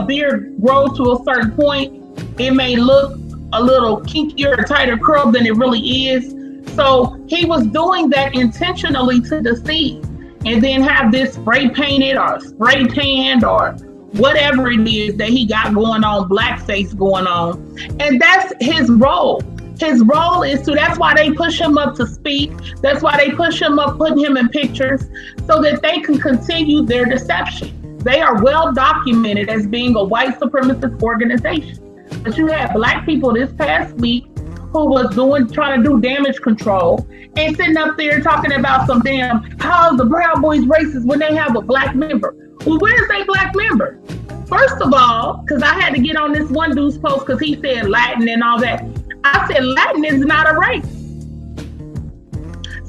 beard grows to a certain point, it may look a little kinkier or tighter curl than it really is. So he was doing that intentionally to deceive, and then have this spray painted or spray tanned or whatever it is that he got going on, blackface going on. And that's his role. His role is that's why they push him up to speak. That's why they push him up, putting him in pictures, so that they can continue their deception. They are well documented as being a white supremacist organization. But you had black people this past week who was trying to do damage control and sitting up there talking about some damn, how the Proud Boys racist when they have a black member. Well, where's their black member? First of all, because I had to get on this one dude's post because he said Latin and all that. I said Latin is not a race.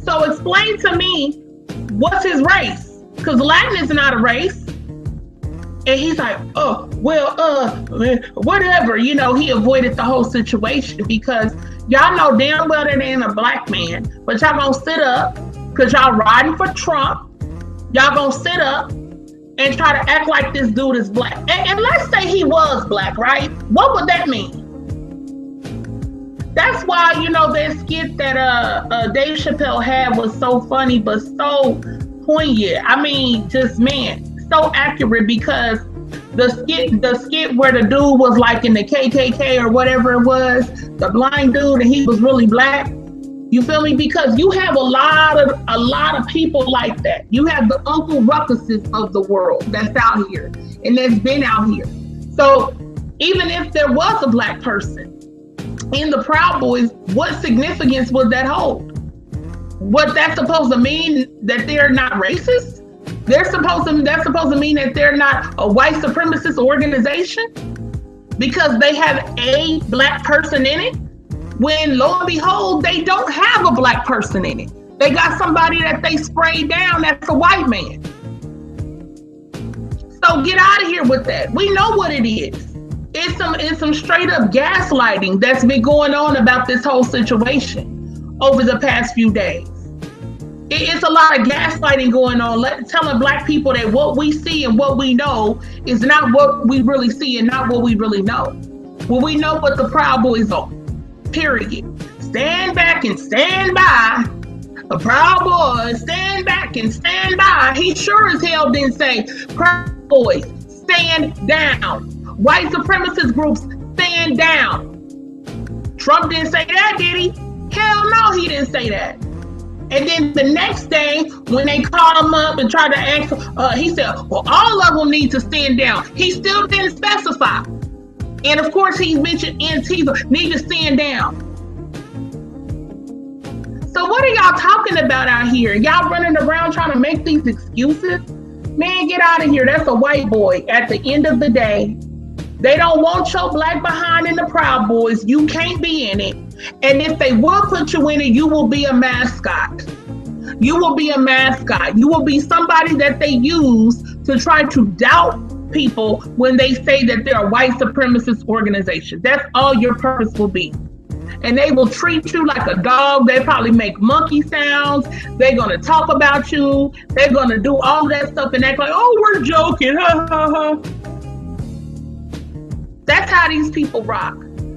So explain to me what's his race, because Latin is not a race. And he's like, whatever. He avoided the whole situation because y'all know damn well that ain't a black man, but y'all gonna sit up because y'all riding for Trump. Y'all gonna sit up and try to act like this dude is black. And let's say he was black, right? What would that mean? That's why, that skit that Dave Chappelle had was so funny, but so poignant. I mean, just, man, so accurate, because the skit where the dude was like in the KKK or whatever it was, the blind dude, and he was really black. You feel me? Because you have a lot of people like that. You have the Uncle Ruckuses of the world that's out here and that's been out here. So even if there was a black person in the Proud Boys, what significance would that hold? What that's supposed to mean that they're not racist? That's supposed to mean that they're not a white supremacist organization because they have a black person in it, when lo and behold, they don't have a black person in it. They got somebody that they sprayed down that's a white man. So get out of here with that. We know what it is. It's some straight up gaslighting that's been going on about this whole situation over the past few days. It's a lot of gaslighting going on, telling black people that what we see and what we know is not what we really see and not what we really know. Well, we know what the Proud Boys are, period. Stand back and stand by. The Proud Boys, stand back and stand by. He sure as hell didn't say, Proud Boys, stand down. White supremacist groups, stand down. Trump didn't say that, did he? Hell no, he didn't say that. And then the next day, when they called him up and tried to ask, he said, well, all of them need to stand down. He still didn't specify. And of course, he mentioned Antifa need to stand down. So what are y'all talking about out here? Y'all running around trying to make these excuses? Man, get out of here. That's a white boy. At the end of the day, they don't want your black behind in the Proud Boys. You can't be in it. And if they will put you in it, you will be a mascot. You will be a mascot. You will be somebody that they use to try to doubt people when they say that they're a white supremacist organization. That's all your purpose will be. And they will treat you like a dog. They probably make monkey sounds. They're going to talk about you. They're going to do all that stuff and act like, oh, we're joking. Ha, ha, ha. That's how these people rock.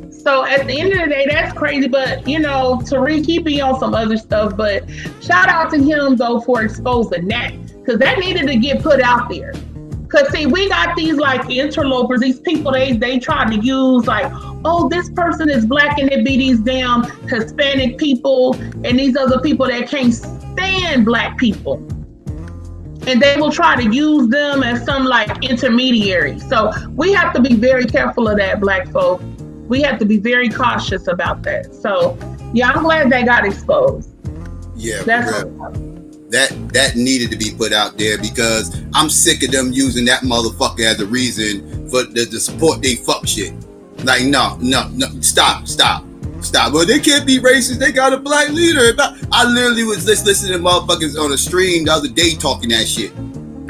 So at the end of the day, that's crazy. But, you know, Tariq, he be on some other stuff. But shout out to him, though, for exposing that. Because that needed to get put out there. Because, see, we got these, like, interlopers, these people they try to use, like, oh, this person is black, and it be these damn Hispanic people and these other people that can't stand black people. And they will try to use them as some, like, intermediary. So we have to be very careful of that, black folk. We have to be very cautious about that. So, yeah, I'm glad they got exposed. Yeah, that needed to be put out there because I'm sick of them using that motherfucker as a reason for the support they fuck shit. Like, no, stop. Well, they can't be racist. They got a black leader. I literally was just listening to motherfuckers on a stream the other day talking that shit.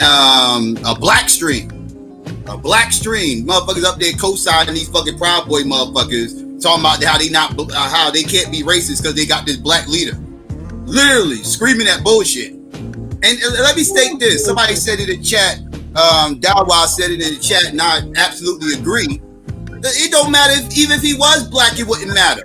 A black stream. Motherfuckers up there co-signing these fucking Proud Boy motherfuckers talking about how they can't be racist because they got this black leader. Literally screaming that bullshit. And let me state this. Somebody said it in chat. D.A.B.A.T.E said it in the chat, and I absolutely agree. It don't matter even if he was black, it wouldn't matter.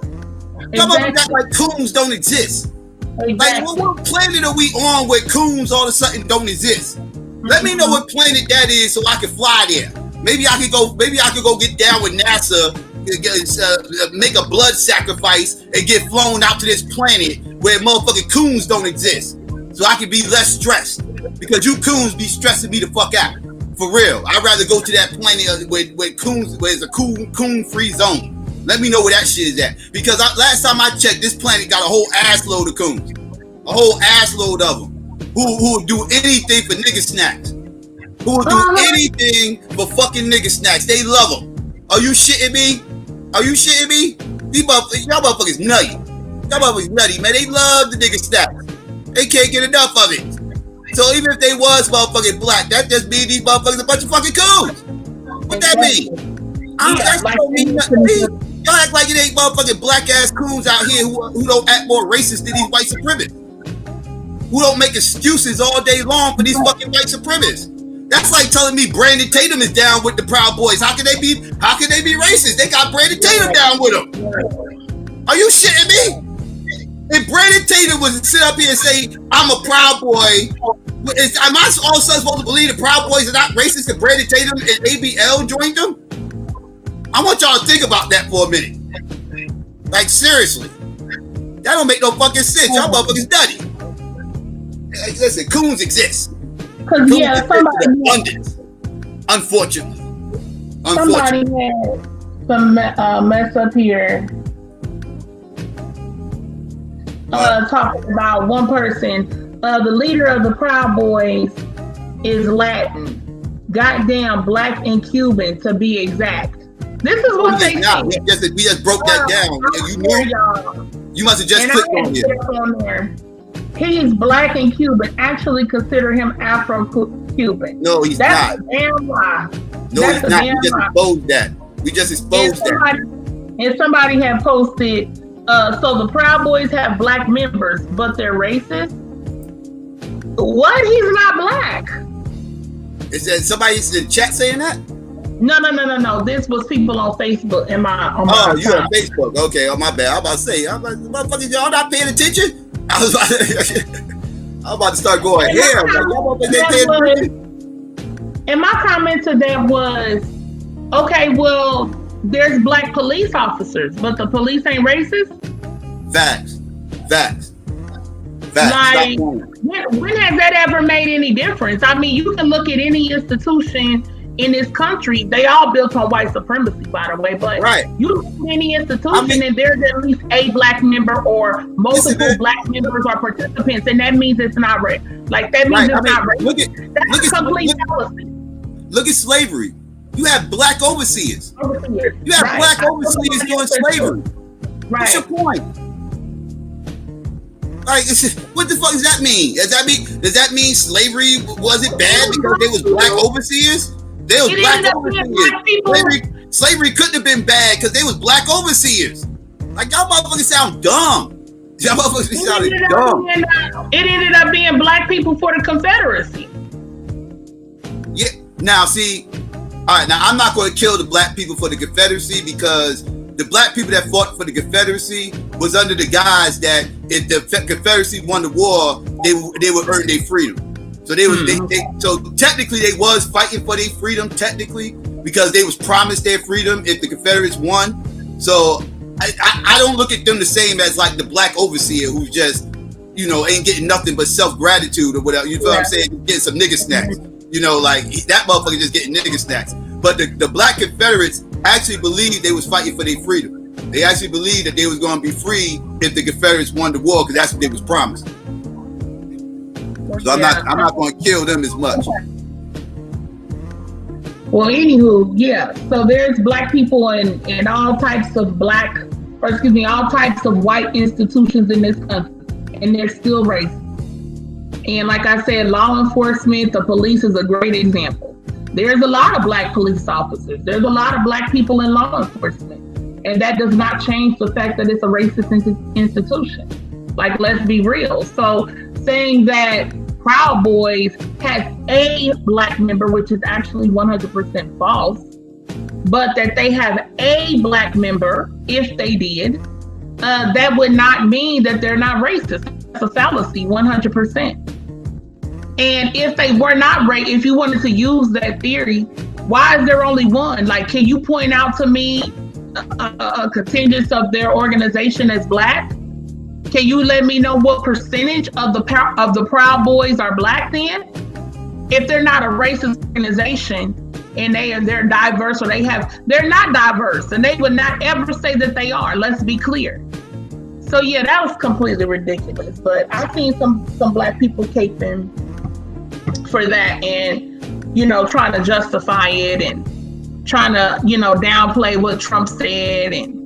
Some of them act like coons don't exist. Exactly. Like, what planet are we on where coons all of a sudden don't exist? Let me know what planet that is so I can fly there. Maybe I could go get down with NASA, make a blood sacrifice and get flown out to this planet where motherfucking coons don't exist. So I can be less stressed. Because you coons be stressing me the fuck out. For real. I'd rather go to that planet where it's a coon-free zone. Let me know where that shit is at. Because last time I checked, this planet got a whole ass load of coons. A whole ass load of them. Who will do anything for nigga snacks. Who will do anything for fucking nigga snacks. They love them. Are you shitting me? Y'all motherfuckers nutty. Y'all motherfuckers nutty, man. They love the nigga snacks. They can't get enough of it. So even if they was motherfucking black, that just means these motherfuckers a bunch of fucking coons. What that mean? That don't mean nothing. Y'all act like it ain't motherfucking black ass coons out here who don't act more racist than these white supremacists. Who don't make excuses all day long for these fucking white supremacists. That's like telling me Brandon Tatum is down with the Proud Boys. How can they be racist? They got Brandon Tatum down with them. Are you shitting me? If Brandon Tatum was to sit up here and say, I'm a Proud Boy, am I also supposed to believe the Proud Boys are not racist because Brandon Tatum and ABL joined them? I want y'all to think about that for a minute. Like, seriously. That don't make no fucking sense. Y'all motherfuckers nutty. Hey, listen, coons exist. Because yeah, Unfortunately. Somebody had some mess up here. Talking about one person. The leader of the Proud Boys is Latin. Goddamn, black and Cuban to be exact. This is what they say. We just broke that down. You must have just clicked on it. He is black and Cuban. Actually consider him Afro-Cuban. No, he's That's not. A damn lie. No, he's not. We just exposed that. We just exposed that. And somebody had posted, so the Proud Boys have black members, but they're racist? What? He's not black. Is that somebody in the chat saying that? No. This was people on Facebook. On my you on Facebook? Okay, my bad. I'm about to say, motherfuckers, y'all not paying attention? I was about to start going here. And my comment to that was, okay, well, there's black police officers, but the police ain't racist? Facts. Like, when has that ever made any difference? I mean, you can look at any institution in this country. They all built on white supremacy, by the way. But you look at any institution, and there's at least a black member or multiple black members or participants, and that means it's not right. Like that means it's not right. That's a complete fallacy. Look at slavery. You have black overseers. You have black overseers doing slavery. What's your point? Like, what the fuck does that mean? Does that mean slavery wasn't bad because there was black overseers? There was black overseers. Slavery couldn't have been bad because there was black overseers. Like, y'all motherfuckers sound dumb. Y'all motherfuckers sound dumb. It ended up being black people for the Confederacy. Yeah. Now, see, all right. Now, I'm not going to kill the black people for the Confederacy because the black people that fought for the Confederacy was under the guise that if the Confederacy won the war, they would earn their freedom. So so technically they was fighting for their freedom technically because they was promised their freedom if the Confederates won. So I don't look at them the same as like the black overseer who's just, ain't getting nothing but self-gratitude or whatever. You feel what I'm saying? Getting some nigga snacks. Like that motherfucker just getting nigga snacks. But the black Confederates actually believed they was fighting for their freedom. They actually believed that they was going to be free if the Confederates won the war because that's what they was promised. So I'm not going to kill them as much. Well, anywho, yeah. So there's black people in all types of all types of white institutions in this country, and they're still racist. And like I said, law enforcement, the police is a great example. There's a lot of black police officers. There's a lot of black people in law enforcement. And that does not change the fact that it's a racist institution. Like, let's be real. So saying that Proud Boys has a black member, which is actually 100% false, but that they have a black member, if they did, that would not mean that they're not racist. That's a fallacy, 100%. And if they were not racist, if you wanted to use that theory, why is there only one? Like, can you point out to me a contingent of their organization as black? Can you let me know what percentage of the Proud Boys are black then? If they're not a racist organization and they're diverse, or they're not diverse, and they would not ever say that they are. Let's be clear. So yeah, that was completely ridiculous. But I've seen some black people caping for that and trying to justify it and trying to downplay what Trump said, and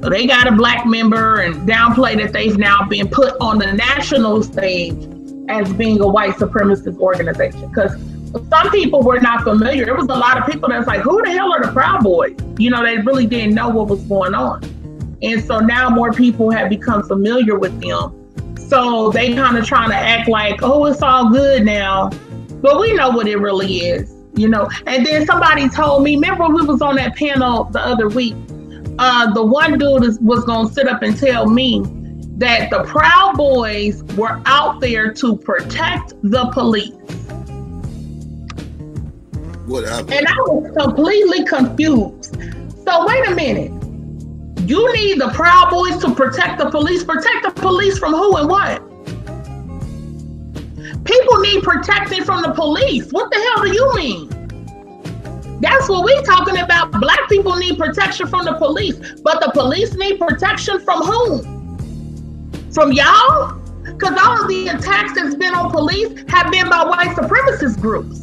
they got a black member and downplay that they've now been put on the national stage as being a white supremacist organization. Because some people were not familiar. There was a lot of people that's like, who the hell are the Proud Boys? They really didn't know what was going on. And so now more people have become familiar with them. So they kind of trying to act like, oh, it's all good now. But we know what it really is, And then somebody told me, remember we was on that panel the other week, the one dude was going to sit up and tell me that the Proud Boys were out there to protect the police. Whatever. And I was completely confused. So wait a minute. You need the Proud Boys to protect the police. Protect the police from who and what? People need protection from the police. What the hell do you mean? That's what we're talking about. Black people need protection from the police, but the police need protection from whom? From y'all? Because all of the attacks that's been on police have been by white supremacist groups.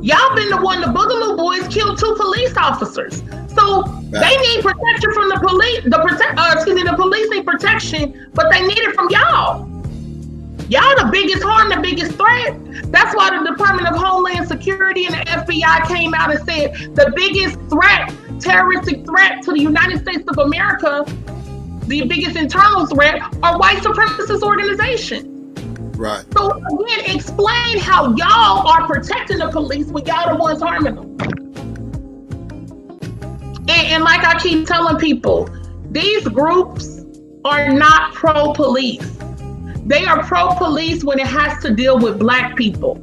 Y'all been the one, the Boogaloo Boys killed 2 police officers. So they need protection from the police. The police need protection, but they need it from y'all. Y'all the biggest harm, the biggest threat. That's why the Department of Homeland Security and the FBI came out and said the biggest threat, terroristic threat to the United States of America, the biggest internal threat, are white supremacist organizations. Right. So again, explain how y'all are protecting the police when y'all the ones harming them. And like I keep telling people, these groups are not pro-police. They are pro-police when it has to deal with Black people.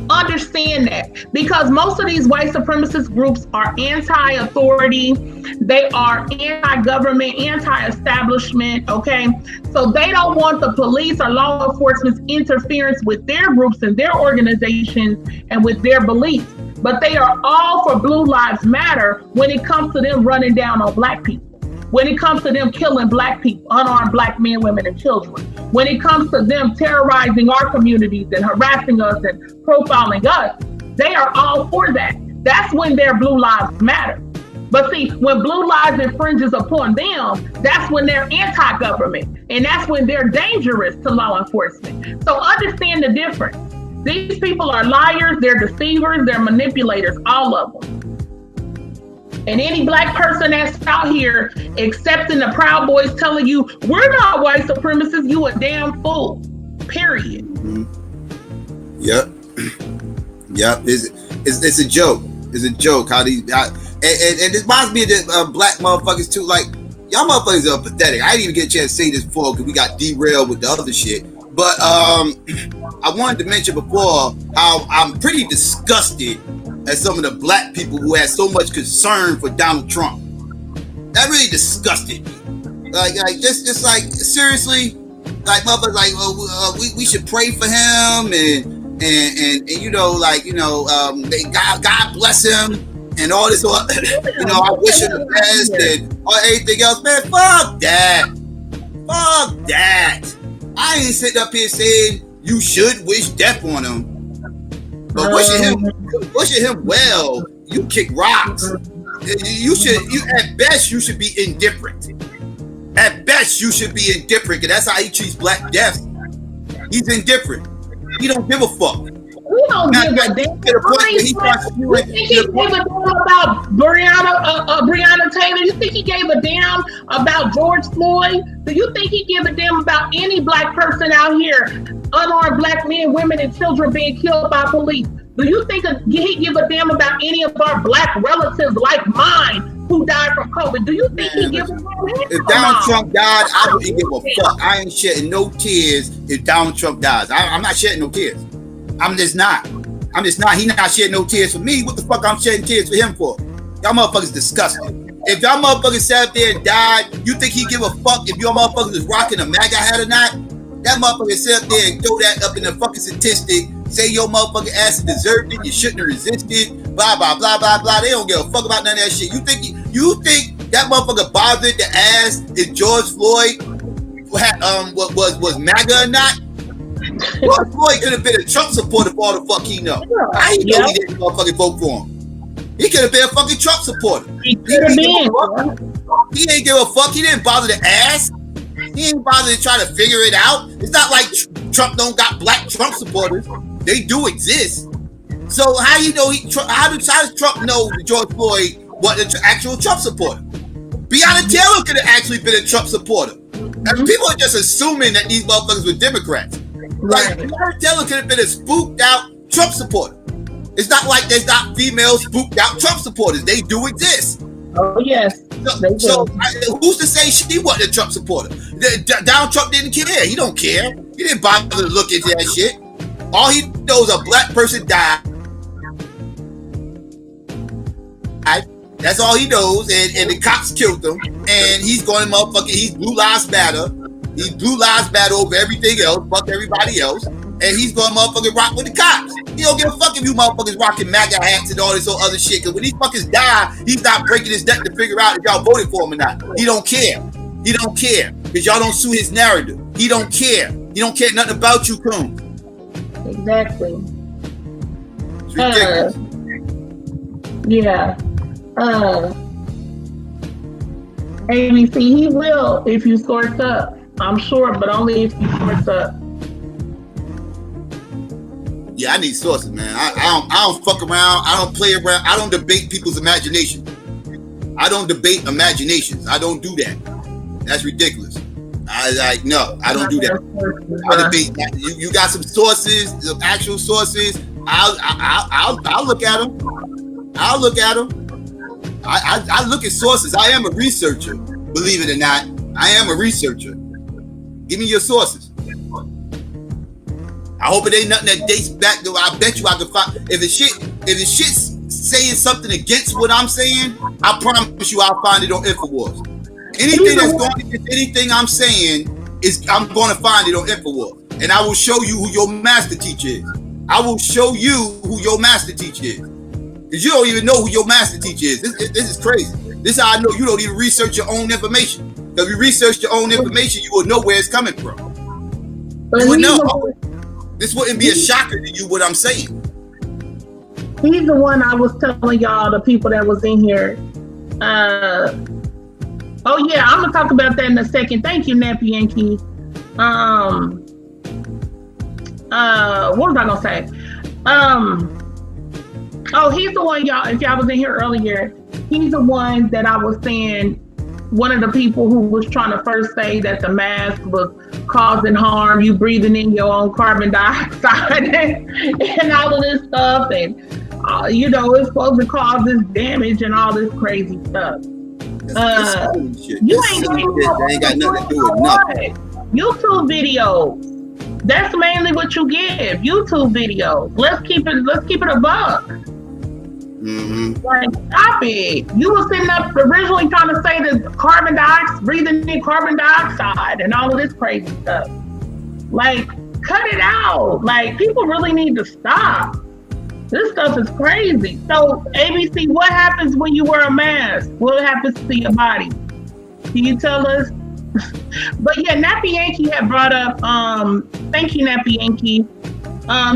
Understand that, because most of these white supremacist groups are anti-authority, they are anti-government, anti-establishment, okay? So they don't want the police or law enforcement's interference with their groups and their organizations and with their beliefs. But they are all for Blue Lives Matter when it comes to them running down on Black people. When it comes to them killing Black people, unarmed Black men, women, and children. When it comes to them terrorizing our communities and harassing us and profiling us, they are all for that. That's when their Blue Lives Matter. But see, when Blue Lives infringes upon them, that's when they're anti-government. And that's when they're dangerous to law enforcement. So understand the difference. These people are liars, they're deceivers, they're manipulators, all of them. And any Black person that's out here accepting the Proud Boys telling you, we're not white supremacists, you a damn fool, period. Mm-hmm. Yep. Yep. It's a joke. It's a joke how these, and it reminds me of the Black motherfuckers too. Like, y'all motherfuckers are pathetic. I didn't even get a chance to say this before because we got derailed with the other shit. But I wanted to mention before how I'm pretty disgusted at some of the Black people who had so much concern for Donald Trump. That really disgusted me. Like just like seriously, like motherfuckers, like we should pray for him and you know, like, you know, God bless him and all this, you know, I wish him the best and all everything else. Man, fuck that. Fuck that. I ain't sitting up here saying you should wish death on him. But wishing him well, you kick rocks. You at best you should be indifferent. At best you should be indifferent, because that's how he treats Black deaths. He's indifferent. He don't give a fuck. We don't give a damn. You think he gave a damn about Breonna Taylor? You think he gave a damn about George Floyd? Do you think he gave a damn about any Black person out here, unarmed Black men, women, and children being killed by police? Do you think he give a damn about any of our Black relatives like mine who died from COVID? Do you think he give a damn? If Donald Trump died, I wouldn't give a fuck. I ain't shedding no tears if Donald Trump dies. I'm not shedding no tears. I'm just not. He not shedding no tears for me. What the fuck I'm shedding tears for him for? Y'all motherfuckers disgusting. If y'all motherfuckers sat up there and died, you think he give a fuck if your motherfuckers is rocking a MAGA hat or not? That motherfucker sit up there and throw that up in the fucking statistic, say your motherfucking ass deserved it, you shouldn't have resisted, blah, blah, blah, blah, blah. They don't give a fuck about none of that shit. You think that motherfucker bothered to ask if George Floyd was MAGA or not? George Floyd could have been a Trump supporter for all the fuck he know. I ain't know he didn't motherfucking vote for him. He could have been a fucking Trump supporter. He ain't give a fuck. He didn't bother to ask. He ain't bother to try to figure it out. It's not like Trump don't got Black Trump supporters. They do exist. So how you know how does Trump know that George Floyd was an actual Trump supporter? Breonna Taylor could have actually been a Trump supporter. And people are just assuming that these motherfuckers were Democrats. Like, Breonna Taylor could have been a spooked out Trump supporter. It's not like there's not female spooked out Trump supporters. They do exist. Oh, yes. So who's to say she wasn't a Trump supporter? Donald Trump didn't care. He don't care. He didn't bother to look into that shit. All he knows, a Black person died. That's all he knows, and the cops killed him, and he's going to motherfucking, he's Blue Lives Matter. He's Blue Lives Matter over everything else, fuck everybody else, and he's going to motherfucking rock with the cops. He don't give a fuck if you motherfuckers rocking MAGA hats and all this other shit, because when these fuckers die, he's not breaking his neck to figure out if y'all voted for him or not. He don't care. He don't care, because y'all don't suit his narrative. He don't care. He don't care nothing about you, Coon. Exactly. It's ridiculous. Yeah. ABC, he will if you source up. I'm sure, but only if you source up. Yeah, I need sources, man. I don't fuck around. I don't play around. I don't debate people's imagination. I don't debate imaginations. I don't do that. That's ridiculous. No, I don't do that. I debate. You got some sources, some actual sources. I'll look at them. I'll look at them. I look at sources. I am a researcher, believe it or not. I am a researcher. Give me your sources. I hope it ain't nothing that dates back to. I bet you I can find. If it's shit's saying something against what I'm saying, I promise you I'll find it on InfoWars. Anything that's going against anything I'm saying I'm going to find it on InfoWars, and I will show you who your master teacher is. I will show you who your master teacher is. Because you don't even know who your master teacher is. This is crazy. This is how I know you don't even research your own information. Because if you research your own information, you will know where it's coming from. You would know. This wouldn't be a shocker to you what I'm saying. He's the one I was telling y'all, the people that was in here. Oh yeah, I'm gonna talk about that in a second. Thank you, Nappy Yankee. What was I gonna say? Oh, he's the one, y'all, if y'all was in here earlier, he's the one that I was saying, one of the people who was trying to first say that the mask was causing harm, you breathing in your own carbon dioxide and all of this stuff, and it's supposed to cause this damage and all this crazy stuff. You ain't got nothing to do with nothing. YouTube videos. That's mainly what you give. YouTube videos. Let's keep it a buck. Mm-hmm. Like, stop it. You were sitting up originally trying to say that carbon dioxide, breathing in carbon dioxide and all of this crazy stuff. Like, cut it out. Like, people really need to stop. This stuff is crazy. So, ABC, what happens when you wear a mask? What happens to your body? Can you tell us? But yeah, Nappy Yankee had brought up, thank you, Nappy Yankee.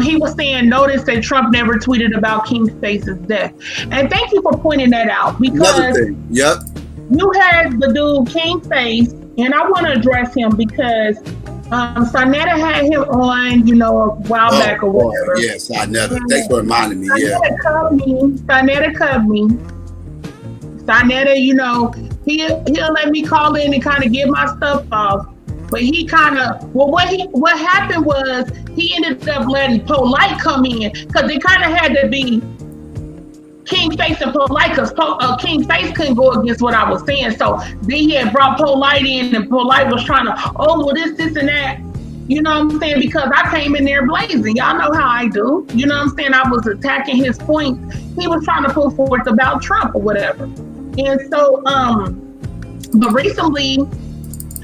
He was saying, notice that Trump never tweeted about King Face's death. And thank you for pointing that out, because you had the dude King Face, and I want to address him because Sarnetta had him on, a while back or whatever. Yes, Sarnetta. Thanks for reminding me. Sarnetta cut me. Sarnetta, he'll let me call in and kind of get my stuff off. But he kind of, what happened was he ended up letting Polite come in, because it kind of had to be King Face and Polite, because King Face couldn't go against what I was saying. So then he had brought Polite in, and Polite was trying to, this and that. You know what I'm saying? Because I came in there blazing. Y'all know how I do. You know what I'm saying? I was attacking his points. He was trying to put forth about Trump or whatever. And so, but recently,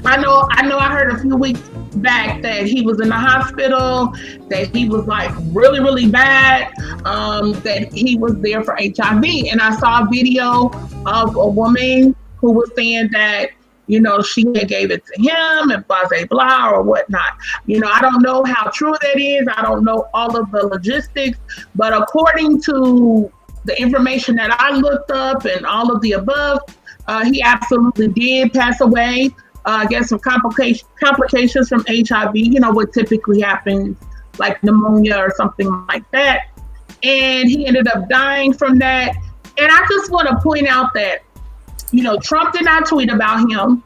I know I heard a few weeks back that he was in the hospital, that he was like really, really bad, that he was there for HIV. And I saw a video of a woman who was saying that, she had gave it to him and blah, blah, blah, or whatnot. I don't know how true that is. I don't know all of the logistics, but according to the information that I looked up and all of the above, he absolutely did pass away. Get some complications from HIV, what typically happens, like pneumonia or something like that. And he ended up dying from that. And I just want to point out that, Trump did not tweet about him.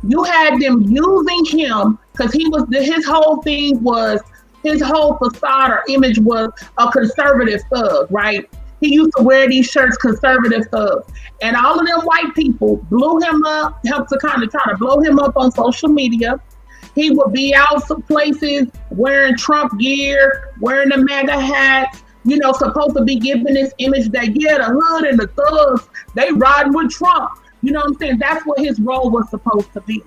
You had them using him because his whole thing was, his whole facade or image was a conservative thug, right? He used to wear these shirts, conservative thugs. And all of them white people blew him up, helped to kind of try to blow him up on social media. He would be out some places wearing Trump gear, wearing the MAGA hats, supposed to be giving this image that, yeah, the hood and the thugs, they riding with Trump. You know what I'm saying? That's what his role was supposed to be.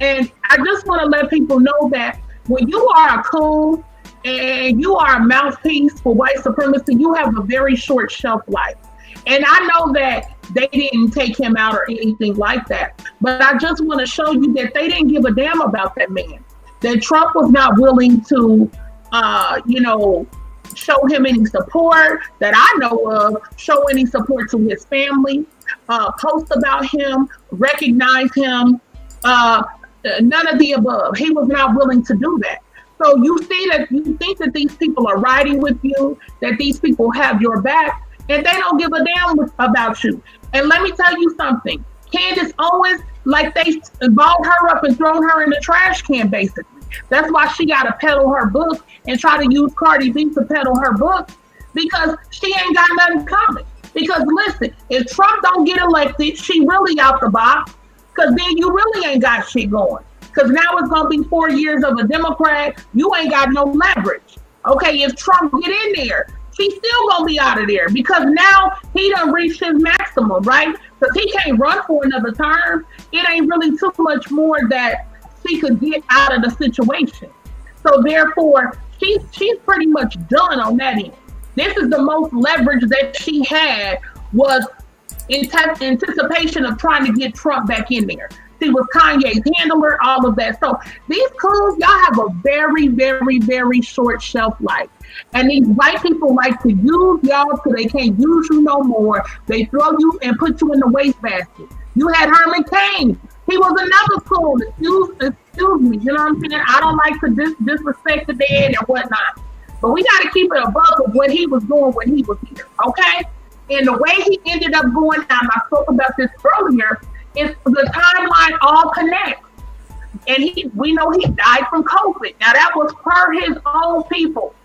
And I just want to let people know that when you are a coon and you are a mouthpiece for white supremacy, you have a very short shelf life. And I know that they didn't take him out or anything like that. But I just want to show you that they didn't give a damn about that man. That Trump was not willing to, show him any support that I know of, show any support to his family, post about him, recognize him, none of the above. He was not willing to do that. So you think that these people are riding with you, that these people have your back, and they don't give a damn about you. And let me tell you something. Candace Owens, like they balled her up and thrown her in the trash can, basically. That's why she got to peddle her book and try to use Cardi B to peddle her book, because she ain't got nothing coming. Because listen, if Trump don't get elected, she really out the box, because then you really ain't got shit going. Because now it's going to be 4 years of a Democrat. You ain't got no leverage. Okay, if Trump get in there, she's still going to be out of there, because now he done reached his maximum, right? Because he can't run for another term. It ain't really too much more that she could get out of the situation. So therefore, she's pretty much done on that end. This is the most leverage that she had, was in anticipation of trying to get Trump back in there. She was Kanye's handler, all of that. So these coons, y'all have a very, very, very short shelf life. And these white people like to use y'all till they can't use you no more. They throw you and put you in the wastebasket. You had Herman Cain. He was another coon. Excuse me. You know what I'm saying? I don't like to disrespect the dead and whatnot. But we got to keep it above of what he was doing when he was here, okay? And the way he ended up going down, I spoke about this earlier, is the timeline all connects. And we know he died from COVID. Now that was per his own people.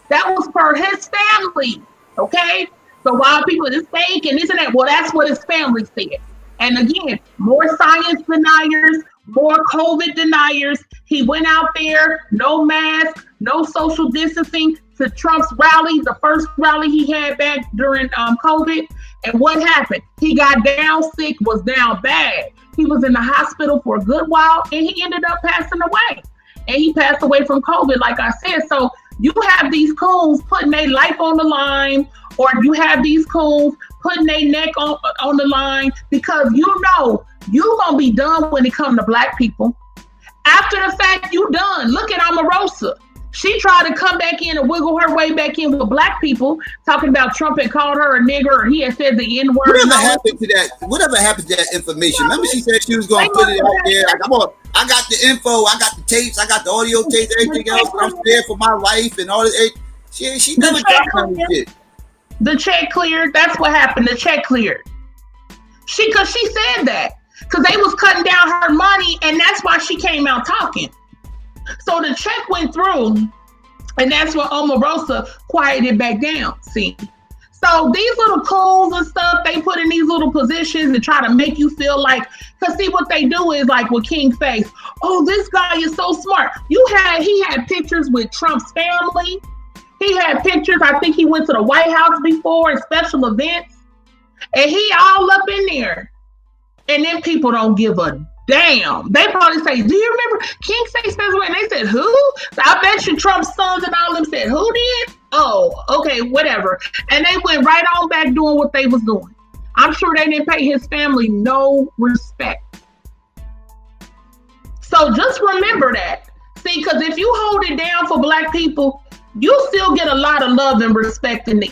That was per his family, okay? So while people is fake and this and that, well, that's what his family said. And again, more science deniers, more COVID deniers. He went out there, no mask, no social distancing, to Trump's rally, the first rally he had back during COVID. And what happened? He got down sick, was down bad. He was in the hospital for a good while, and he ended up passing away. And he passed away from COVID, like I said. So you have these coons putting their life on the line, or you have these coons putting their neck on the line, because you know you're going to be done when it comes to black people. After the fact, you done. Look at Omarosa. She tried to come back in and wiggle her way back in with black people, talking about Trump had called her a nigger, or he had said the N-word. Whatever happened to that? Whatever happened to that information? Remember, she said she was going to put it out there. Like, I got the info, I got the tapes, I got the audio tapes, everything else. I'm there for my life and all that. She never got none of shit. The check cleared. That's what happened. The check cleared. Because she said that. Because they was cutting down her money, and that's why she came out talking. So the check went through, and that's when Omarosa quieted back down. See? So these little coons and stuff, they put in these little positions and try to make you feel like, because see what they do is like with King Face. Oh, this guy is so smart. He had pictures with Trump's family. He had pictures. I think he went to the White House before and special events, and he all up in there. And then people don't give a damn. They probably say, do you remember King Face special event? And they said, who? I bet you Trump's sons and all them said, who did? Oh, okay, whatever. And they went right on back doing what they was doing. I'm sure they didn't pay his family no respect. So just remember that. See, because if you hold it down for black people, you still get a lot of love and respect in the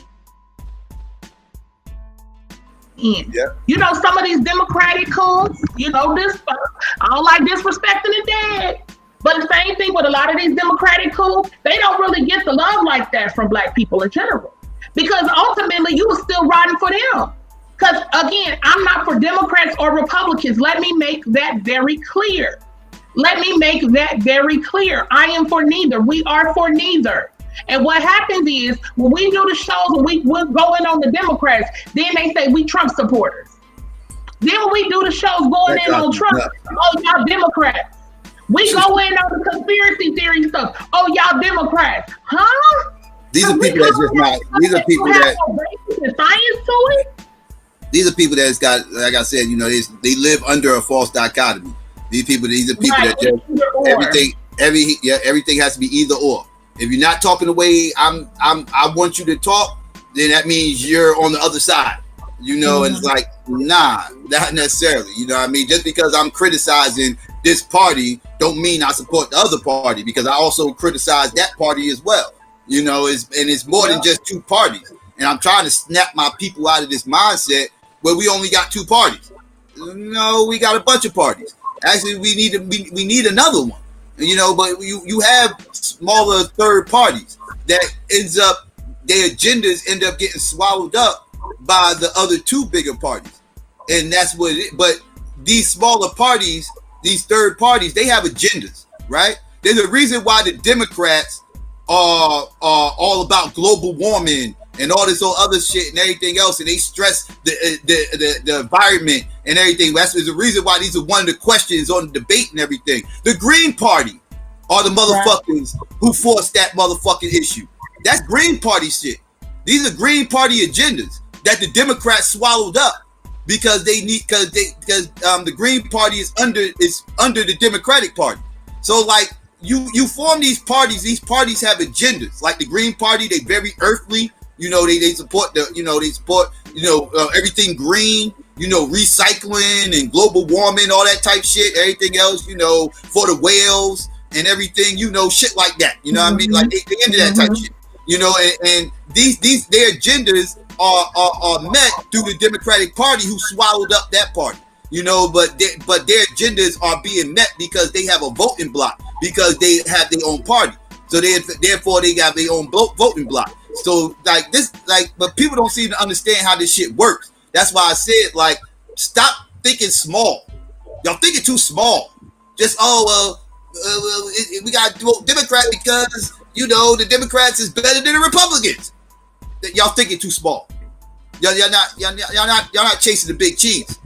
end. Yeah. You know, some of these Democratic coons, I don't like disrespecting the dead. But the same thing with a lot of these Democratic coons, they don't really get the love like that from black people in general. Because ultimately, you were still riding for them. Because again, I'm not for Democrats or Republicans. Let me make that very clear. I am for neither. We are for neither. And what happens is, when we do the shows and we're going on the Democrats, then they say we Trump supporters. Then when we do the shows going in on Trump, oh, y'all Democrats. We go in on the conspiracy theory stuff. Oh, y'all Democrats. Huh? These are people that's just not. These are people that. Science to it. These are people that's got, like I said, they live under a false dichotomy. These are people Right, that just everything has to be either or. If you're not talking the way I want you to talk, then that means you're on the other side. And it's like, nah, not necessarily. You know what I mean? Just because I'm criticizing this party don't mean I support the other party, because I also criticize that party as well. It's more than just two parties. And I'm trying to snap my people out of this mindset where we only got two parties. No, we got a bunch of parties. Actually, we need another one. But you have smaller third parties that their agendas end up getting swallowed up by the other two bigger parties. And that's what it is. But these smaller parties, these third parties, they have agendas, right? There's a reason why the Democrats are all about global warming and all this other shit and everything else, and they stress the environment and everything. That's the reason why these are one of the questions on the debate and everything. The Green Party are the motherfuckers who forced that motherfucking issue. That's Green Party shit. These are Green Party agendas that the Democrats swallowed up because the Green Party is under the Democratic Party. So like you form these parties have agendas. Like the Green Party, they very earthly. They support everything green, recycling and global warming, all that type shit, everything else, for the whales and everything, shit like that. You know what I mean? Like they into that type shit. And these their agendas are met through the Democratic Party, who swallowed up that party. But their agendas are being met because they have a voting block, because they have their own party. So therefore they got their own voting block. So but people don't seem to understand how this shit works. That's why I said, stop thinking small. Y'all thinking too small. Just we got to vote Democrat because the Democrats is better than the Republicans. Y'all thinking too small. Y'all not chasing the big cheese.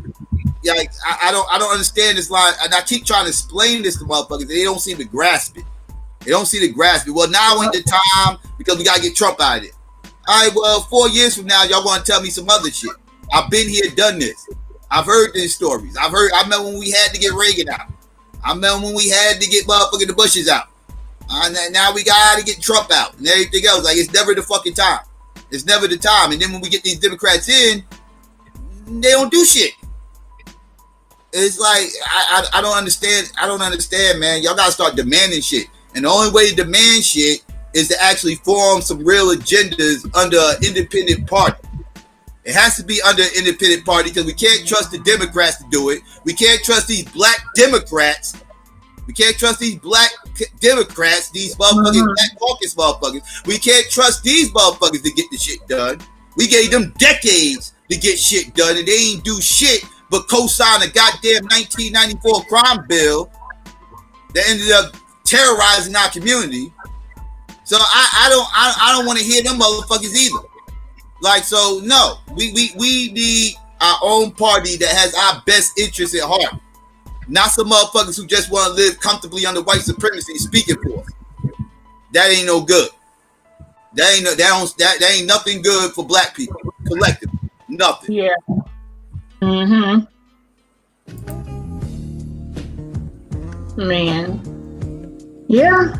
Yeah, I don't understand this line, and I keep trying to explain this to motherfuckers. They don't seem to grasp it. They don't see the grasp it. Well, now ain't the time because we gotta get Trump out of it. All right, well, 4 years from now, y'all gonna tell me some other shit. I've been here, done this. I've heard these stories. I remember when we had to get Reagan out. I remember when we had to get motherfucking the Bushes out. Now we gotta get Trump out and everything else. Like, it's never the fucking time. It's never the time. And then when we get these Democrats in, they don't do shit. It's like I don't understand. I don't understand, man. Y'all gotta start demanding shit. And the only way to demand shit is to actually form some real agendas under an independent party. It has to be under an independent party because we can't trust the Democrats to do it. We can't trust these black Democrats. We can't trust these black Democrats, these motherfucking Black Caucus motherfuckers. We can't trust these motherfuckers to get the shit done. We gave them decades to get shit done, and they ain't do shit but co-sign a goddamn 1994 crime bill that ended up terrorizing our community. So I don't want to hear them motherfuckers either. Like, so no, we need our own party that has our best interests at heart, not some motherfuckers who just want to live comfortably under white supremacy speaking for us. That ain't no good. That ain't nothing good for black people collectively. Nothing. Yeah. Man. Yeah.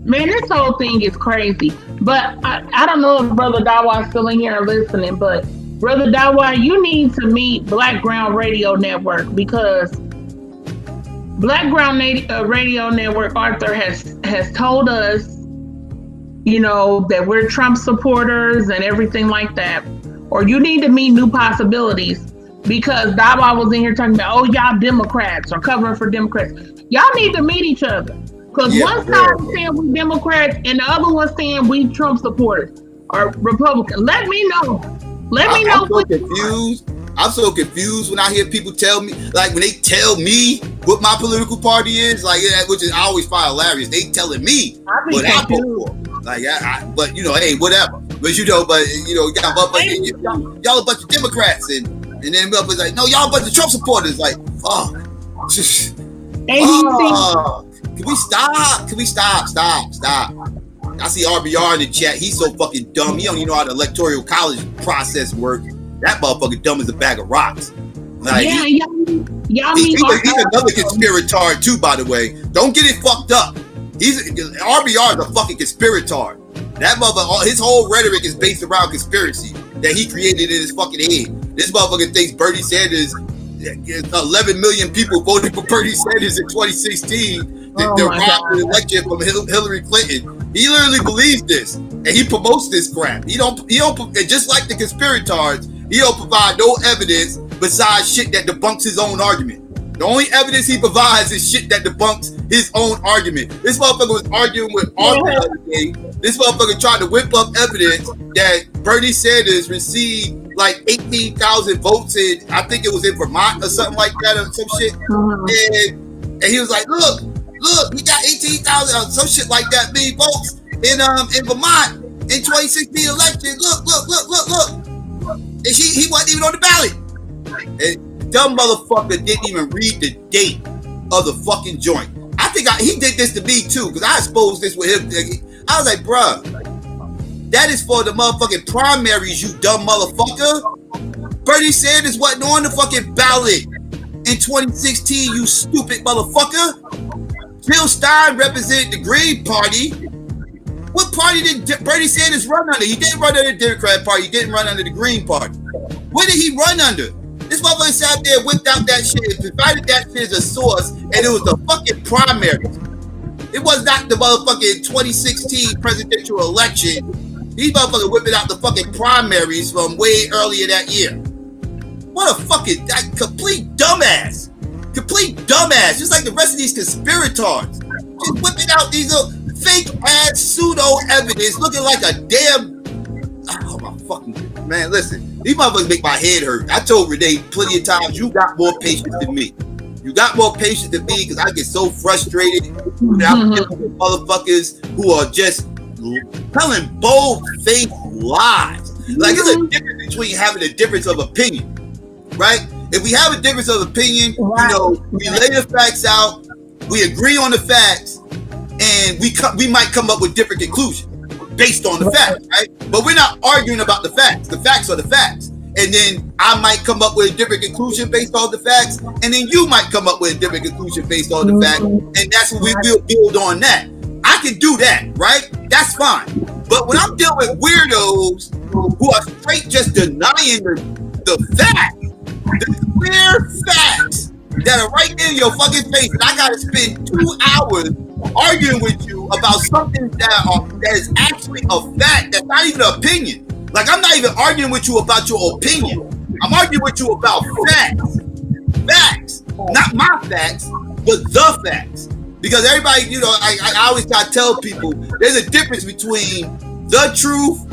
Man, this whole thing is crazy. But I don't know if Brother Dawa is still in here listening, but Brother Dawa, you need to meet Black Ground Radio Network, because Black Ground Radio Network, Arthur, has told us, that we're Trump supporters and everything like that. Or you need to meet New Possibilities, because Dawa was in here talking about, oh, y'all Democrats or covering for Democrats. Y'all need to meet each other. Because one side is saying we Democrats and the other one's saying we Trump supporters or Republicans. Let me know. I'm so confused. I'm so confused when I hear people tell me, like when they tell me what my political party is, like, which is I always find hilarious. They telling me what I vote for. Like, but hey, whatever. But y'all a bunch of Democrats, and then was like, no, y'all a bunch of Trump supporters. Like, fuck. Can we stop? Stop. I see RBR in the chat. He's so fucking dumb. He don't even know how the electoral college process works. That motherfucker dumb as a bag of rocks. Like, he's another conspirator too, by the way. Don't get it fucked up. RBR is a fucking conspirator. That motherfucker, his whole rhetoric is based around conspiracy that he created in his fucking head. This motherfucker thinks Bernie Sanders, 11 million people voted for Bernie Sanders in 2016. They robbed the election from Hillary Clinton. He literally believes this, and he promotes this crap. He don't. Just like the conspirators, he don't provide no evidence besides shit that debunks his own argument. The only evidence he provides is shit that debunks his own argument. This motherfucker was arguing with Arthur the other day. This motherfucker tried to whip up evidence that Bernie Sanders received like 18,000 votes in, I think it was in Vermont or something like that, or some shit. And he was like, look, he got 18,000 some shit like that many votes in Vermont in 2016 election. Look. And he wasn't even on the ballot. And dumb motherfucker didn't even read the date of the fucking joint. I think he did this to me too, because I exposed this with him. I was like, bruh, that is for the motherfucking primaries, you dumb motherfucker. Bernie Sanders wasn't on the fucking ballot in 2016, you stupid motherfucker. Jill Stein represented the Green Party. What party did Bernie Sanders run under? He didn't run under the Democrat Party. He didn't run under the Green Party. What did he run under? This motherfucker sat there, whipped out that shit, provided that shit as a source, and it was the fucking primaries. It was not the motherfucking 2016 presidential election. These motherfuckers whipping out the fucking primaries from way earlier that year. What a fucking complete dumbass. Complete dumbass. Just like the rest of these conspirators. Just whipping out these little fake ass pseudo evidence looking like a damn. Oh my fucking man, listen. These motherfuckers make my head hurt. I told Renee plenty of times, you got more patience than me. You got more patience than me because I get so frustrated with motherfuckers who are just telling bold-faced lies. Like, there's a difference between having a difference of opinion, right? If we have a difference of opinion, you know, we lay the facts out, we agree on the facts, and we might come up with different conclusions based on the facts, right? But we're not arguing about the facts. The facts are the facts. And then I might come up with a different conclusion based on the facts, and then you might come up with a different conclusion based on the facts, and that's what we will build on that. I can do that, right? That's fine. But when I'm dealing with weirdos who are straight just denying the facts, the clear facts that are right in your fucking face, and I gotta spend 2 hours arguing with you about something that is actually a fact, that's not even an opinion. Like, I'm not even arguing with you about your opinion. I'm arguing with you about facts. Facts. Not my facts, but the facts. Because everybody, you know, I always try to tell people there's a difference between the truth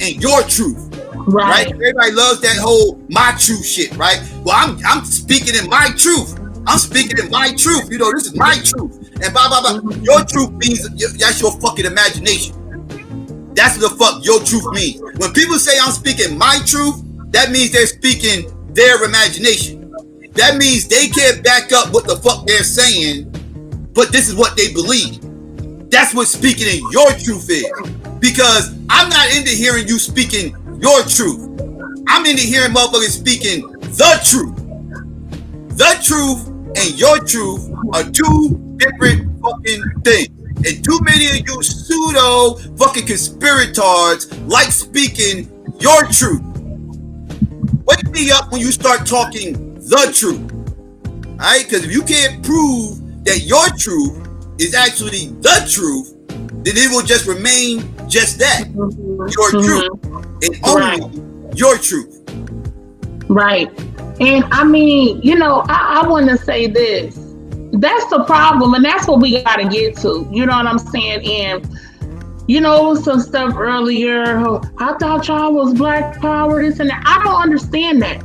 and your truth. Right? Everybody loves that whole my truth shit, right? Well, I'm speaking in my truth. I'm speaking in my truth. You know, this is my truth. And blah, blah, blah. Your truth means that's your fucking imagination. That's what the fuck your truth means. When people say I'm speaking my truth, that means they're speaking their imagination. That means they can't back up what the fuck they're saying, but this is what they believe. That's what speaking in your truth is. Because I'm not into hearing you speaking your truth. I'm into hearing motherfuckers speaking the truth. The truth and your truth are two different fucking things. And too many of you pseudo fucking conspirators like speaking your truth. Wake me up when you start talking the truth. Alright? Because if you can't prove that your truth is actually the truth, then it will just remain just that. Your truth. And only your truth. Right. And I mean, you know, I want to say this. That's the problem, and that's what we got to get to. You know what I'm saying? And, you know, some stuff earlier, I thought y'all was Black Power, this and that. I don't understand that.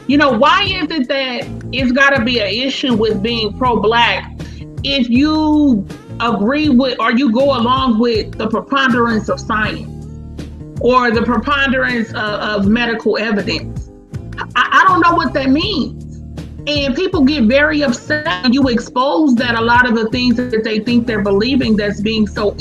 You know, why is it that it's got to be an issue with being pro-Black if you agree with or you go along with the preponderance of science or the preponderance of medical evidence? I don't know what that means. And people get very upset when you expose that a lot of the things that they think they're believing that's being so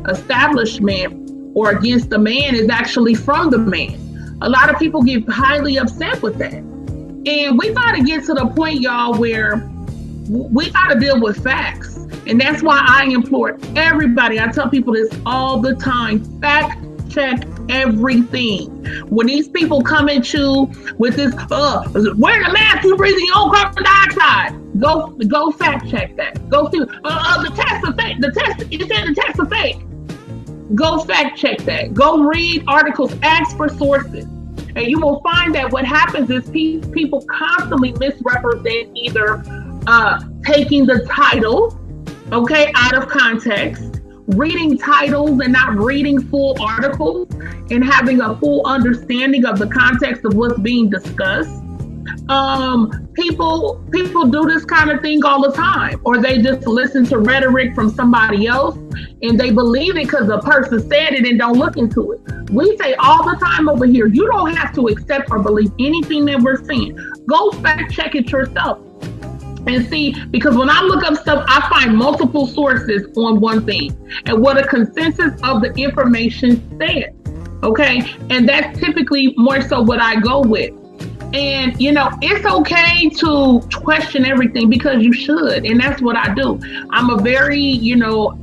establishment or against the man is actually from the man. A lot of people get highly upset with that. And we got to get to the point, y'all, where we got to deal with facts. And that's why I implore everybody, I tell people this all the time, fact check everything. When these people come at you with this, wearing a mask, you breathing your own carbon dioxide. Go fact check that. Go see, the test is fake. You said the test is fake. Go fact check that. Go read articles, ask for sources. And you will find that what happens is people constantly misrepresent, either taking the title, out of context, reading titles and not reading full articles and having a full understanding of the context of what's being discussed. People do this kind of thing all the time, or they just listen to rhetoric from somebody else and they believe it because the person said it and don't look into it. We say all the time over here, you don't have to accept or believe anything that we're saying. Go fact check it yourself and see, because when I look up stuff, I find multiple sources on one thing and what a consensus of the information says. And that's typically more so what I go with. And, it's okay to question everything, because you should. And that's what I do. I'm a very,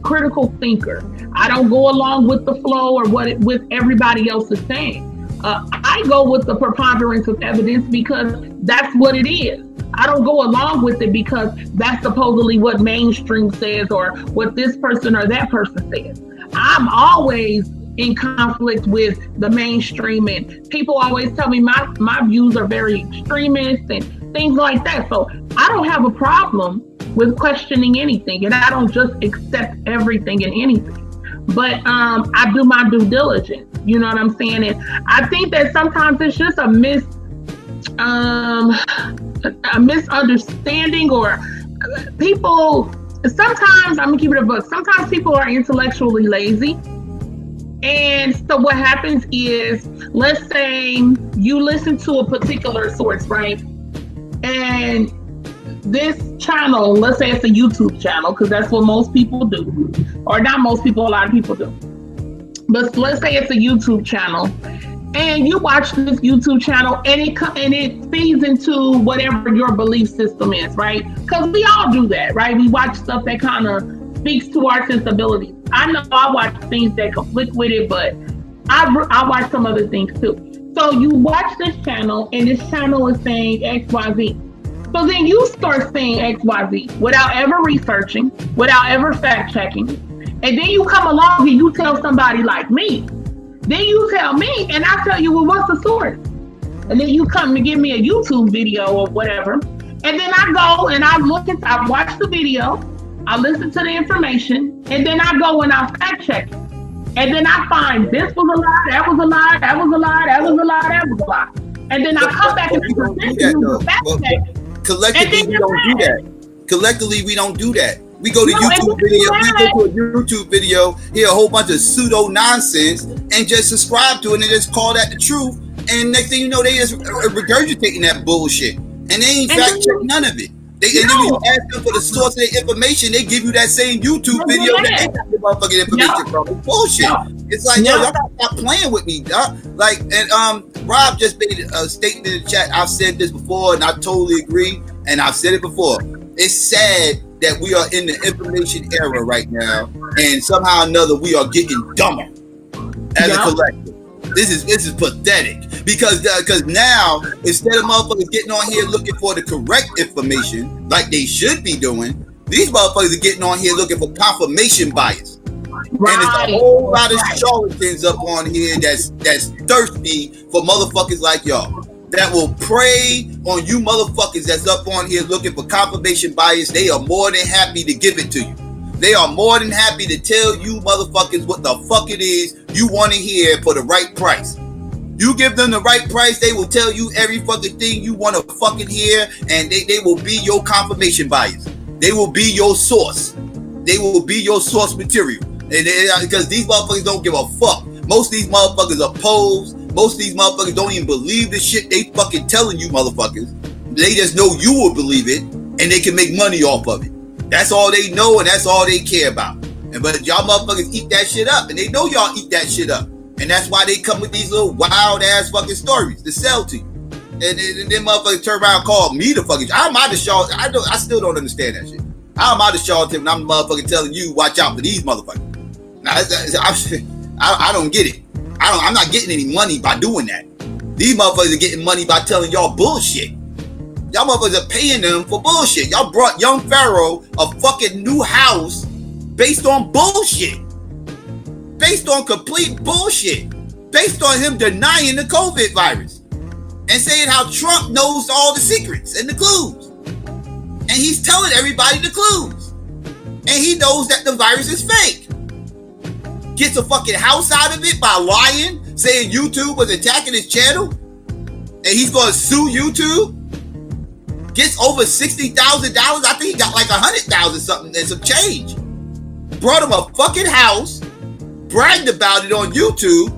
critical thinker. I don't go along with the flow or with everybody else is saying. I go with the preponderance of evidence because that's what it is. I don't go along with it because that's supposedly what mainstream says or what this person or that person says. I'm always in conflict with the mainstream, and people always tell me my views are very extremist and things like that. So I don't have a problem with questioning anything, and I don't just accept everything and anything. But I do my due diligence. You know what I'm saying? And I think that sometimes it's just a misunderstanding, or people. Sometimes, I'm gonna keep it a book. Sometimes people are intellectually lazy. And so what happens is, let's say you listen to a particular source, right? And this channel, let's say it's a YouTube channel, because that's what most people do. Or not most people, a lot of people do. But let's say it's a YouTube channel, and you watch this YouTube channel, and it feeds into whatever your belief system is, right? Because we all do that, right? We watch stuff that kind of speaks to our sensibilities. I know I watch things that conflict with it, but I watch some other things too. So you watch this channel, and this channel is saying XYZ. So then you start saying XYZ without ever researching, without ever fact checking. And then you come along and you tell somebody like me. Then you tell me, and I tell you, well, what's the source? And then you come and give me a YouTube video or whatever. And then I go and I watch the video. I listen to the information, and then I go and I fact check it. And then I find this was a lie, that was a lie, that was a lie, that was a lie, that was a lie. And then I come back and present you the fact check. Collectively, we don't do that. Collectively, we don't do that. We go to YouTube video, we go to a YouTube video, hear a whole bunch of pseudo nonsense, and just subscribe to it and just call that the truth. And next thing you know, they just regurgitating that bullshit. And they ain't fact check none of it. And then when you ask them for the source of their information, they give you that same YouTube video that they got the motherfucking information from. It's bullshit. It's like, yo, y'all gotta stop playing with me, dog. Like, and Rob just made a statement in the chat. I've said this before, and I totally agree. And I've said it before. It's sad that we are in the information era right now, and somehow or another we are getting dumber as a collective. This is pathetic, because now, instead of motherfuckers getting on here looking for the correct information like they should be doing, these motherfuckers are getting on here looking for confirmation bias. Right. And there's a whole lot of charlatans up on here that's thirsty for motherfuckers like y'all, that will prey on you motherfuckers that's up on here looking for confirmation bias. They are more than happy to give it to you. They are more than happy to tell you motherfuckers what the fuck it is you want to hear for the right price. You give them the right price, they will tell you every fucking thing you want to fucking hear, and they will be your confirmation bias. They will be your source. They will be your source material. And because these motherfuckers don't give a fuck. Most of these motherfuckers are posed. Most of these motherfuckers don't even believe the shit they fucking telling you motherfuckers. They just know you will believe it, and they can make money off of it. That's all they know, and that's all they care about. But y'all motherfuckers eat that shit up, and they know y'all eat that shit up. And that's why they come with these little wild ass fucking stories to sell to you. And then motherfuckers turn around and call me the fucking. I'm out of Shaw. I still don't understand that shit. I'm out of charlatan and I'm the motherfucker telling you watch out for these motherfuckers. Now, I don't get it. I'm not getting any money by doing that. These motherfuckers are getting money by telling y'all bullshit. Y'all motherfuckers are paying them for bullshit. Y'all brought young Pharaoh a fucking new house based on bullshit. Based on complete bullshit. Based on him denying the COVID virus. And saying how Trump knows all the secrets and the clues. And he's telling everybody the clues. And he knows that the virus is fake. Gets a fucking house out of it by lying, saying YouTube was attacking his channel. And he's going to sue YouTube. Gets over $60,000. I think he got like $100,000 something and some change. Brought him a fucking house. Bragged about it on YouTube.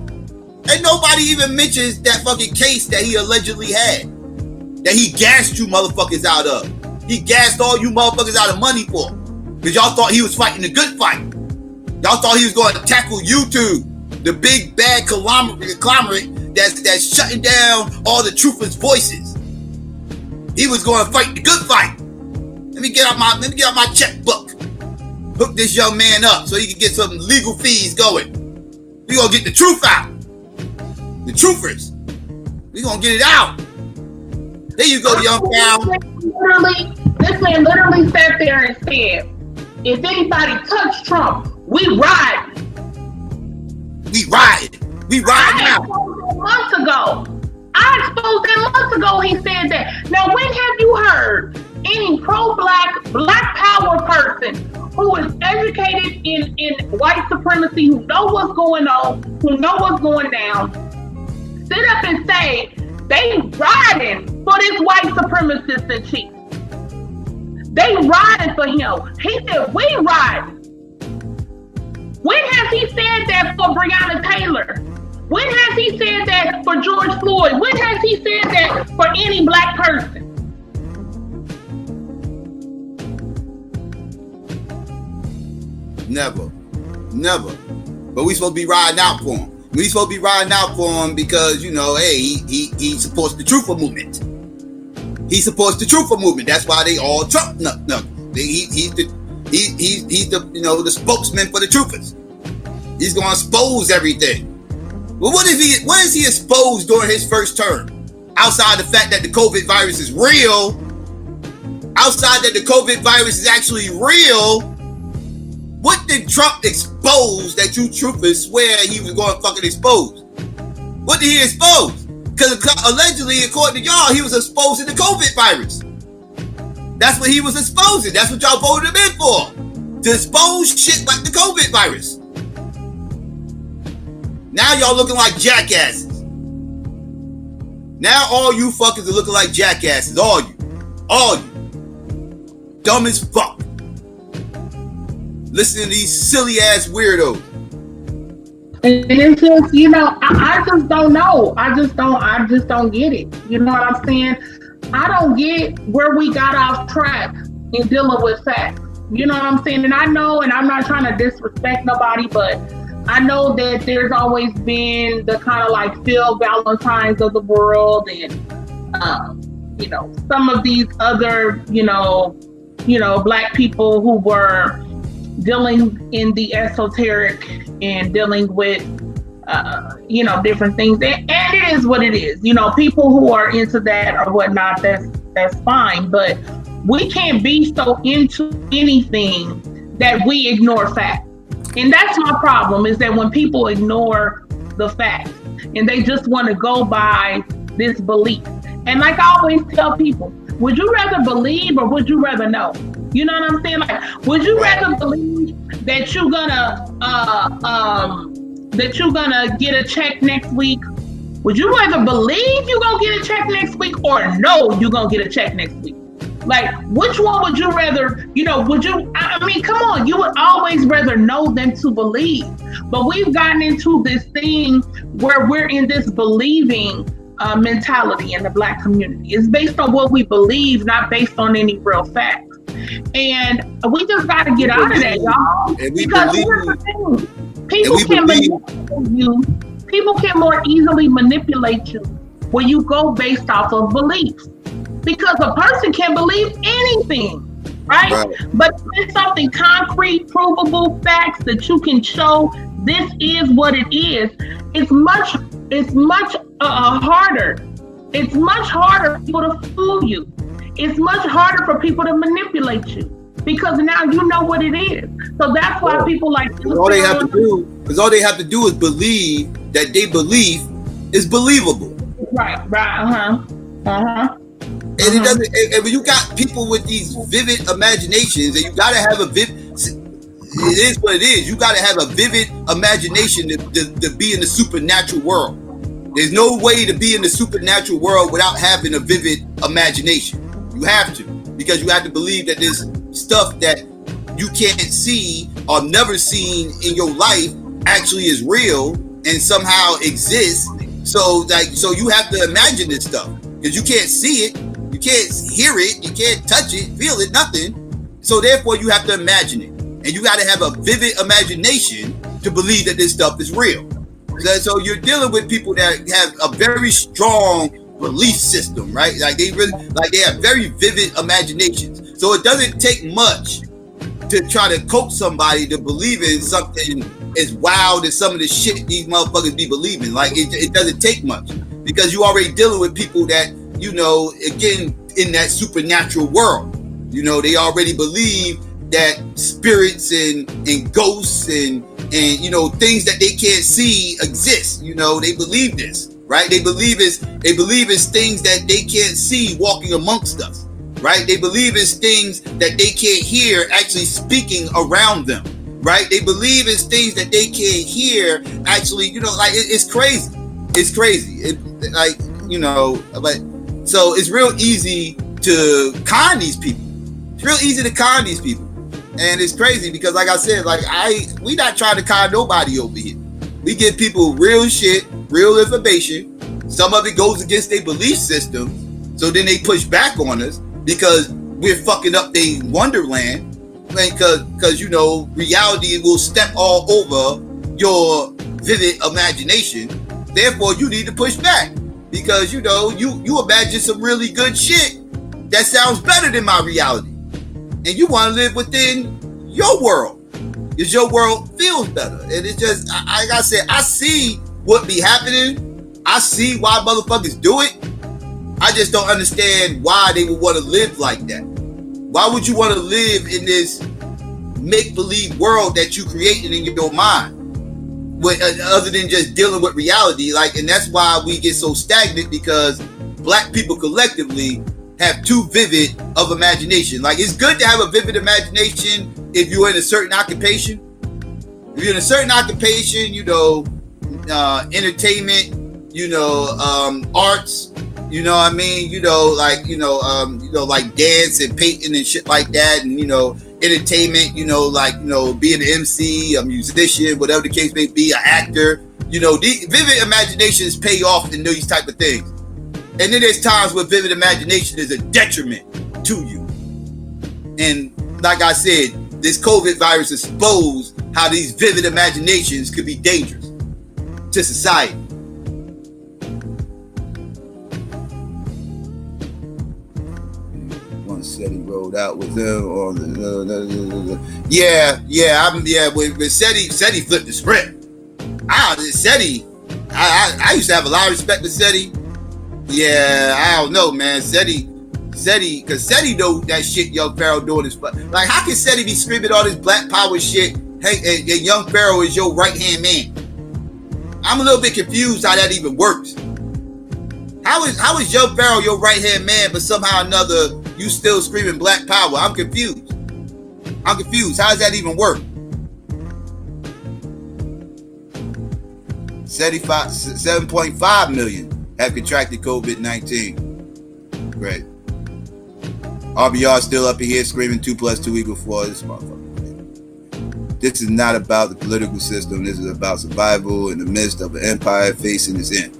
And nobody even mentions that fucking case that he allegedly had. That he gassed you motherfuckers out of. He gassed all you motherfuckers out of money for. Because y'all thought he was fighting a good fight. Y'all thought he was going to tackle YouTube. The big bad conglomerate that's shutting down all the truthers' voices. He was going to fight the good fight. Let me get out my checkbook. Hook this young man up so he can get some legal fees going. We gonna get the truth out. The truthers. We gonna get it out. There you go, young pal. This man literally sat there and said, if anybody touched Trump, we ride. We ride. We ride now. I exposed that months ago. He said that. Now, when have you heard any pro-black, black power person who is educated in white supremacy, who know what's going on, who know what's going down, sit up and say they riding for this white supremacist in chief? They riding for him. He said, we riding. When has he said that for Breonna Taylor? When has he said that for George Floyd? When has he said that for any black person? Never. But we supposed to be riding out for him. We supposed to be riding out for him because, you know, hey, he supports the Truther movement. He supports the Truther movement. That's why they all Trump. No. He's the the spokesman for the Truthers. He's gonna expose everything. Well, what is he exposed during his first term? Outside the fact that the COVID virus is real, outside that the COVID virus is actually real, what did Trump expose that you truthers swear he was going to fucking expose? What did he expose? Because allegedly, according to y'all, he was exposing the COVID virus. That's what he was exposing. That's what y'all voted him in for. To expose shit like the COVID virus. Now y'all looking like jackasses. Now all you fuckers are looking like jackasses. All you. Dumb as fuck. Listen to these silly ass weirdos. And it's just, I just don't know. I just don't get it. You know what I'm saying? I don't get where we got off track in dealing with facts. You know what I'm saying? And I know, and I'm not trying to disrespect nobody, but I know that there's always been the kind of like Phil Valentines of the world and, some of these other, black people who were dealing in the esoteric and dealing with, different things. And it is what it is. People who are into that or whatnot, that's fine. But we can't be so into anything that we ignore facts. And that's my problem, is that when people ignore the facts and they just want to go by this belief. And like I always tell people, would you rather believe or would you rather know? You know what I'm saying? Like, would you rather believe that you're gonna get a check next week? Would you rather believe you're gonna get a check next week or know you're gonna get a check next week? Like, which one would you rather, come on, you would always rather know than to believe. But we've gotten into this thing where we're in this believing mentality in the black community. It's based on what we believe, not based on any real facts. And we just got to get out of that, y'all. Because here's the thing. People can manipulate you. People can more easily manipulate you when you go based off of beliefs. Because a person can believe anything, right? But if it's something concrete, provable facts that you can show this is what it is, it's much harder. It's much harder for people to fool you. It's much harder for people to manipulate you because now you know what it is. So that's why people like all they have to do is believe that their belief is believable. Right. And it doesn't. And when you got people with these vivid imaginations, and you gotta have a vivid. It is what it is. You gotta have a vivid imagination to be in the supernatural world. There's no way to be in the supernatural world without having a vivid imagination. You have to, because you have to believe that this stuff that you can't see or never seen in your life actually is real and somehow exists. So you have to imagine this stuff because you can't see it, you can't hear it, you can't touch it, feel it, nothing. So therefore, you have to imagine it, and you got to have a vivid imagination to believe that this stuff is real. So you're dealing with people that have a very strong belief system, right? Like they have very vivid imaginations. So it doesn't take much to try to coax somebody to believe in something as wild as some of the shit these motherfuckers be believing. Like it doesn't take much because you already dealing with people that, you know, again, in that supernatural world. You know, they already believe that spirits and ghosts and you know, things that they can't see exist. You know, they believe this, right? They believe it's things that they can't see walking amongst us, right? They believe it's things that they can't hear actually speaking around them, right? They believe it's things that they can't hear actually, you know, like it's crazy. It's crazy. Like, you know, but so it's real easy to con these people. It's real easy to con these people. And it's crazy because, like I said, we not trying to con nobody over here. We give people real shit, real information. Some of it goes against their belief system. So then they push back on us because we're fucking up their wonderland. Because, you know, reality will step all over your vivid imagination. Therefore, you need to push back. Because, you know, you imagine some really good shit that sounds better than my reality. And you want to live within your world, because your world feels better. And it's just, like I said, I see what be happening. I see why motherfuckers do it. I just don't understand why they would want to live like that. Why would you want to live in this make-believe world that you created in your mind, other than just dealing with reality? Like, and that's why we get so stagnant, because black people collectively have too vivid of imagination. Like, it's good to have a vivid imagination if you're in a certain occupation. If you're in a certain occupation, you know, entertainment, you know, arts, you know what I mean? You know, like, like dance and painting and shit like that. And, you know, entertainment, you know, like, you know, being an MC, a musician, whatever the case may be, an actor, you know, the vivid imaginations pay off in these type of things. And then there's times where vivid imagination is a detriment to you. And like I said, this COVID virus exposed how these vivid imaginations could be dangerous to society. One said he rolled out with them on the with SETI flipped the script. I used to have a lot of respect for SETI. Yeah, I don't know, man. SETI, because SETI know that shit Young Pharaoh doing is fun. Like, how can SETI be screaming all this black power shit? Hey, and Young Pharaoh is your right-hand man. I'm a little bit confused how that even works. How is Young Pharaoh your right-hand man, but somehow or another you still screaming black power? I'm confused. How does that even work? SETI 7.5 million have contracted COVID-19. Great. RBR still up in here screaming 2 + 2 = 4. This motherfucker. This is not about the political system. This is about survival in the midst of an empire facing its end.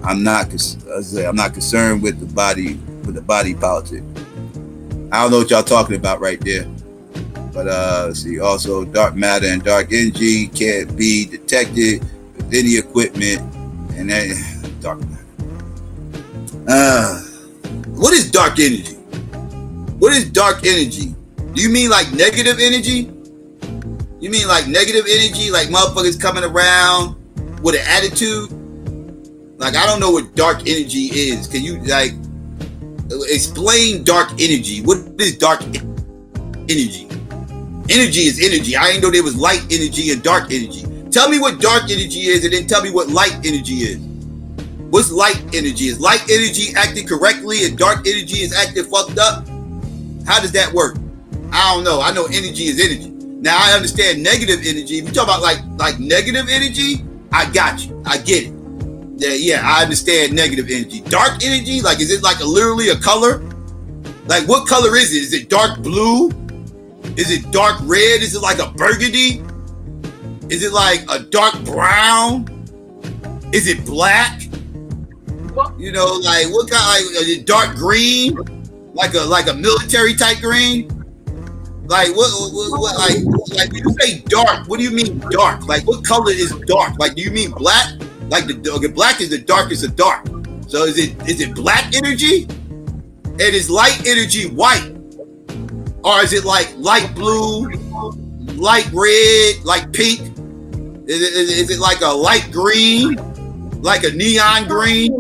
I'm not concerned with the body politic. I don't know what y'all talking about right there. But let's see. Also, dark matter and dark energy can't be detected with any equipment. And then dark matter. What is dark energy? What is dark energy? Do you mean like negative energy? You mean like negative energy, like motherfuckers coming around with an attitude? Like, I don't know what dark energy is. Can you like explain dark energy? What is dark energy? Energy is energy. I didn't know there was light energy and dark energy. Tell me what dark energy is, and then tell me what light energy is. What's light energy? Is light energy acting correctly and dark energy is acting fucked up? How does that work? I don't know. I know energy is energy. Now I understand negative energy. If you talk about like negative energy, I got you. I get it. Yeah, I understand negative energy. Dark energy, like, is it like literally a color? Like, what color is it? Is it dark blue? Is it dark red? Is it like a burgundy? Is it like a dark brown? Is it black? You know, like what kind? Like, is it dark green? Like a military type green? Like what like when you say dark, what do you mean dark? Like, what color is dark? Like, do you mean black? Like the black is the darkest of dark. So is it black energy? And is light energy white? Or is it like light blue, light red, like pink? Is it like a light green, like a neon green?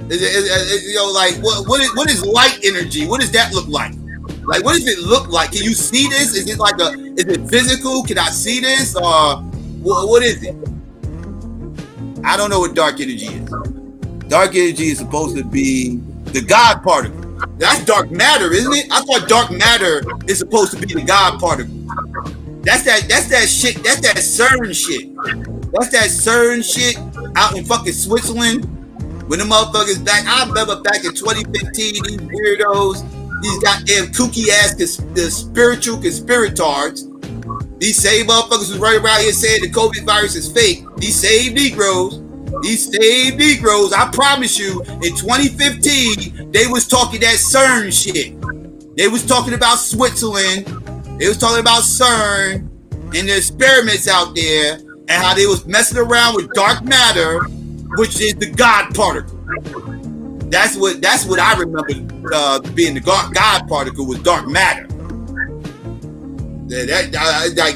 Is it you know, like what is light energy? What does that look like? Like, what does it look like? Can you see this? Is it like is it physical? Can I see this? Or what is it? I don't know what dark energy is. Dark energy is supposed to be the God particle. That's dark matter, isn't it? I thought dark matter is supposed to be the God particle. That's that shit. That's that CERN shit. That's that CERN shit out in fucking Switzerland. When the motherfuckers back, I remember back in 2015, these weirdos, these goddamn kooky ass the spiritual conspirators, these same motherfuckers who's running around here saying the COVID virus is fake. These same Negroes, I promise you, in 2015, they was talking that CERN shit. They was talking about Switzerland. They was talking about CERN and the experiments out there and how they was messing around with dark matter, which is the God particle. That's what I remember being the God particle was dark matter. Like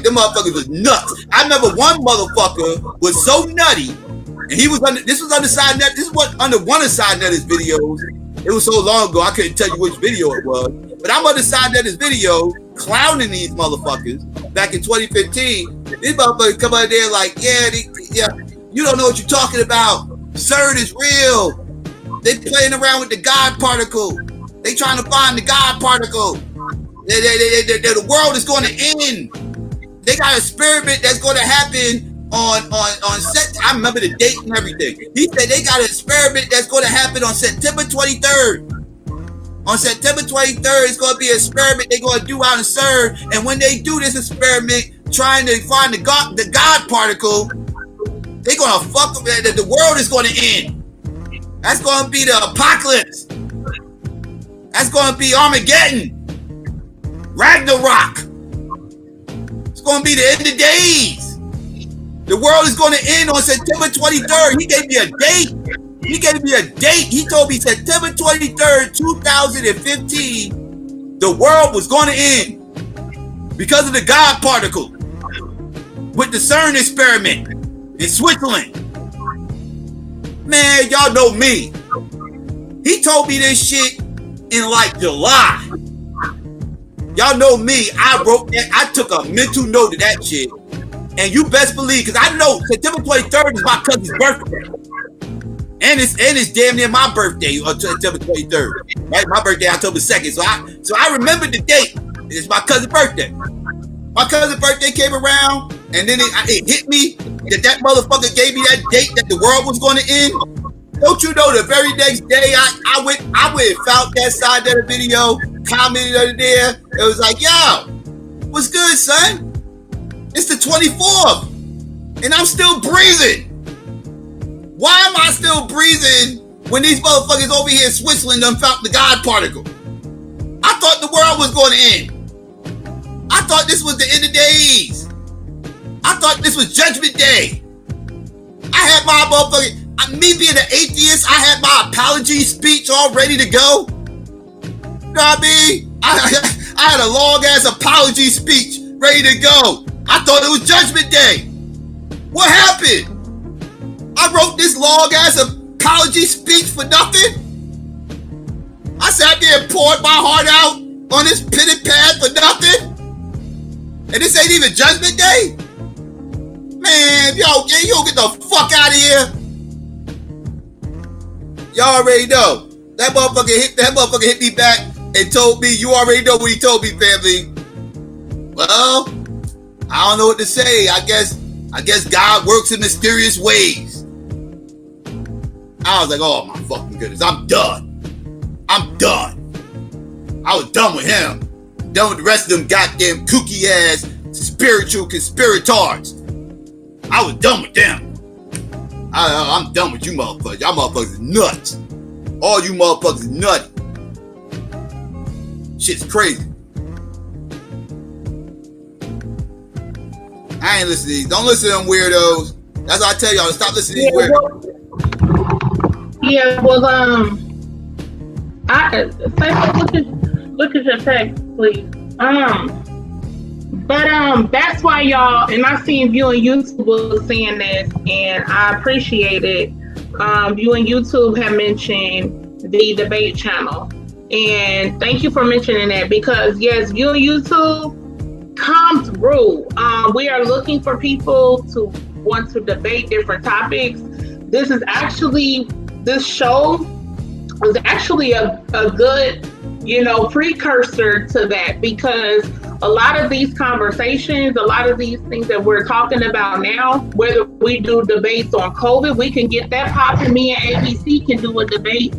them motherfuckers was nuts. I remember one motherfucker was so nutty, and he was under. This was under SYNET. This is what under one of SYNET's videos. It was so long ago I couldn't tell you which video it was. But I'm under SYNET's video clowning these motherfuckers back in 2015. These motherfuckers come out there like, yeah, you don't know what you're talking about. CERN is real. They playing around with the God particle. They trying to find the God particle. The world is going to end. They got an experiment that's going to happen on set. I remember the date and everything. He said they got an experiment that's going to happen on September 23rd. On September 23rd, it's going to be an experiment they're going to do out in CERN. And when they do this experiment, trying to find the God particle, they're going to fuck up. The world is going to end. That's going to be the apocalypse. That's going to be Armageddon. Ragnarok. It's going to be the end of days. The world is going to end on September 23rd. He gave me a date. He told me September 23rd, 2015, the world was going to end because of the God particle with the CERN experiment in Switzerland. Man, y'all know me. He told me this shit in like July. Y'all know me. I wrote that. I took a mental note of that shit. And you best believe, because I know September 23rd is my cousin's birthday. And it's damn near my birthday on September 23rd. Right? My birthday October 2nd. So I remember the date. It's my cousin's birthday. My cousin's birthday came around, and then it hit me that motherfucker gave me that date that the world was going to end. Don't you know the very next day I went and found that SYNET video, commented under there. It was like, yo, what's good, son? It's the 24th, and I'm still breathing. Why am I still breathing when these motherfuckers over here in Switzerland done found the God particle? I thought the world was going to end. I thought this was the end of days. I thought this was Judgment Day. I had my motherfucking, me being an atheist, I had my apology speech all ready to go. You know what I mean? I had a long ass apology speech ready to go. I thought it was Judgment Day. What happened? I wrote this long ass apology speech for nothing. I sat there and poured my heart out on this pitted pad for nothing. And this ain't even Judgment Day? Man, yo, you don't get the fuck out of here. Y'all already know. That motherfucker hit me back and told me, you already know what he told me, family. Well, I don't know what to say. I guess God works in mysterious ways. I was like, oh my fucking goodness, I'm done. I was done with him. Done with the rest of them goddamn kooky ass spiritual conspirators. I was done with them. I'm done with you motherfuckers. Y'all motherfuckers is nuts. All you motherfuckers is nutty. Shit's crazy. I ain't listening to these. Don't listen to them weirdos. That's what I tell y'all. Stop listening to these weirdos. Look at your text, please. But that's why y'all, and I seen you on YouTube was saying this, and I appreciate it. You on YouTube have mentioned the debate channel, and thank you for mentioning that, because yes, you on YouTube, come through. We are looking for people to want to debate different topics. This show was actually a good, precursor to that, because a lot of these conversations, a lot of these things that we're talking about now, whether we do debates on COVID, we can get that popping. Me and ABC can do a debate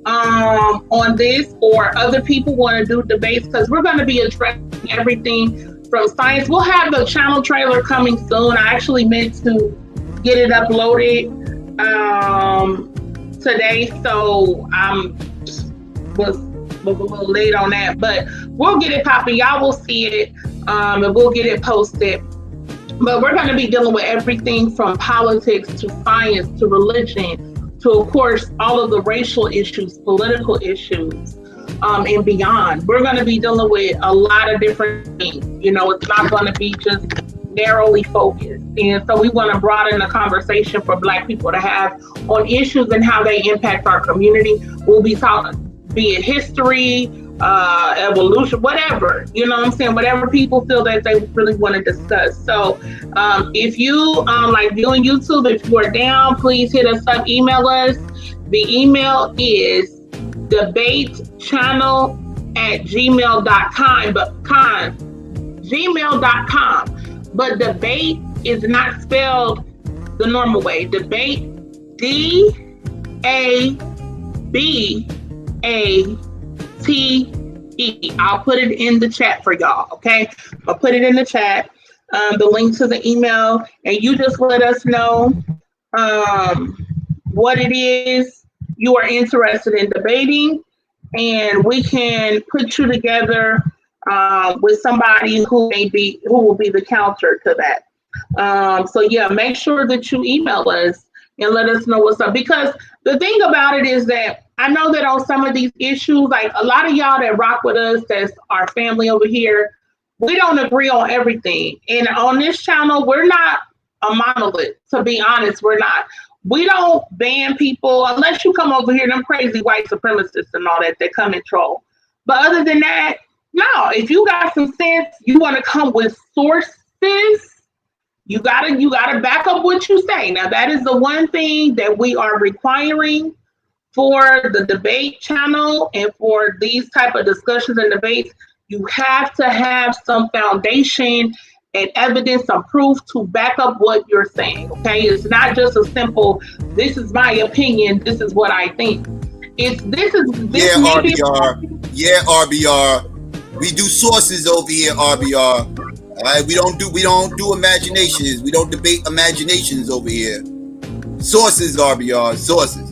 on this, or other people want to do debates, because we're going to be addressing everything from science. We'll have the channel trailer coming soon. I actually meant to get it uploaded today, so was a little late on that, but we'll get it popping. Y'all will see it, and we'll get it posted. But we're going to be dealing with everything from politics to science to religion to, of course, all of the racial issues, political issues, and beyond. We're going to be dealing with a lot of different things. It's not going to be just narrowly focused. And so we want to broaden the conversation for Black people to have on issues and how they impact our community. We'll be talking, be it history, evolution, whatever, whatever people feel that they really want to discuss. So if you, like viewing YouTube, if you are down, please hit us up, email us. The email is debatechannel@gmail.com, but debate is not spelled the normal way. Debate, D.A.B.A.T.E. I'll put it in the chat for y'all, okay? I'll put it in the chat, the link to the email, and you just let us know what it is you are interested in debating, and we can put you together with somebody who will be the counter to that. So yeah, make sure that you email us and let us know what's up, because the thing about it is that I know that on some of these issues, like a lot of y'all that rock with us, that's our family over here, we don't agree on everything. And on this channel, we're not a monolith, to be honest, we're not. We don't ban people unless you come over here, them crazy white supremacists and all that come and troll. But other than that, no, if you got some sense, you want to come with sources, you gotta back up what you say. Now, that is the one thing that we are requiring for the debate channel and for these type of discussions and debates. You have to have some foundation and evidence, some proof to back up what you're saying, okay? It's not just a simple, this is my opinion, this is what I think. RBR. We do sources over here, RBR. All right, we don't do imaginations. We don't debate imaginations over here. Sources, RBR, sources.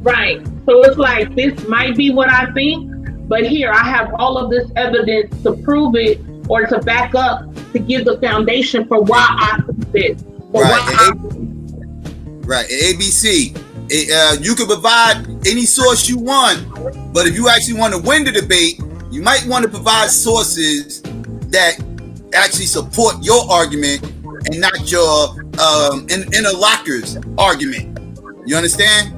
Right. So it's like, this might be what I think, But here, I have all of this evidence to prove it or to back up, to give the foundation for why I think this. Right. Right. ABC. You can provide any source you want, but if you actually want to win the debate, you might want to provide sources that actually support your argument and not your interlocutor's argument. You understand?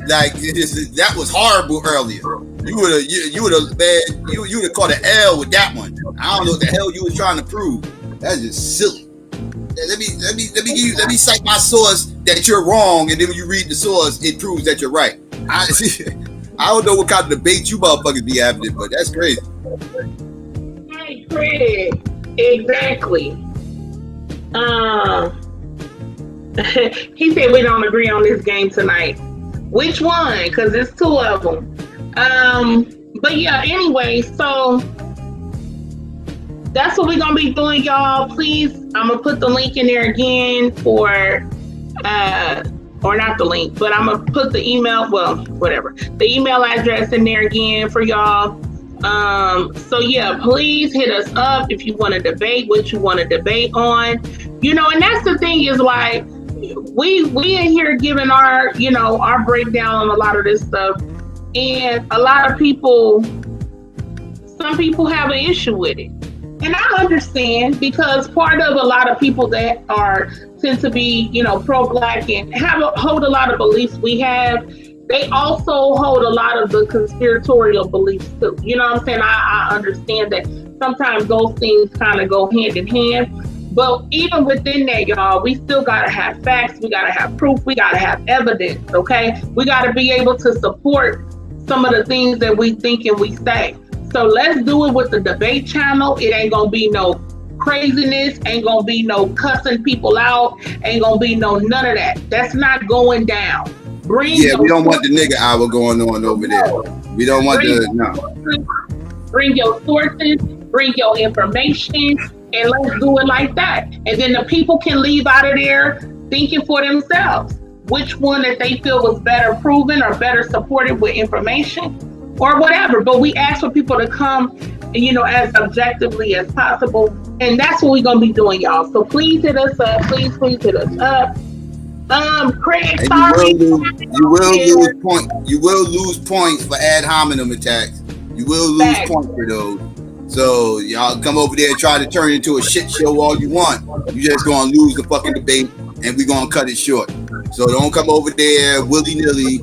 Like that was horrible earlier. You would have caught an L with that one. I don't know what the hell you were trying to prove. That's just silly. Let me cite my source that you're wrong, and then when you read the source, it proves that you're right. I don't know what kind of debate you motherfuckers be having, but that's crazy. Hey, Craig. Exactly. He said we don't agree on this game tonight. Which one? Because there's two of them. But yeah, anyway, so that's what we're gonna be doing, y'all. Please, I'm gonna put the link in there again for or not the link, but I'm gonna put the email, well, whatever, the email address in there again for y'all. So yeah, please hit us up if you want to debate what you want to debate on. And that's the thing is, like, we in here giving our our breakdown on a lot of this stuff, and a lot of people, some people have an issue with it. And I understand, because part of a lot of people that tend to be, pro-Black and hold a lot of beliefs we have, they also hold a lot of the conspiratorial beliefs too. You know what I'm saying? I understand that sometimes those things kind of go hand in hand. But even within that, y'all, we still got to have facts. We got to have proof. We got to have evidence, okay? We got to be able to support some of the things that we think and we say. So let's do it with the debate channel. It ain't going to be no craziness. Ain't going to be no cussing people out. Ain't going to be none of that. That's not going down. We don't want the nigga hour going on over there. We don't want Bring your sources, bring your information, and let's do it like that. And then the people can leave out of there thinking for themselves which one that they feel was better proven or better supported with information or whatever. But we ask for people to come, as objectively as possible. And that's what we're going to be doing, y'all. So please hit us up. Please hit us up. Craig, sorry. You will lose points for ad hominem attacks. You will lose points for those. So y'all come over there and try to turn it into a shit show all you want. You just gonna lose the fucking debate, and we're gonna cut it short. So don't come over there willy-nilly.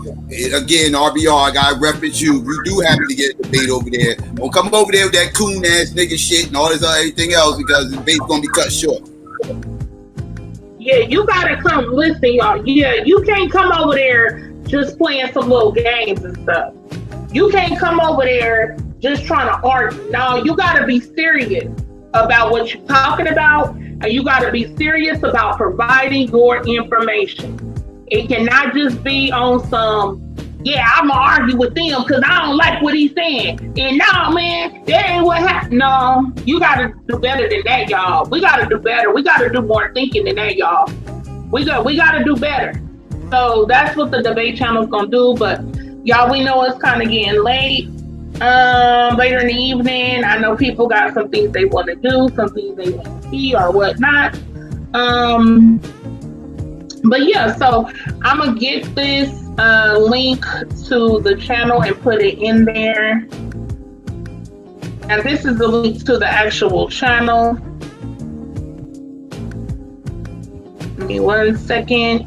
Again, RBR, I gotta reference you. We do have to get a debate over there. Don't come over there with that coon ass nigga shit and all this other everything else, because the debate's gonna be cut short. Yeah, you gotta come. Listen, y'all. Yeah, you can't come over there just playing some little games and stuff. You can't come over there just trying to argue. No, you gotta be serious about what you're talking about, and you gotta be serious about providing your information. It cannot just be on some, I'm gonna argue with them because I don't like what he's saying. And no, man, that ain't what happened. No, you gotta do better than that, y'all. We gotta do better. We gotta do more thinking than that, y'all. We gotta do better. So that's what the debate channel's gonna do. But y'all, we know it's kind of getting late. Later in the evening, I know people got some things they want to do, some things they want to see or whatnot. But yeah, so I'm gonna get this link to the channel and put it in there. And this is the link to the actual channel. Give me 1 second.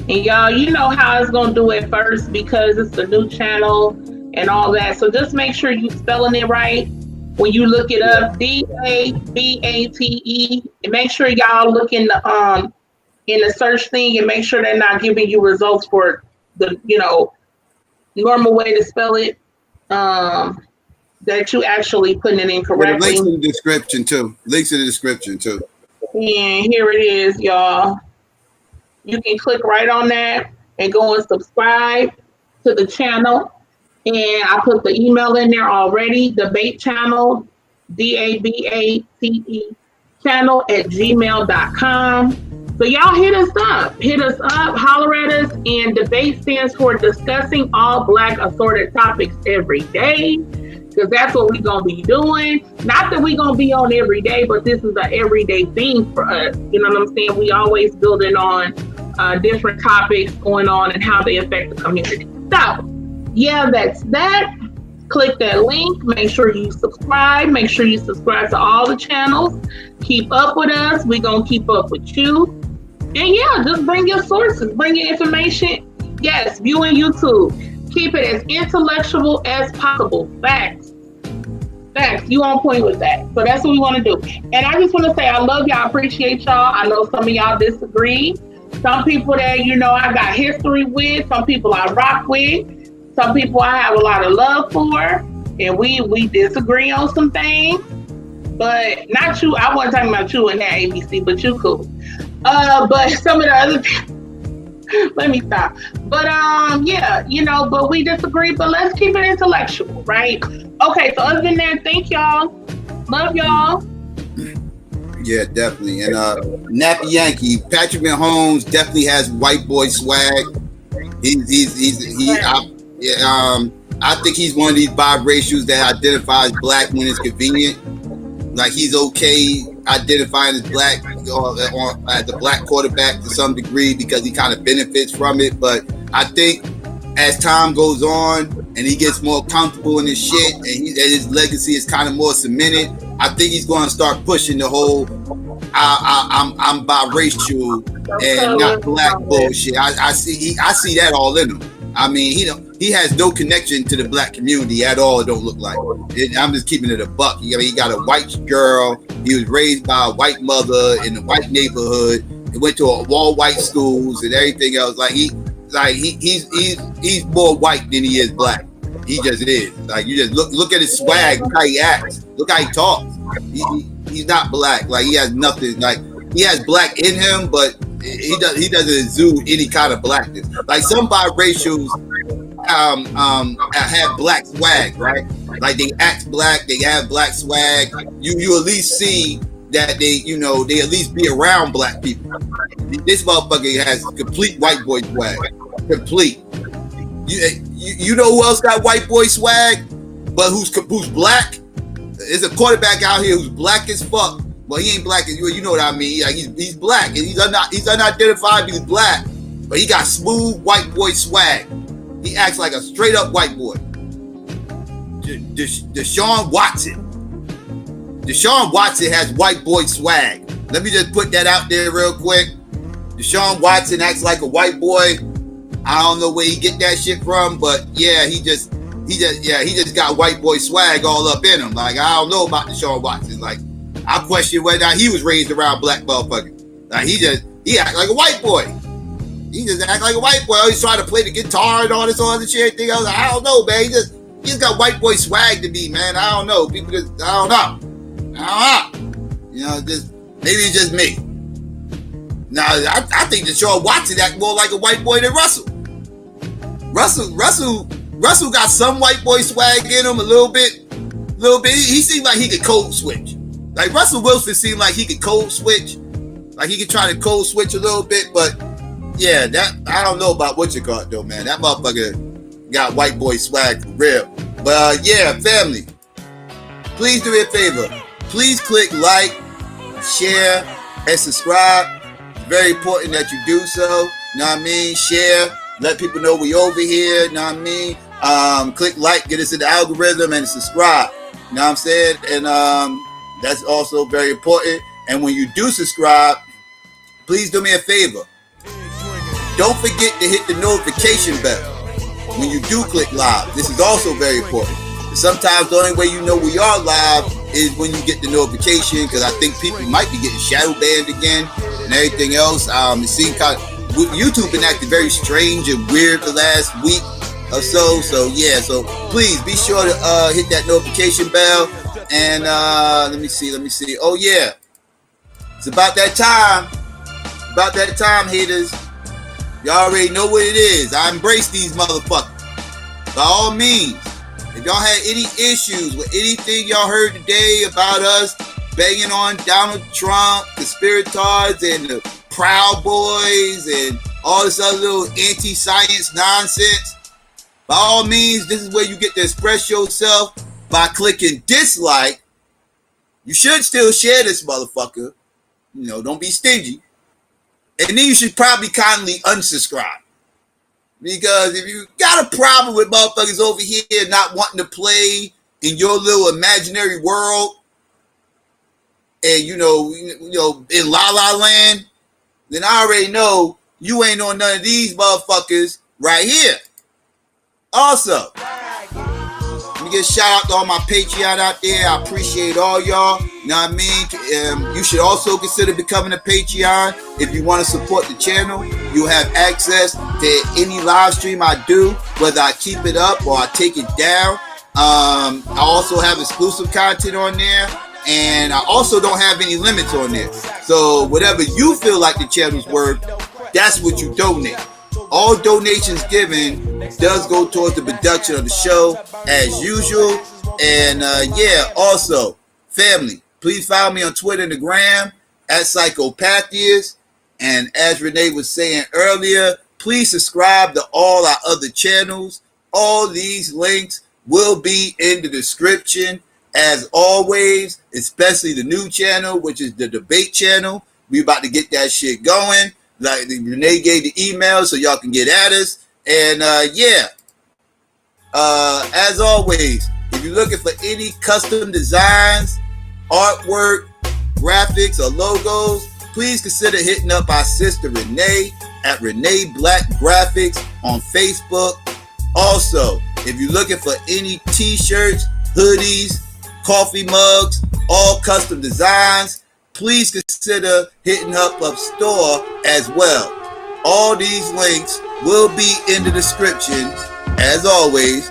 And y'all, you know how it's gonna do it first because it's a new channel and all that. So just make sure you spelling it right when you look it up. D.A.B.A.T.E. And make sure y'all look in the search thing and make sure they're not giving you results for the normal way to spell it. That you actually putting it in correctly. Links in the description too. And here it is, y'all. You can click right on that and go and subscribe to the channel. And I put the email in there already, debate channel, D.A.B.A.T.E channel @gmail.com. So y'all hit us up, holler at us. And debate stands for discussing all Black assorted topics every day, because that's what we're gonna be doing. Not that we're gonna be on every day, but this is an everyday thing for us. You know what I'm saying? We always building on different topics going on and how they affect the community. So yeah, that's that. Click that link. Make sure you subscribe. Make sure you subscribe to all the channels. Keep up with us. We're going to keep up with you. And yeah, just bring your sources. Bring your information. Yes, viewing YouTube. Keep it as intellectual as possible. Facts. You on point with that. So that's what we want to do. And I just want to say I love y'all. Appreciate y'all. I know some of y'all disagree. Some people that, I got history with. Some people I rock with. Some people I have a lot of love for, and we disagree on some things, but not you. I wasn't talking about you in that ABC, but you cool. But some of the other people, let me stop. But yeah, but we disagree, but let's keep it intellectual, right? Okay, so other than that, thank y'all. Love y'all. Yeah, definitely. And Nappy Yankee, Patrick Mahomes definitely has white boy swag. I think he's one of these biracials that identifies Black when it's convenient. Like, he's okay identifying as Black or as a Black quarterback to some degree because he kind of benefits from it. But I think as time goes on and he gets more comfortable in his shit and his legacy is kind of more cemented, I think he's going to start pushing the whole I'm biracial and not Black bullshit. I see that all in him. I mean, he has no connection to the Black community at all. It don't look like. I'm just keeping it a buck. He got a white girl. He was raised by a white mother in a white neighborhood. He went to all white schools and everything else. He's more white than he is Black. He just is. Like, you just look at his swag. Look how he acts. Look how he talks. He's not Black. Like, he has nothing. Like, he has Black in him, but he doesn't exude any kind of Blackness. Like, some biracials have Black swag, right? Like, they act Black, they have Black swag. You at least see that they at least be around Black people. This motherfucker has complete white boy swag. Complete. You know who else got white boy swag, but who's Black? There's a quarterback out here who's Black as fuck. Well, he ain't Black as you know what I mean. Like, he's Black and he's unidentified. He's Black, but he got smooth white boy swag. He acts like a straight up white boy. Deshaun Watson. Deshaun Watson has white boy swag. Let me just put that out there real quick. Deshaun Watson acts like a white boy. I don't know where he get that shit from, but yeah, he just got white boy swag all up in him. Like, I don't know about Deshaun Watson. Like, I question whether he was raised around Black motherfuckers. Like, he act like a white boy. He just act like a white boy. He's trying to play the guitar and all this other shit. I was like, I don't know, man. He just got white boy swag to me, man. I don't know. People just, I don't know. Maybe it's just me. Now, I think Deshaun Watson act more like a white boy than Russell. Russell got some white boy swag in him a little bit. He seemed like he could code switch. Like, Russell Wilson seemed like he could code switch. Like, he could try to code switch a little bit, but yeah, that I don't know about what you call it though, man. That motherfucker got white boy swag for real. But yeah, family, please do me a favor. Please click like, share, and subscribe. It's very important that you do so. You know what I mean? Share. Let people know we over here. You know what I mean? Click like, get us in the algorithm, and subscribe. You know what I'm saying? And that's also very important. And when you do subscribe, please do me a favor. Don't forget to hit the notification bell when you do click live. This is also very important. Sometimes the only way you know we are live is when you get the notification, because I think people might be getting shadow banned again and everything else. It seems kind of, YouTube been acting very strange and weird the last week or so. So yeah, so please be sure to hit that notification bell. And let me see. Oh yeah, it's about that time. Haters. Y'all already know what it is. I embrace these motherfuckers. By all means, if y'all had any issues with anything y'all heard today about us banging on Donald Trump, conspirators, and the Proud Boys and all this other little anti-science nonsense, by all means, this is where you get to express yourself by clicking dislike. You should still share this motherfucker. You know, don't be stingy. And then you should probably kindly unsubscribe. Because if you got a problem with motherfuckers over here not wanting to play in your little imaginary world, and you know, in La La Land, then I already know you ain't on none of these motherfuckers right here. Also, let me give a shout out to all my Patreon out there. I appreciate all y'all. You know what I mean? You should also consider becoming a Patreon if you want to support the channel. You'll have access to any live stream I do, whether I keep it up or I take it down. I also have exclusive content on there. And I also don't have any limits on there. So whatever you feel like the channel's worth, that's what you donate. All donations given does go towards the production of the show as usual. And yeah, also, family, please follow me on Twitter and the gram at SYKOPATHeist. And as Renee was saying earlier, please subscribe to all our other channels. All these links will be in the description. As always, especially the new channel, which is the debate channel. We about to get that shit going. Like Renee gave the email so y'all can get at us. And yeah, as always, if you're looking for any custom designs, artwork, graphics, or logos, please consider hitting up our sister Renee at Renee Black Graphics on Facebook. Also, if you're looking for any t-shirts, hoodies, coffee mugs, all custom designs, please consider hitting up store as well. All these links will be in the description as always.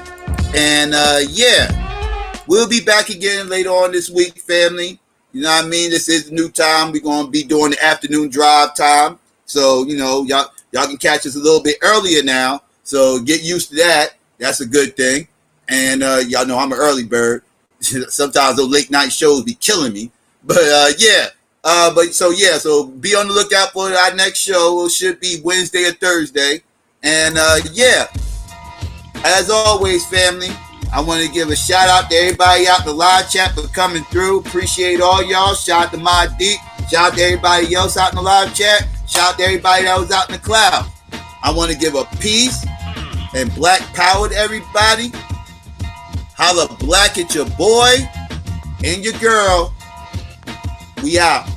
And yeah, we'll be back again later on this week, family. You know what I mean? This is the new time. We're going to be doing the afternoon drive time. So, you know, y'all can catch us a little bit earlier now. So get used to that. That's a good thing. And y'all know I'm an early bird. Sometimes those late night shows be killing me, but yeah, so be on the lookout for our next show. It should be Wednesday or Thursday. And yeah, as always, family, I want to give a shout out to everybody out in the live chat for coming through. Appreciate all y'all. Shout out to my Deep. Shout out to everybody else out in the live chat. Shout out to everybody that was out in the cloud. I want to give a peace and black power to everybody. Holla black at your boy and your girl. We out.